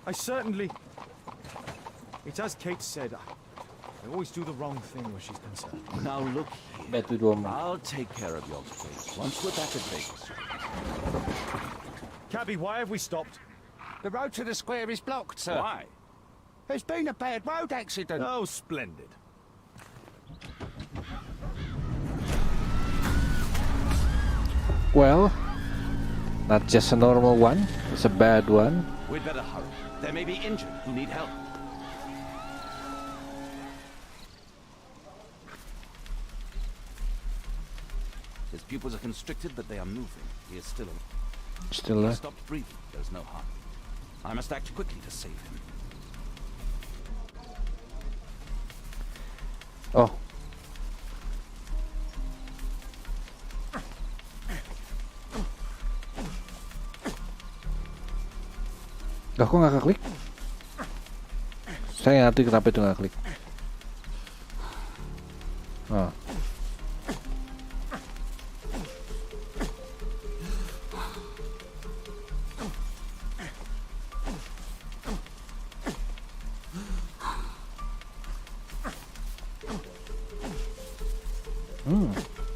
I certainly... It's as Kate said, I always do the wrong thing where she's concerned. Now look here. I'll take care of your case once we're back at Baker Street. Cabby, why have we stopped? The road to the square is blocked, sir. Why? There's been a bad road accident. Oh, splendid. Well, not just a normal one, it's a bad one. We'd better hurry. There may be injured who need help. His pupils are constricted, but they are moving. He is still alive. Still there? He stopped breathing. There's no harm. I must act quickly to save him. Oh. Loh, kok nggak klik? Saya ngerti kenapa itu nggak klik. Oh.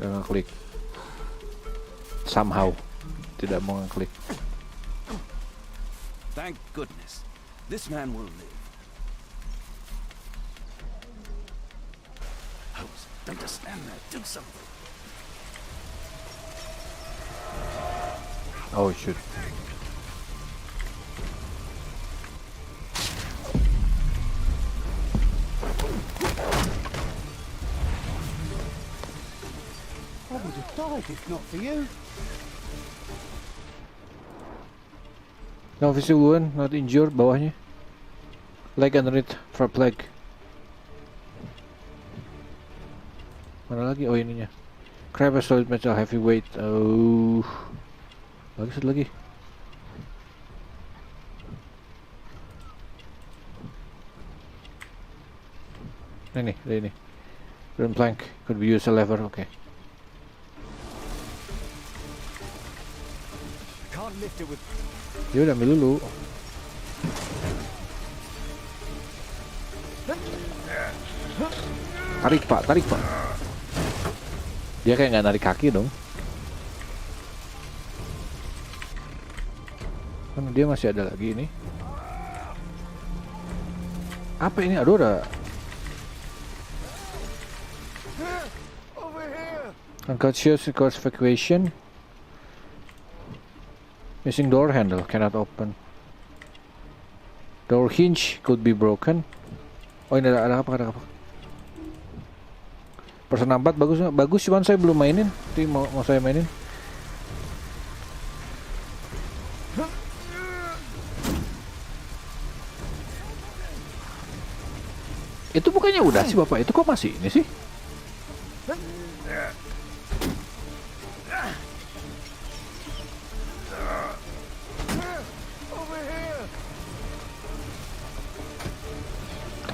Nggak ngeklik. Somehow tidak mau ngeklik. Thank goodness. This man will live. Holmes, don't just stand there. Do something. Oh shoot. I would have died if not for you. No visible wound, not injured, bawahnya. Leg underneath, front leg. Mana lagi? Oh ininya. Grab a solid metal heavyweight. Oh. Lagi satu lagi. Ini. Grand plank. Could be used a lever, okay. Can't lift it with. Ya udah ambil dulu. Tarik pak. Dia kayak nggak narik kaki dong. Kan dia masih ada lagi ini. Apa ini? Aduh udah. Unconscious requires evacuation. Missing door handle, cannot open. Door hinge could be broken. Oh ini ada apa? Persona 4 bagus, cuman saya belum mainin. Nanti mau saya mainin. Itu bukannya udah sih bapak, itu kok masih ini sih?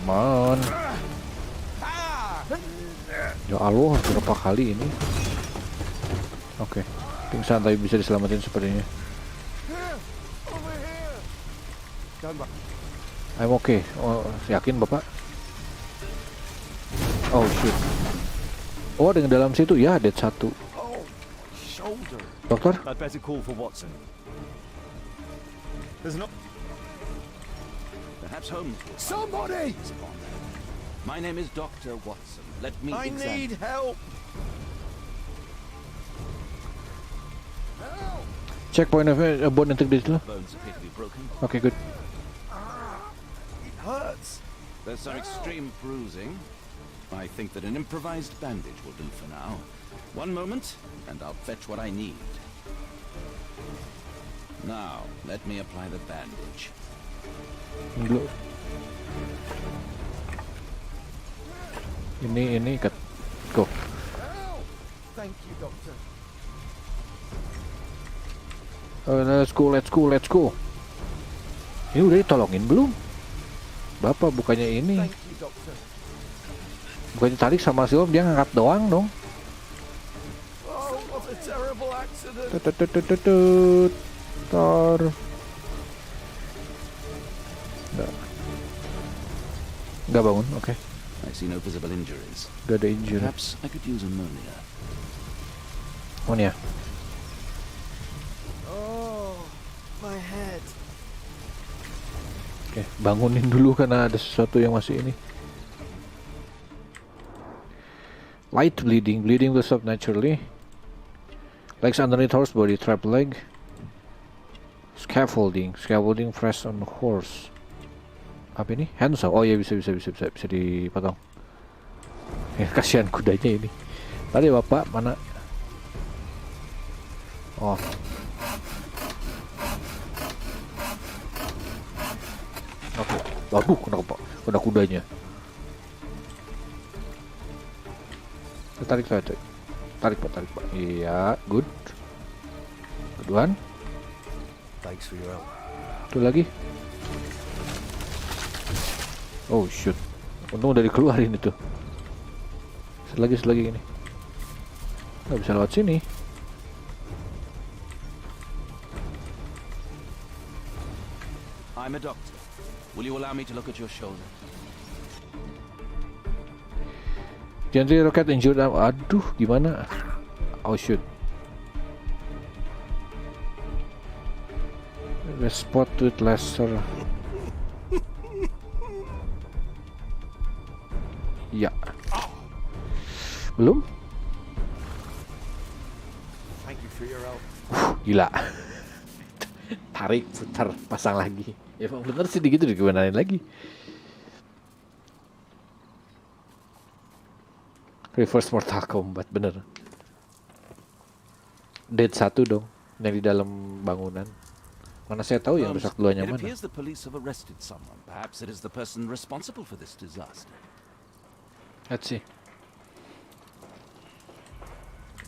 Come on. Ya Allah, berapa kali ini? Oke, pingsan tapi bisa diselamatin sepertinya. I'm okay. Oh, yakin bapak? Oh shit. Oh, dengan dalam situ ya, dead satu. Dokter? I'd better call for Watson. There's not. Perhaps Holmes will. Somebody! My name is Dr. Watson. Let me I need help. Checkpoint of bone integrity dulu. Bones appear to be broken. Okay, good. It hurts. There's some extreme bruising. I think that an improvised bandage will do for now. One moment, and I'll fetch what I need. Now, let me apply the bandage. Dulu. Ini ikat. Go. Thank you, doctor. Let's go. Ini udah ditolongin belum? Bapak bukannya ini. Thank you, doctor. Bukannya tarik sama si Om, dia ngangkat doang dong. Oh, what a terrible accident. Tor. Nggak bangun, oke. I see no visible injuries. Gak ada injury. Perhaps I could use ammonia. Ammonia. Oh, my head. Oke, bangunin dulu karena ada sesuatu yang masih ini. Light bleeding will stop naturally. Legs underneath horse body, trap leg. Scaffolding fresh on horse. Apa ini? Handsaw. Oh ya, bisa dipotong. Ya, kasihan kudanya ini. Tadi bapak mana? Oh. Oke. Waduh, kenapa? Kena kudanya. Tarik saya, coy. Tarik pak. Iya, good. Keduan. Thanks for your help. Itu lagi. Oh shoot. Untung udah dikeluarin itu. Selagi gini. Nggak bisa lewat sini. I'm a doctor. Will you allow me to look at your shoulder? Gently rocket injured. Aduh, gimana? Oh shoot. The spot with laser. Ya. Belum? Thank you for your help. Gila. Tarik, putar, pasang lagi. Ya emang bener sih gitu dikebenarin lagi. Reverse Mortal Kombat, bener. Dead 1 dong, yang di dalam bangunan. Mana saya tahu yang rusak duanya It mana. appears the police have arrested someone. Perhaps it is the person responsible for this disaster. Let's see.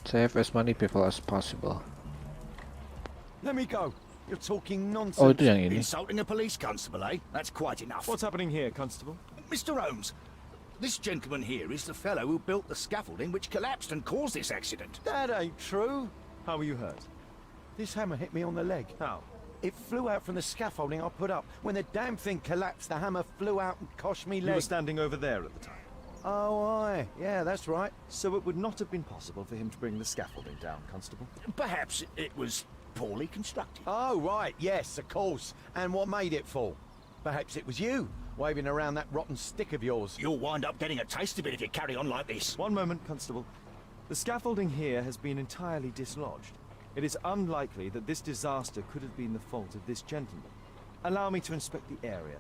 Save as many people as possible. Let me go. You're talking nonsense. Oh, itu yang ini. Insulting a police constable, eh? That's quite enough. What's happening here, Constable? Mr. Holmes, this gentleman here is the fellow who built the scaffolding which collapsed and caused this accident. That ain't true. How were you hurt? This hammer hit me on the leg. How? It flew out from the scaffolding I put up. When the damn thing collapsed, the hammer flew out and cost me leg. You were standing over there at the time? Oh, aye. Yeah, that's right. So it would not have been possible for him to bring the scaffolding down, Constable? Perhaps it was poorly constructed. Oh, right. Yes, of course. And what made it fall? Perhaps it was you, waving around that rotten stick of yours. You'll wind up getting a taste of it if you carry on like this. One moment, Constable. The scaffolding here has been entirely dislodged. It is unlikely that this disaster could have been the fault of this gentleman. Allow me to inspect the area.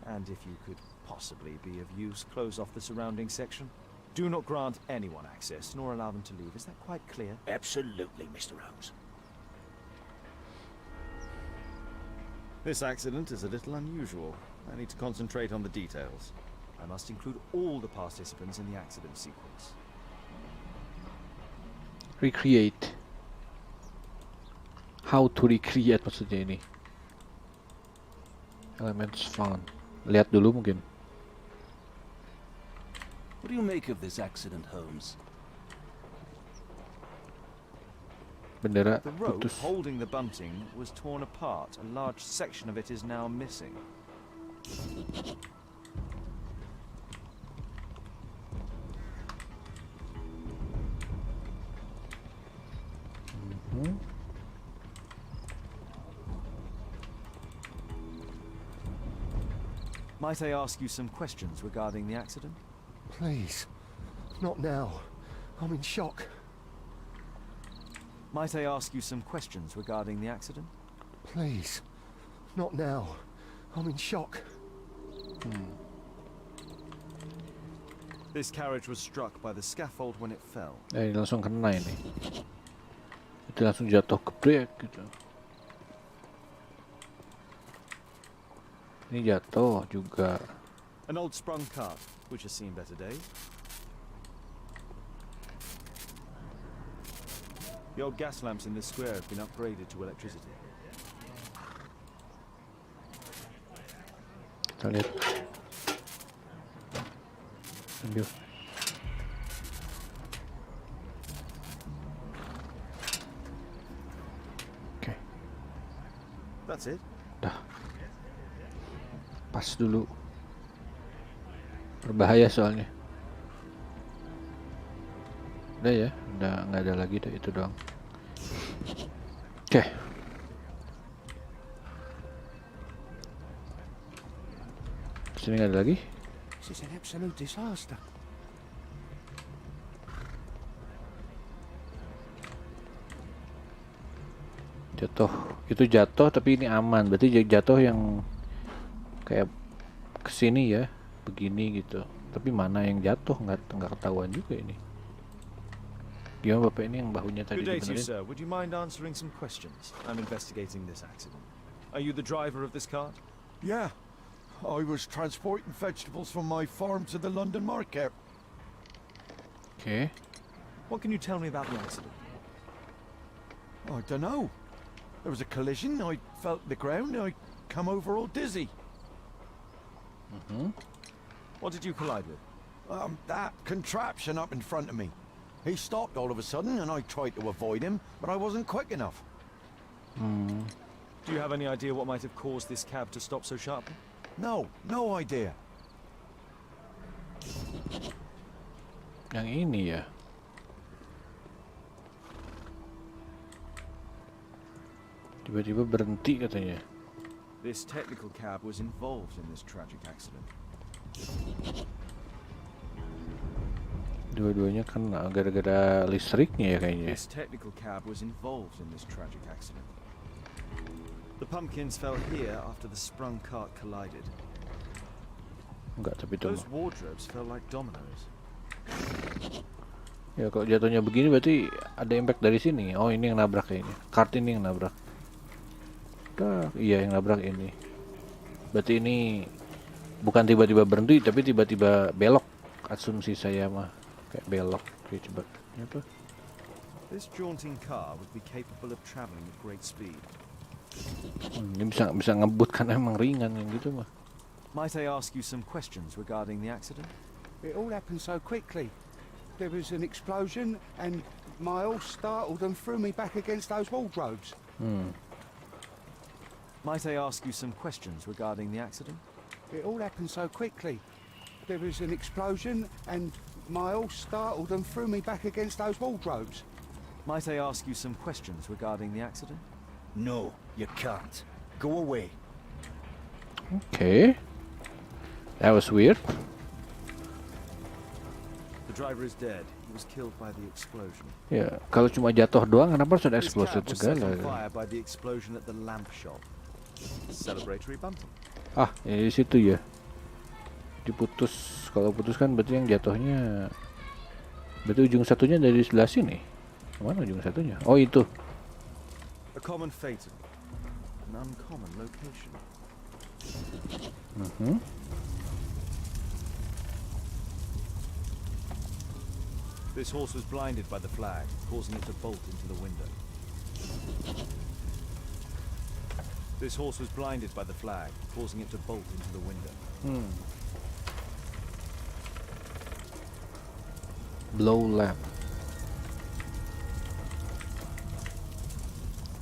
And if you could possibly be of use, close off the surrounding section. Do not grant anyone access, nor allow them to leave. Is that quite clear? Absolutely, Mr. Holmes. This accident is a little unusual. I need to concentrate on the details. I must include all the participants in the accident sequence. Recreate. How to recreate maksudnya ini. Elements found. Lihat dulu mungkin. What do you make of this accident, Holmes? Bendera The rope putus. holding the bunting was torn apart. A large section of it is now missing. Might I ask you some questions regarding the accident? Please. Not now. I'm in shock. Might I ask you some questions regarding the accident? Please. Not now. I'm in shock. This carriage was struck by the scaffold when it fell. Ini langsung kena ini. Itu langsung jatuh kebrek gitu. Ini jatuh juga. An old sprung cart, which has seen better days. The old gas lamps in this square have been upgraded to electricity. Kita lihat. Ambil. Oke. That's it. Dah. Pas dulu. Berbahaya soalnya. Udah ya, udah nggak ada lagi deh, itu doang. Oke. Sini nggak ada lagi. This is an absolute disaster. Jatuh. Itu jatuh tapi ini aman. Berarti jatuh yang kayak kesini ya, begini gitu. Tapi mana yang jatuh nggak ketahuan juga ini. Gimana Bapak ini yang bahunya tadi Good day to you, dibenerin? sir. Would you mind answering some questions? I'm investigating this accident. Are you the driver of this cart? Yeah. I was transporting vegetables from my farm to the London market. Oke. What can you tell me about the accident? I don't know. There was a collision, I felt the ground, I come over all dizzy. What did you collide with? That contraption up in front of me. He stopped all of a sudden and I tried to avoid him, but I wasn't quick enough. Do you have any idea what might have caused this cab to stop so sharply? No idea. Yang ini ya. Tiba-tiba berhenti katanya. This technical cab was involved in this tragic accident. Dua-duanya kena gara-gara listriknya ya kayaknya. This technical cab was involved in this tragic accident. The pumpkins fell here after the sprung cart collided. Enggak, tapi itu Those wardrobes fell like dominoes. ya kalau jatuhnya begini berarti ada impact dari sini. Oh, ini yang nabrak kayaknya. Kart ini yang nabrak. Iya, yang nabrak ini. Berarti ini bukan tiba-tiba berhenti tapi tiba-tiba belok. Asumsi saya mah kayak belok. Oke, coba. Ini apa? This jaunting car would be capable of traveling at great speed. Ini bisa ngebut kan emang ringan yang gitu mah. Might I ask you some questions regarding the accident? It all happened so quickly. There was an explosion and my horse startled and threw me back against those wardrobes. Might I ask you some questions regarding the accident? It all happened so quickly. There was an explosion and my horse startled and threw me back against those wardrobes. Might I ask you some questions regarding the accident? No, you can't. Go away. Okay. That was weird. The driver is dead. He was killed by the explosion. Ya, kalau cuma jatuh doang kenapa harus ada This eksplosif cab was set segala? on fire by the explosion at the lamp shop. Celebratory bunting. Ah, ini di situ ya. Diputus. Kalau putus kan berarti yang jatuhnya berarti ujung satunya dari sebelah sini. Mana ujung satunya? Oh, itu. A common fatal. An uncommon location. This horse was blinded by the flag, causing it to bolt into the window. This horse was blinded by the flag, causing it to bolt into the window. Blow lamp.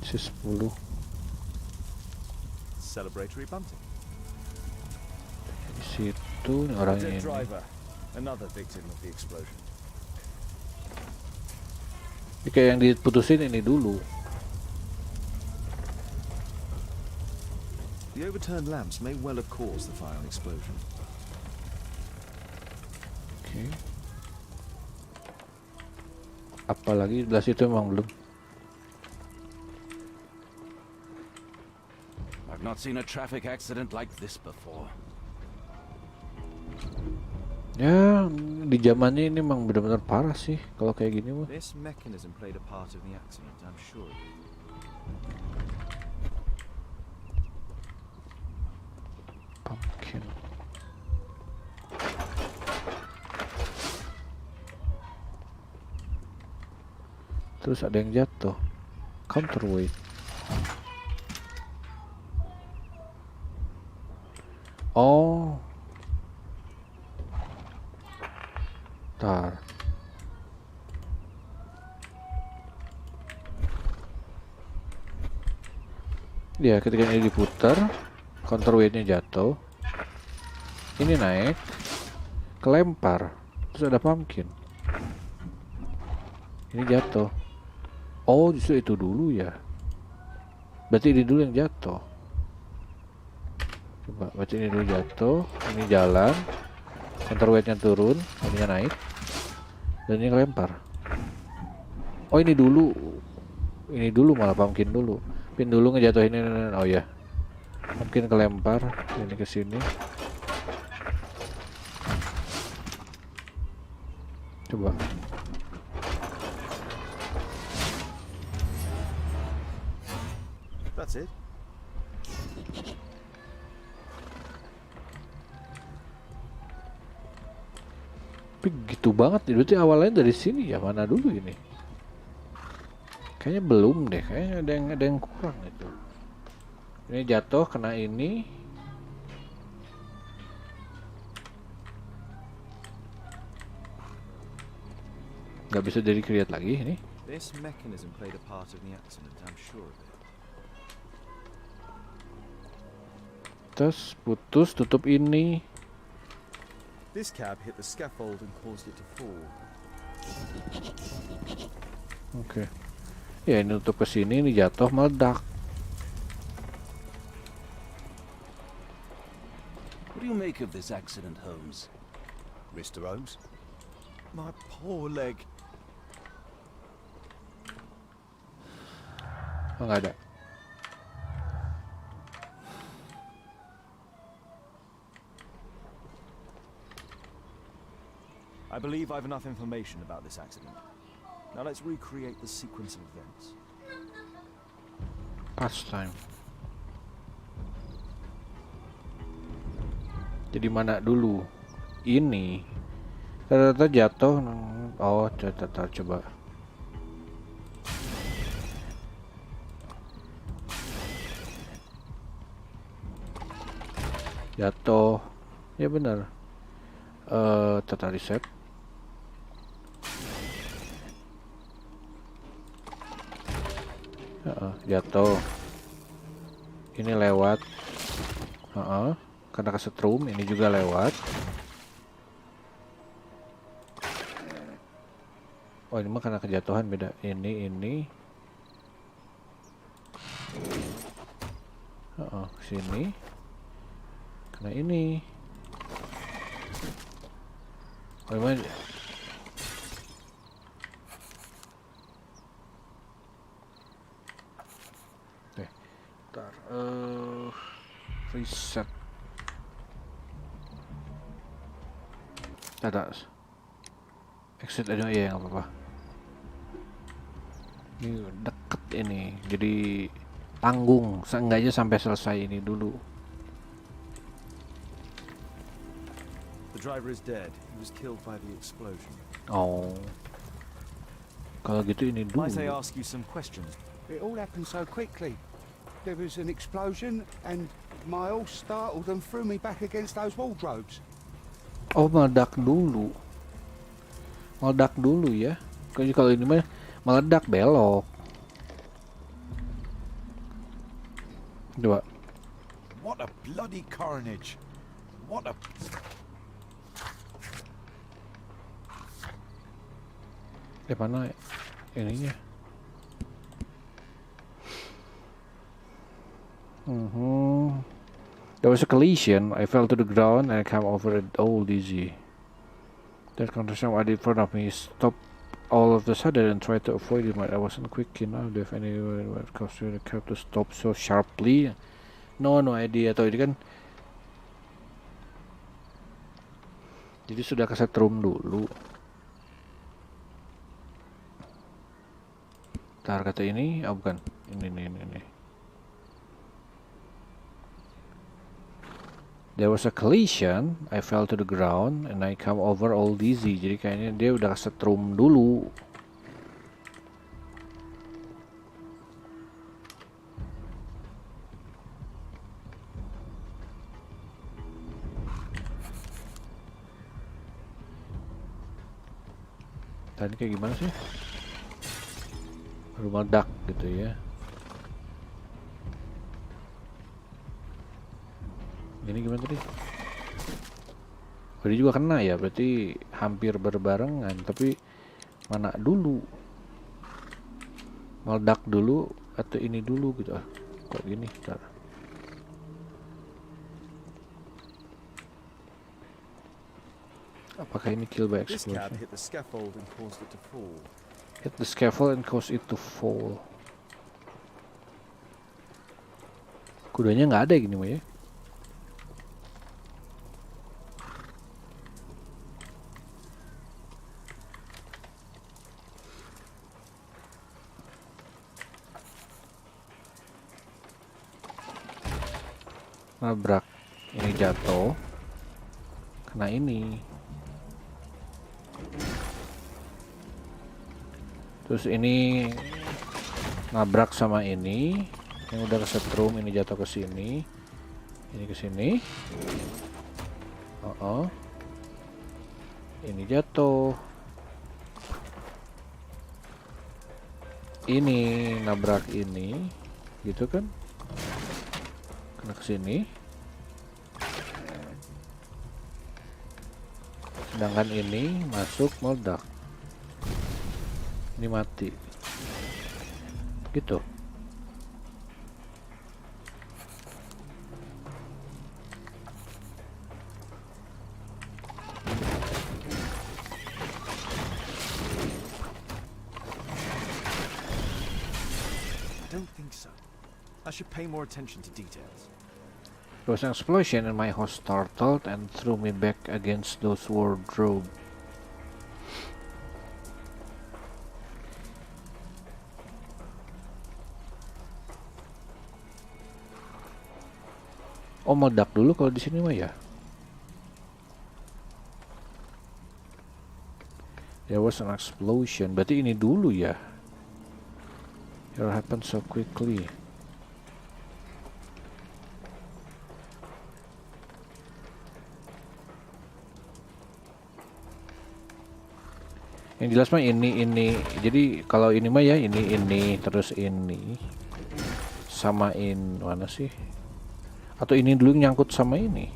Isi 10. Celebratory bunting. Di situ orangnya Dead ini. driver, another victim of the explosion. Ini kayak yang diputusin ini dulu. The overturned lamps may well have caused the fire and explosion. Oke. Apalagi sebelah situ emang belum. I've not seen a traffic accident like this before. Ya, di zamannya ini emang benar-benar parah sih kalau kayak gini mah. This mechanism played a part of the accident, I'm sure. Pumpkin. Terus ada yang jatuh. Counterweight. Oh. Tar. Ya, ketika ini diputar, counterweightnya jatuh. Ini naik, kelempar, terus ada pumpkin. Ini jatuh. Oh, justru itu dulu ya. Berarti ini dulu yang jatuh. Coba, berarti ini dulu jatuh, ini jalan, counterweightnya turun, ininya naik, dan ini kelempar. Oh, ini dulu malah pumpkin dulu. Pin dulu ngejatuhin ini. Oh ya, mungkin kelempar ini ke sini. Coba. That's it. Tapi gitu banget, berarti awalnya dari sini ya, mana dulu ini? Kayaknya belum deh, kayaknya ada yang kurang itu. Ini jatuh kena ini. Nggak bisa dari create lagi ini. This mechanism played a part in the accident, I'm sure of it. Terus putus, tutup ini. This cab hit the scaffold and caused it to fall. Oke. Ya ini tutup ke sini, ini jatuh meledak. What do you make of this accident, Holmes? Mr. Holmes? My poor leg. Oh, nggak ada. I believe I've enough information about this accident. Now let's recreate the sequence of events. Pastime. Jadi mana dulu? Ini. Ternyata jatuh. Oh, coba. Jatuh. Ya benar. Tata reset. Jatuh. Ini lewat. Karena kesetrum, ini juga lewat. Oh, ini mah karena kejatuhan beda. Ini. Sini. Karena ini. Oh, ini bentar. Reset. Ada. Exit aja ya, nggak apa-apa. Ini deket ini, jadi tanggung. Seenggaknya sampai selesai ini dulu. The driver is dead. He was killed by the explosion. Oh. Kalau gitu ini dulu. Might I ask you some questions? It all happened so quickly. There was an explosion and my horse startled and threw me back against those wardrobes. Oh, meledak dulu. Meledak dulu ya. Kalau ini mah meledak belok. Coba. What a bloody carnage. What a... Mana ininya? There was a collision. I fell to the ground and I came over it all dizzy. That contraction I did in front of me stopped all of a sudden and tried to avoid it, but I wasn't quick enough. Do you have any way what caused the cab to stop so sharply? No idea. Atau ini kan jadi sudah kesetrum dulu. Ntar kata ini, bukan. Ini. There was a collision, I fell to the ground, and I come over all dizzy. Jadi kayaknya dia udah kesetrum dulu. Tadi kayak gimana sih? Rumah dak gitu ya. Ini gimana tadi? Oh, dia juga kena ya, berarti hampir berbarengan. Tapi mana dulu? Meledak dulu atau ini dulu gitu? Kok gini? Bentar. Apakah ini kill by This cab explosion? hit the scaffold and caused it to fall. Hit the scaffold and cause it to fall. Kudanya nggak ada gini mah ya. Nabrak, ini jatuh, kena ini. Terus ini nabrak sama ini yang udah kesetrum, ini jatuh ke sini, ini ke sini. Ini jatuh, ini nabrak ini, gitu kan? Kena ke sini. Sedangkan ini masuk meledak. Ini mati. Gitu. I don't think so. I should pay more attention to details. There was an explosion and my host startled and threw me back against those wardrobe. Oh, meledak dulu kalau di sini mah ya. There was an explosion. Berarti ini dulu ya. It happened so quickly. Yang jelas mah ini. Jadi kalau ini mah ya ini terus ini samain mana sih? Atau ini dulu nyangkut sama ini?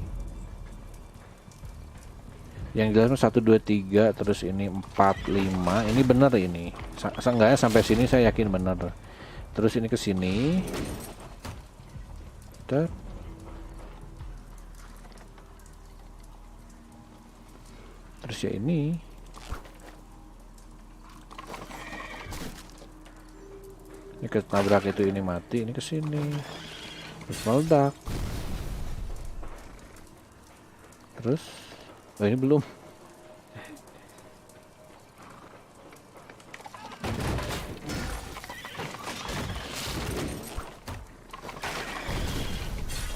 Yang jelas mah 1 2 3 terus ini 4 5. Ini benar ini. Seenggaknya sampai sini saya yakin benar. Terus ini ke sini. Terus ya ini. Ini ketabrak itu, ini mati, ini ke sini. Terus meledak. Terus oh, ini belum. I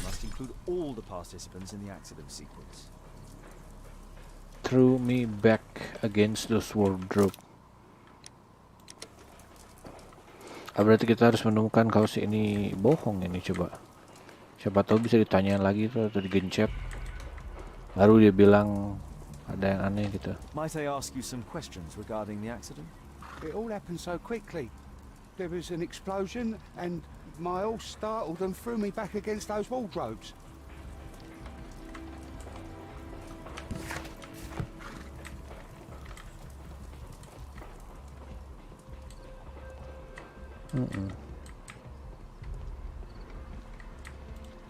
must include all the participants in the accident sequence. Threw me back against those wardrobe. Berarti kita harus menemukan kalau si ini bohong ini, coba. Siapa tahu bisa ditanyain lagi tuh atau digencet. Baru dia bilang ada yang aneh gitu. Might I ask you some questions regarding the accident? It all happened so quickly. There was an explosion and my horse startled and threw me back against those wardrobes.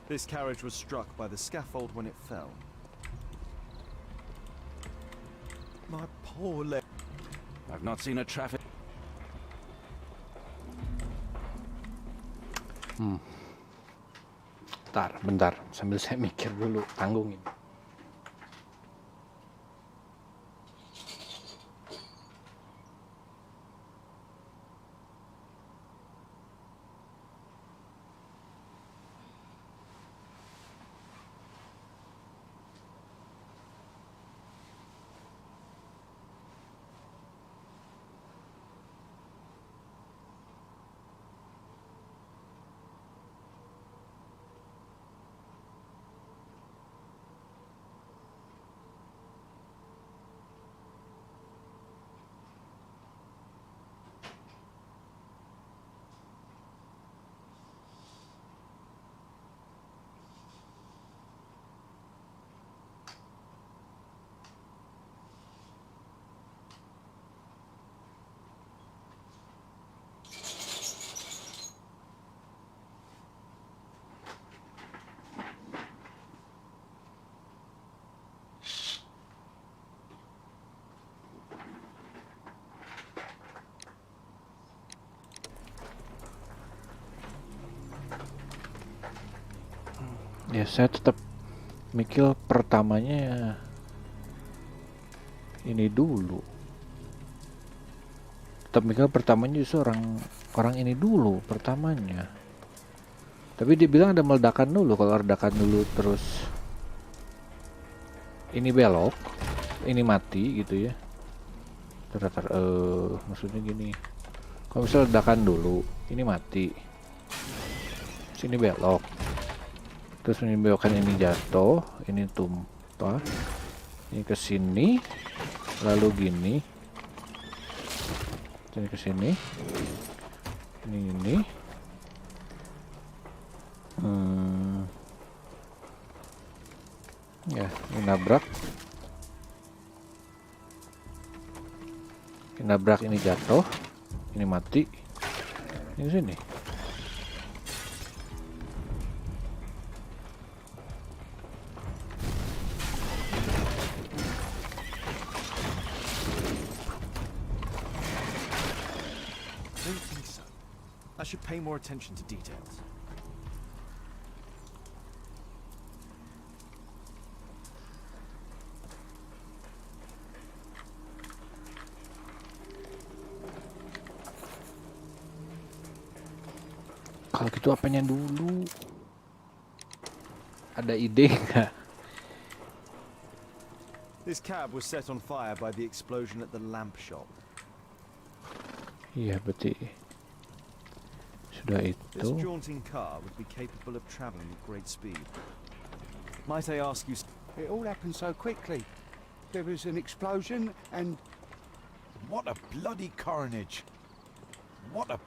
This carriage was struck by the scaffold when it fell. My poor leg. I've not seen a traffic. Bentar, sambil saya mikir dulu, tanggungin. Ya saya tetap mikir pertamanya ini dulu. Tetap mikir pertamanya justru orang ini dulu pertamanya. Tapi dia bilang ada meledakan dulu. Kalau ledakan dulu terus ini belok, ini mati gitu ya. Maksudnya gini, kalau misalnya ledakan dulu, ini mati, sini belok, terus ini belokan ini jatuh, ini tumpah, ini ke sini, lalu gini, ini ke sini, ini. Ya, ini nabrak. Ini jatuh, ini mati, ini sini. I don't think so. I should pay more attention to details. Kalau gitu apanya dulu? Ada ide nggak? This cab was set on fire by the explosion at the lamp shop. Iya, berarti sudah This itu. jaunting car would be capable of traveling at great speed. Might I ask you... It all happened so quickly. There was an explosion and... What a bloody carnage! What a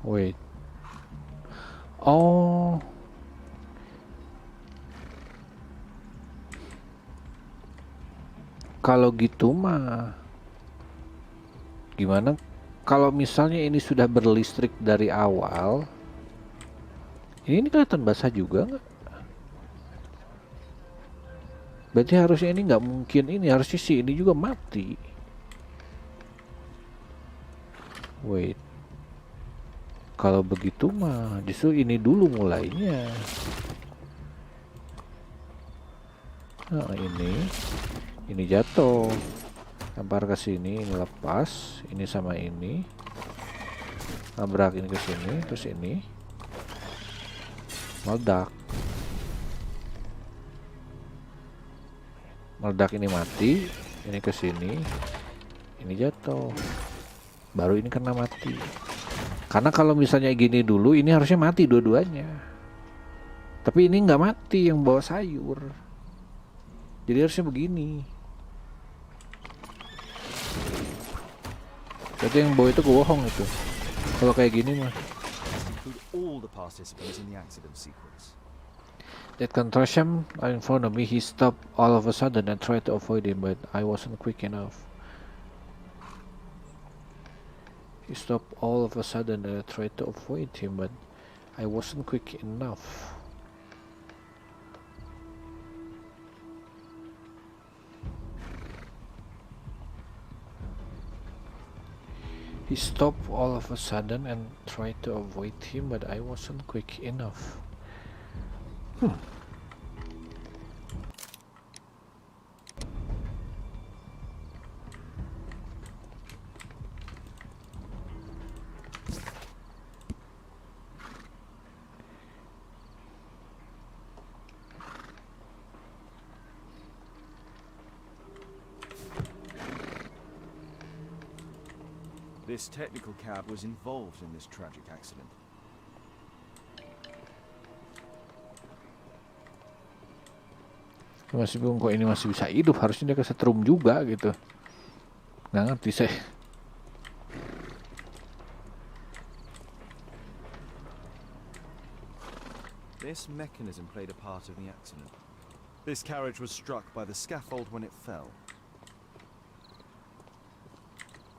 Wait. Oh. Kalau gitu mah gimana kalau misalnya ini sudah berlistrik dari awal? Ini kelihatan basah juga nggak? Berarti harusnya ini nggak mungkin, ini harusnya sih ini juga mati. Wait. Kalau begitu mah justru ini dulu mulainya. Nah, ini jatuh. Lempar ke sini, ini lepas, ini sama ini. Nabrak ini ke sini, terus ini meledak. Meledak ini mati, ini ke sini. Ini jatuh. Baru ini kena mati. Karena kalau misalnya gini dulu, ini harusnya mati dua-duanya. Tapi ini nggak mati yang bawa sayur. Jadi harusnya begini. Berarti yang bawa itu kebohong itu. Kalau kayak gini mah. Include all the participants in the accident sequence. That contraption in front of me, he stopped all of a sudden and tried to avoid him, but I wasn't quick enough. He stopped all of a sudden and I tried to avoid him, but I wasn't quick enough. He stopped all of a sudden and tried to avoid him, but I wasn't quick enough. This technical cab was involved in this tragic accident. Masih bingung kok ini masih bisa hidup, harusnya dia kesetrum juga gitu. Nggak ngerti saya. This mechanism played a part of the accident. This carriage was struck by the scaffold when it fell.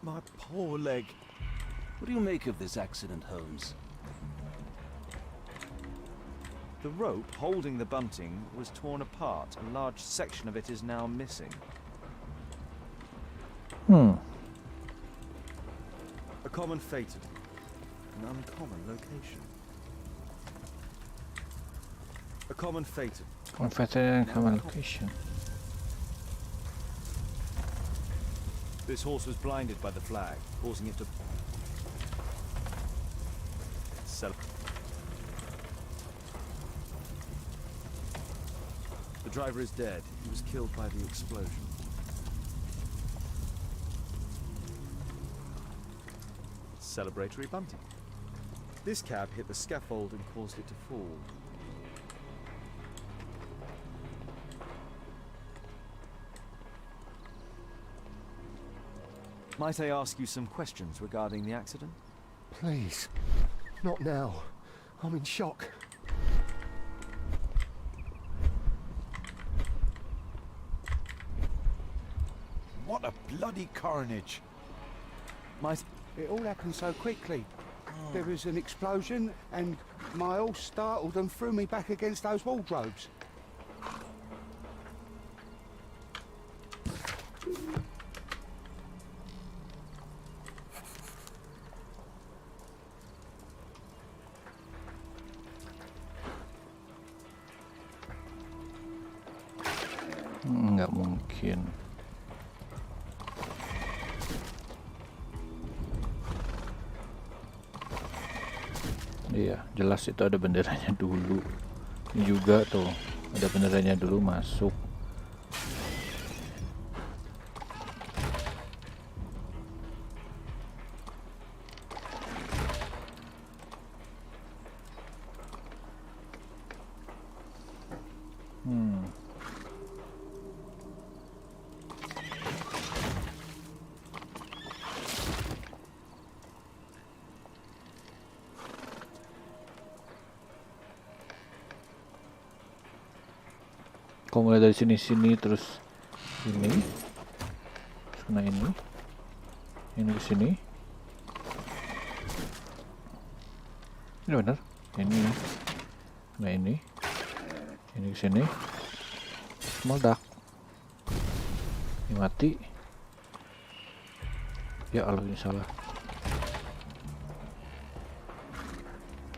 My poor leg. What do you make of this accident, Holmes? The rope holding the bunting was torn apart. A large section of it is now missing. A common fated. An uncommon location. A common fated. Common location. This horse was blinded by the flag, causing it to sell. The The driver is dead. He was killed by the explosion. Celebratory bunting. This cab hit the scaffold and caused it to fall. Might I ask you some questions regarding the accident? Please. Not now. I'm in shock. What a bloody carnage. It all happened so quickly. There was an explosion and my horse startled and threw me back against those wardrobes. Nggak mungkin. Iya, jelas itu ada benderanya dulu. Ini juga tuh, ada benderanya dulu masuk. Kalau mulai dari sini terus ini, terus kena ini ke sini. Ini benar, ini kena ini ke sini, meledak, ini mati. Ya Allah, ini salah.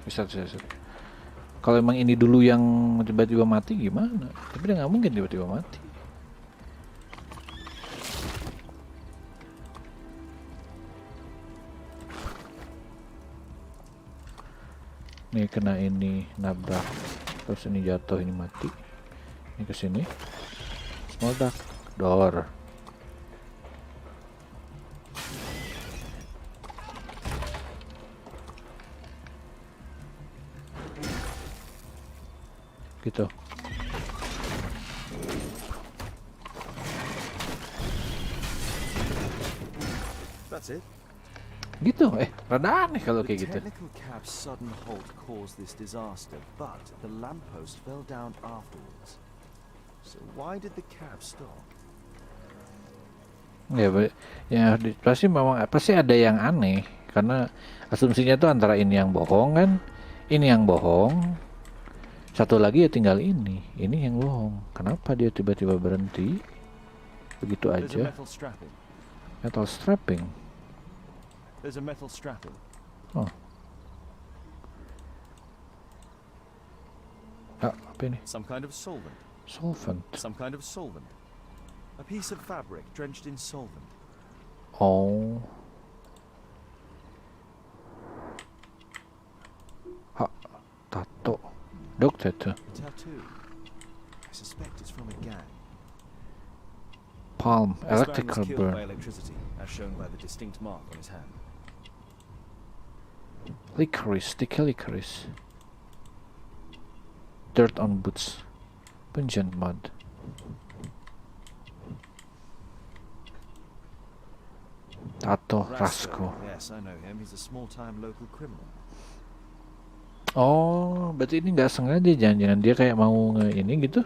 Bisa. Kalau emang ini dulu yang tiba-tiba mati gimana? Tapi dia nggak mungkin tiba-tiba mati. Nih kena ini nabrak, terus ini jatuh, ini mati. Ini ke sini, meledak, door. Gitu. That's it. Gitu, rada aneh kalau kayak gitu. The technical cab's sudden halt caused this disaster, but the lamppost fell down afterwards. So why did the cab stop? Ya, pasti ada yang aneh karena asumsinya tuh antara ini yang bohong kan, ini yang bohong. Satu lagi ya tinggal ini yang bohong. Kenapa dia tiba-tiba berhenti begitu aja? Metal strapping. There's a metal strapping. Oh. Apa ini? Some kind of solvent. Solvent. Some kind of solvent. A piece of fabric drenched in solvent. Oh. Tato. Dog tattoo. Tattoo. I suspect it's from a gang. Palm. This man was Electrical killed burn. by electricity, as shown by the distinct mark on his hand. Licorice. Sticky licorice. Dirt on boots. Pungent mud. Tato Rasco. Yes, I know him. He's a small-time local criminal. Oh, berarti ini nggak sengaja, jangan-jangan dia kayak mau ini gitu,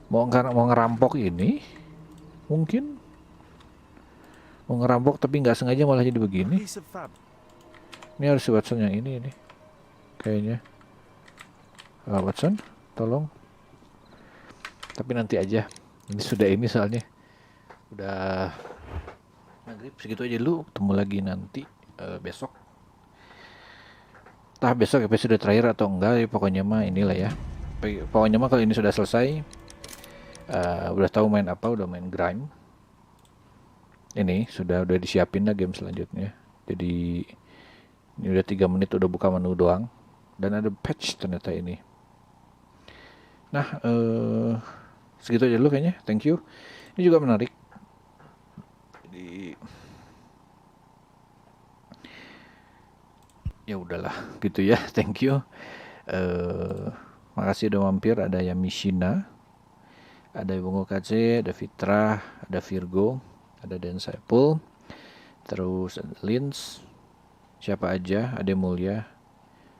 mau ngerampok ini, mungkin mau ngerampok tapi nggak sengaja malah jadi begini. Ini harus si Watson yang ini kayaknya. Watson, tolong. Tapi nanti aja. Ini sudah ini soalnya udah maghrib, segitu aja dulu. Ketemu lagi nanti besok. Entah besok episode terakhir atau enggak, ya pokoknya mah inilah ya. Pokoknya mah kalau ini sudah selesai, udah tahu main apa, udah main Grime. Ini udah disiapin lah game selanjutnya. Jadi ini udah 3 menit udah buka menu doang. Dan ada patch ternyata ini. Nah, segitu aja dulu kayaknya. Thank you. Ini juga menarik. Jadi ya udahlah gitu ya. Thank you. Makasih udah mampir. Ada Yamishina, ada Bungo KC, ada Fitra, ada Virgo, ada Dan Saipul, terus ada Lins, siapa aja, ada Mulia,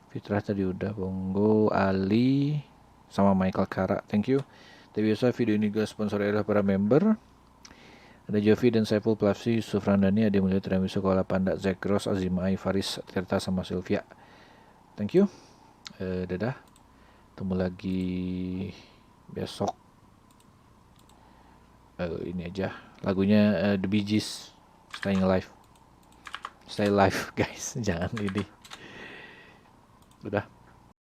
Fitra tadi udah, Bongo, Ali, sama Michael Kara. Thank you. Tapi biasa video ini juga sponsor adalah para member. Ada Jovi dan Saiful Plafsi, Yusuf Randani, ada Mulia Trami Sekolah Panda, Zack Ross, Azimai, Faris, Tirta, sama Sylvia. Thank you. Dadah. Temu lagi besok. Ini aja lagunya The Bee Gees, Staying Alive. Stay alive guys. Jangan ini. Udah.